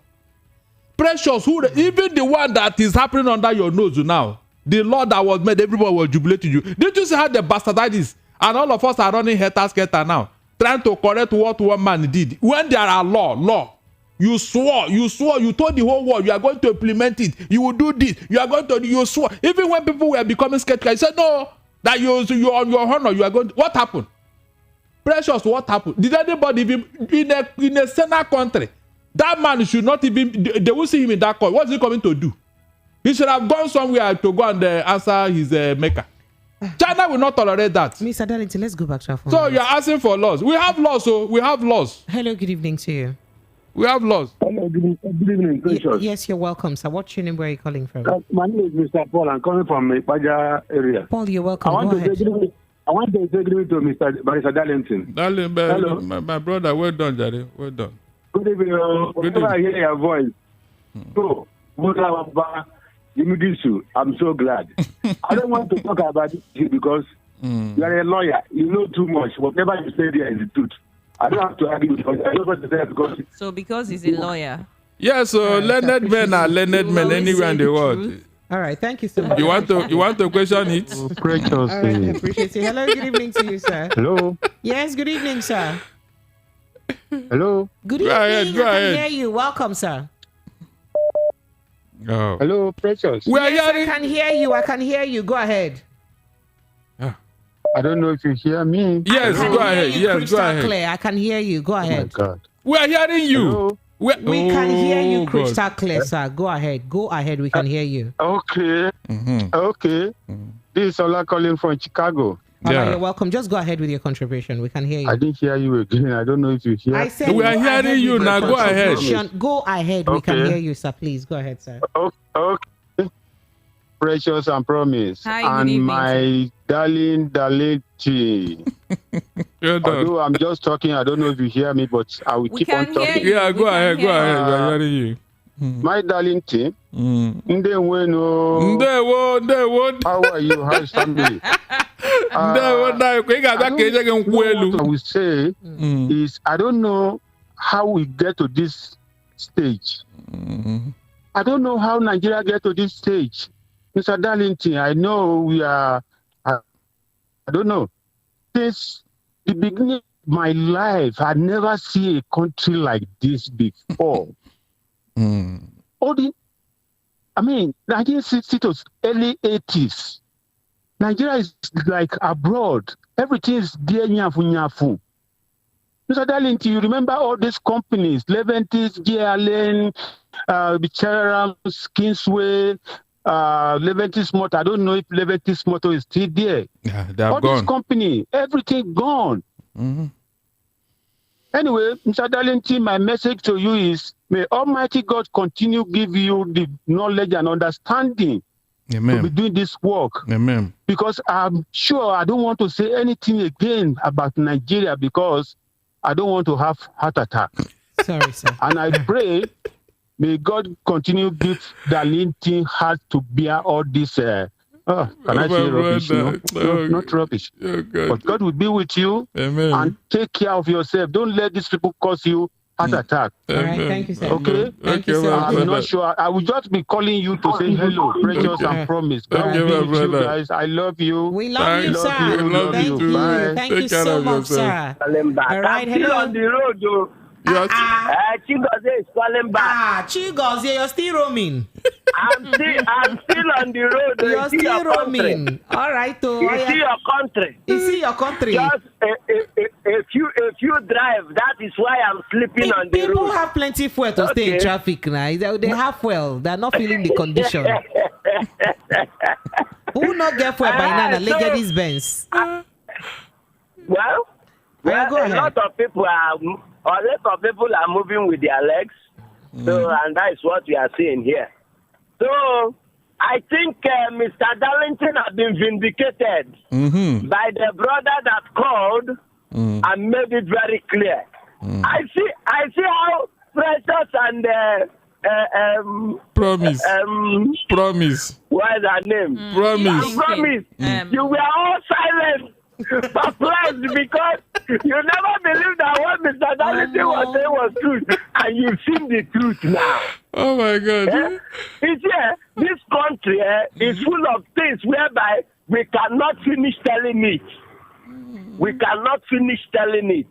Precious, even the one that is happening under your nose now, the law that was made, everybody was jubilating you. Did you see how the bastard is? And all of us are running helter-skelter now, trying to correct what one man did. When there are law. You swore, you told the whole world you are going to implement it. You will do this. You swore. Even when people were becoming skeptical, you said, no, that you on your honor, you are going to. What happened? Precious, what happened? Did anybody even, in a Senate country, that man should not even, they will see him in that court. What is he coming to do? He should have gone somewhere to go and answer his maker. China will not tolerate that. Mr. Darlington, let's go back to our phone. So you're asking for laws. We have laws, so we have laws. Hello, good evening to you. We have laws. Hello, good evening, Precious. Yes, you're welcome, sir. What's your name? Where are you calling from? My name is Mr. Paul. I'm coming from Ipaja area. Paul, you're welcome. Go ahead. I want to agree to Mr. Darlington. Hello. My brother, well done, Jare. Well done. Good evening. Whenever I hear your voice, so, I'm so glad. I don't want to talk about it because you are a lawyer. You know too much. Whatever you say there is the truth. I don't have to argue because I don't want to say because. So because he's a lawyer. Yeah, so learned men are learned men anywhere in the world. All right, thank you so much. You want to question it? Precious. All right, I appreciate it. Hello, good evening to you, sir. Hello. Yes, good evening, sir. Hello. Good evening. I can hear you. Welcome, sir. Oh. Hello, Precious. I can hear you. I can hear you. Go ahead. I don't know if you hear me. Yes, go ahead. Yes, go ahead. Clear. I can hear you. Go ahead. Oh my God. We are hearing you. Hello? We can hear you crystal God. clear, sir. Go ahead. Go ahead. We can hear you. Okay. Okay. This is Ola calling from Chicago. Ola, you're welcome. Just go ahead with your contribution. We can hear you. I didn't hear you again. I don't know if you hear. I said we are hearing you now. Go ahead. Go ahead. We can hear you, sir. Please go ahead, sir. Okay. Precious and Promise. Hi, and good evening, my darling Daliti. Although I'm just talking, I don't know if you hear me, but I will keep on talking. Yeah, go ahead. Go ahead. We are hearing you. My darling team. Ndewo. How are you? How's family? I will say is I don't know how we get to this stage. I don't know how Nigeria get to this stage. Mr. Darlington, I know we are, I don't know. Since the beginning of my life, I never see a country like this before. Nigeria to early 80s. Nigeria is like abroad. Everything is there, nyafu. Mr. Darlington, you remember all these companies, Leventis, GLN, Bicharam, Kingsway, Leventis Motor. I don't know if Leventis Motor is still there. Yeah, they have all gone. This company, everything gone. Anyway, Mr. Darlington, my message to you is, may Almighty God continue give you the knowledge and understanding to be doing this work. Amen. Because I'm sure I don't want to say anything again about Nigeria because I don't want to have heart attack. Sorry, sir. And I pray, may God continue give Darlington heart to bear all this. Can I say rubbish? Not rubbish. But God will be with you. Amen. And take care of yourself. Don't let these people cause you heart attack. All right, thank you, sir. Okay? Thank you, sir. I'm not sure. I will just be calling you to say hello, Precious and Promise. God will be with you guys. I love you. We love you, sir. Thank you. Bye. Thank you so much, sir. All right, hello. On the road, though. Chigozie is calling back. Chigozie, you're still roaming. I'm still on the road. You're still roaming. All right, Is it your country? Is it your country? Just if you drive, that is why I'm sleeping on the road. People have plenty fuel to stay in traffic now. They have fuel. They're not feeling the condition. Who not get fuel by now? Ladies Benz. Well, a lot of people are moving with their legs. So, and that is what we are seeing here. So, I think Mr. Darlington has been vindicated by the brother that called and made it very clear. I see how Precious and Promise. What is her name? Promise. You were all silent. Perplexed because you never believed that what Mr. Darlington was saying was truth, and you've seen the truth now. Oh my God! This country is full of things whereby we cannot finish telling it. We cannot finish telling it,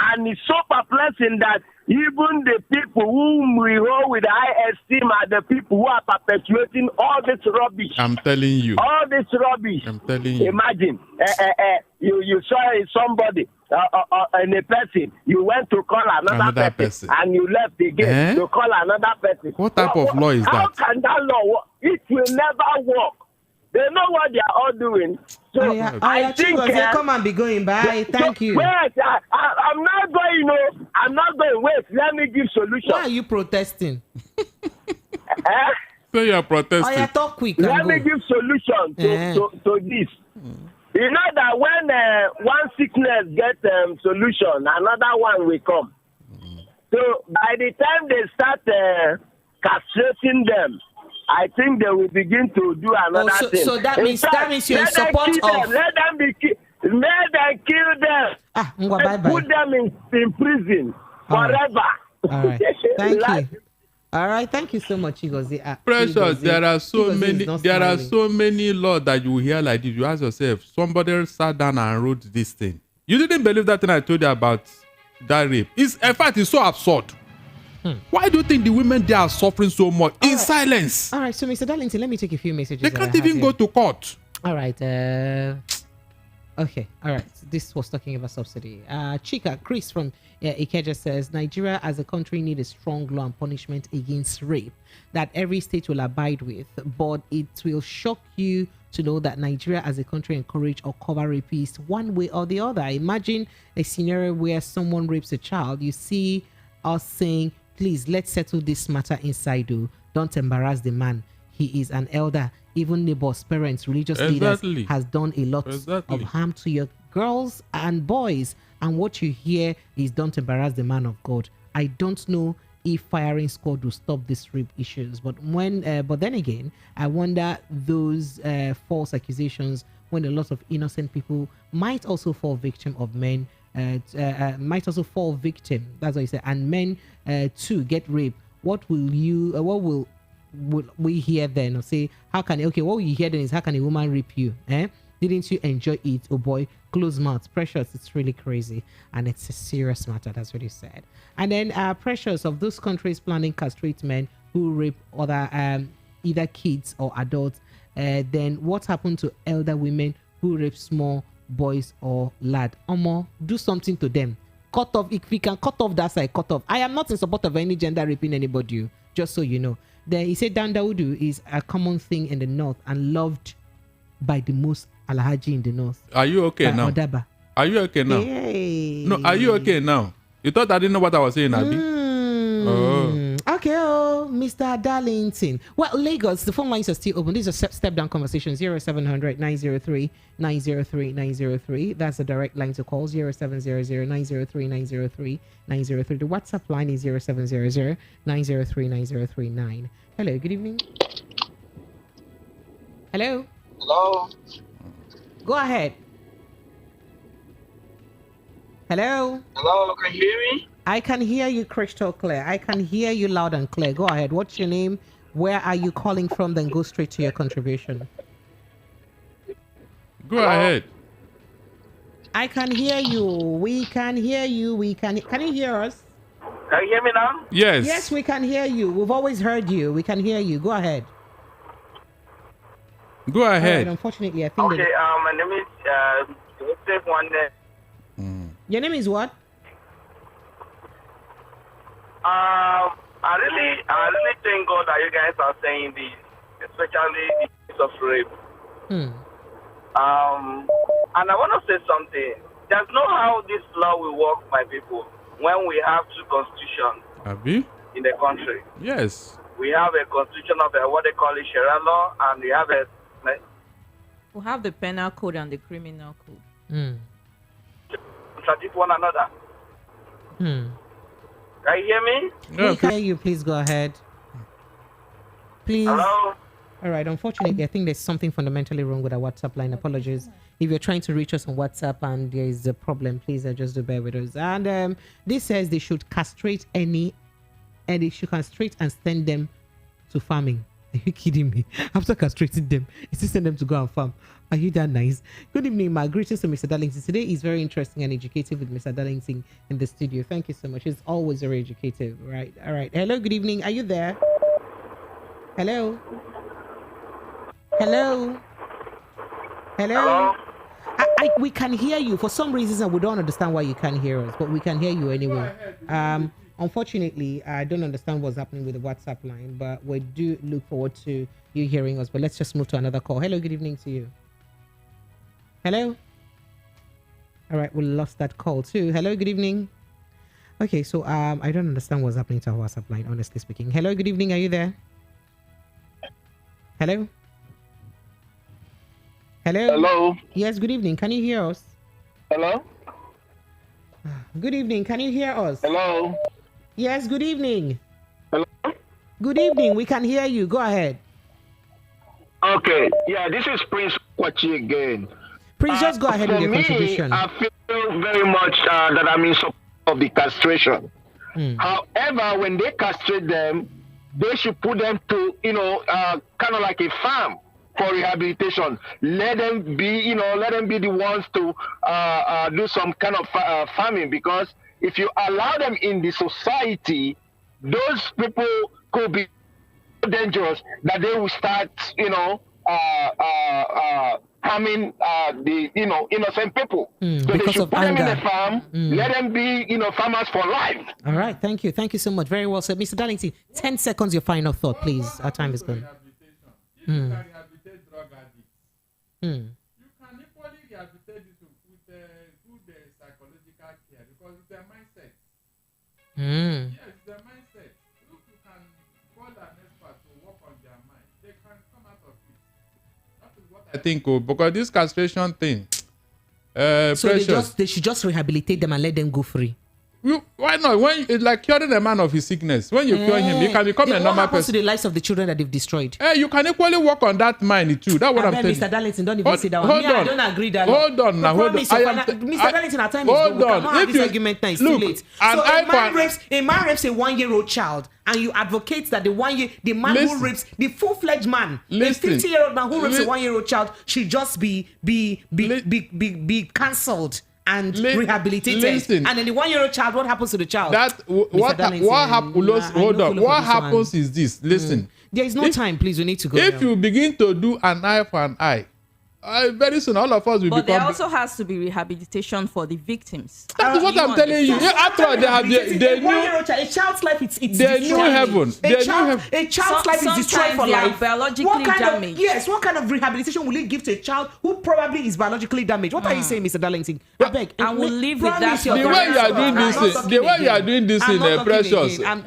and it's so perplexing that even the people whom we hold with high esteem are the people who are perpetuating all this rubbish. I'm telling you. All this rubbish. I'm telling you. Imagine, you saw somebody and a person, you went to call another person and you left again to call another person. What type of law is that? How can that law work? It will never work. They know what they are all doing. So I think come and be going. Bye. Thank you. Wait, I'm not going. I'm not going. Wait, let me give solution. Why are you protesting? So you are protesting. Talk quick. Let me give solution to this. You know that when one sickness gets solution, another one will come. So by the time they start castrating them, I think they will begin to do another thing. So that means you're in support of. Let them kill them. Put them in prison forever. All right. Thank you. All right, thank you so much, Chigozie. Precious, there are so many laws that you hear like this. You ask yourself, somebody sat down and wrote this thing. You didn't believe that thing I told you about that rape. In fact, it's so absurd. Why do you think the women there are suffering so much in silence? All right, so Mr. Darlington, let me take a few messages. They can't even go to court. All right. Okay. All right. This was talking about subsidy. Chika, Chris from Ikeja says, Nigeria as a country need a strong law and punishment against rape that every state will abide with. But it will shock you to know that Nigeria as a country encourage or cover rapists one way or the other. Imagine a scenario where someone rapes a child. You see us saying, please, let's settle this matter inside. Don't embarrass the man. He is an elder. Even neighbors, parents, religious leaders has done a lot of harm to your girls and boys. And what you hear is don't embarrass the man of God. I don't know if firing squad will stop these rape issues. But but then again, I wonder those false accusations when a lot of innocent people might also fall victim of men, might also fall victim. That's what you say. And men too get raped. What will we hear then? Or say, how can, okay, what you hear then is, how can a woman rape you? Didn't you enjoy it? Oh boy, close mouth. Precious, it's really crazy. And it's a serious matter. That's what he said. And then Precious, of those countries planning castrate men who rape other either kids or adults, then what happened to elder women who rape small boys or lad? Do something to them. Cut off, if we can cut off that side, cut off. I am not in support of any gender raping anybody, just so you know. Then he said Dandaudu is a common thing in the north and loved by the most Alhaji in the north. Are you okay now? Odaba. Are you okay now? Yay. No, are you okay now? You thought I didn't know what I was saying, Abby? Okay, Mr. Darlington. Well, Lagos, the phone lines are still open. These are step down conversations. 0700 903 903 903. That's the direct line to call. 0700 903 903 903. The WhatsApp line is 0700 903 9039. Hello, good evening. Hello. Hello. Go ahead. Hello. Hello, can you hear me? I can hear you crystal clear. I can hear you loud and clear. Go ahead. What's your name? Where are you calling from? Then go straight to your contribution. Go ahead. I can hear you. We can hear you. Can you hear us? Can you hear me now? Yes. Yes, we can hear you. We've always heard you. We can hear you. Go ahead. Go ahead. Right, unfortunately, I think. Okay. My name is Joseph Wande. Your name is what? I really thank God that you guys are saying this, especially the case of rape. And I want to say something. There's no how this law will work, my people, when we have two constitutions in the country. Yes. We have a constitution of what they call it Sharia law, and we have we have the penal code and the criminal code. Contradict one another. Can you hear me? We can hear you. Please go ahead. Please. Hello? All right. Unfortunately, I think there's something fundamentally wrong with our WhatsApp line. Apologies. If you're trying to reach us on WhatsApp and there is a problem, please just do bear with us. And this says they should castrate and they should castrate and send them to farming. Are you kidding me? After castrating them, it's to send them to go and farm. Are you that nice? Good evening, my greetings to Mr. Darlington. Today is very interesting and educative with Mr. Darlington in the studio. Thank you so much. It's always very educative, right? All right. Hello, good evening. Are you there? Hello? Hello? Hello? We can hear you. For some reason, we don't understand why you can't hear us, but we can hear you anyway. Unfortunately, I don't understand what's happening with the WhatsApp line, but we do look forward to you hearing us. But let's just move to another call. Hello, good evening to you. Hello? All right, we lost that call too. Hello, good evening. Okay, so I don't understand what's happening to our WhatsApp line, honestly speaking. Hello, good evening. Are you there? Hello? Hello? Hello? Yes, good evening. Can you hear us? Hello? Good evening. Can you hear us? Hello? Yes, good evening. Hello? Good evening. We can hear you. Go ahead. Okay. Yeah, this is Prince Kwachi again. Prince, just go ahead with your contribution. I feel very much that I'm in support of the castration. However, when they castrate them, they should put them to, kind of like a farm for rehabilitation. Let them be, the ones to do some kind of farming, because if you allow them in the society, those people could be dangerous that they will start, harming the innocent people. So they should put them in a farm, let them be farmers for life. All right, thank you so much. Very well said, Mr. Darlington. 10 seconds, your final thought, please. Our time is gone. You can rehabilitate drug addicts. You can equally rehabilitate this with good psychological care because it's a mindset. Yes, it's a mindset. If you can call an expert to work on their mind, they can come out of it. That is what I think, because this castration thing, so they should just rehabilitate them and let them go free. Why not? When it's like curing a man of his sickness. When you cure him, he can become a normal person. What happens to the lives of the children that they've destroyed? You can equally work on that mind too. That's what I'm telling you. Mr. Darlington, don't even sit down. Hold on. I don't agree that. Hold on now. Hold on. Mr. Darlington, our time is gone. We cannot have this argument now. It's too late. So a man rapes a 1-year-old child, and you advocate that the man who rapes the full-fledged man, the 50-year-old man who rapes a 1-year-old child should just be cancelled and rehabilitated. And then the 1-year-old child, what happens to the child? What happens is this. Listen. There is no time, please. We need to go. If you begin to do an eye for an eye, very soon all of us will become. But there also has to be rehabilitation for the victims. That is what I'm telling you. After all, they have a child's life. It's the new heaven. A child's life is destroyed for life. Biologically damaged. Yes. What kind of rehabilitation will it give to a child who probably is biologically damaged? What are you saying, Mr. Darlington? I beg. I will live with that. The way you are doing this, Precious. I'm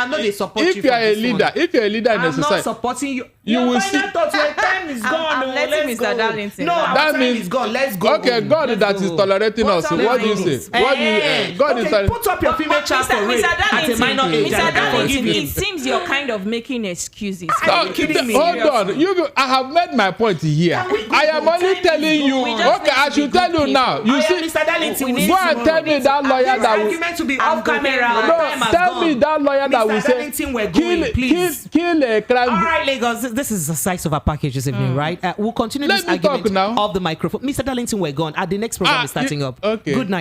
not a support. If you are a leader, in a society, I'm not supporting you. You will see. Time is gone. I'm letting Mr. Darlington. No, that means it's gone. Let's go. Okay, God that is tolerating us. What do you say? God is tolerating. Put up your female child for rape at a minor age. Mr. Darlington, it seems you're kind of making excuses. Are you kidding me? Hold on. I have made my point here. I am only telling you. Okay, I should tell you now. You see, Mr. Darlington, go and tell me that lawyer that will. Argument to be off camera. No, tell me that lawyer that will say kill a crime. All right, Lagos. This is the size of our package this evening, right? We'll continue this argument off the microphone. Mr. Darlington, we're gone. The next program is starting up. Okay. Good night.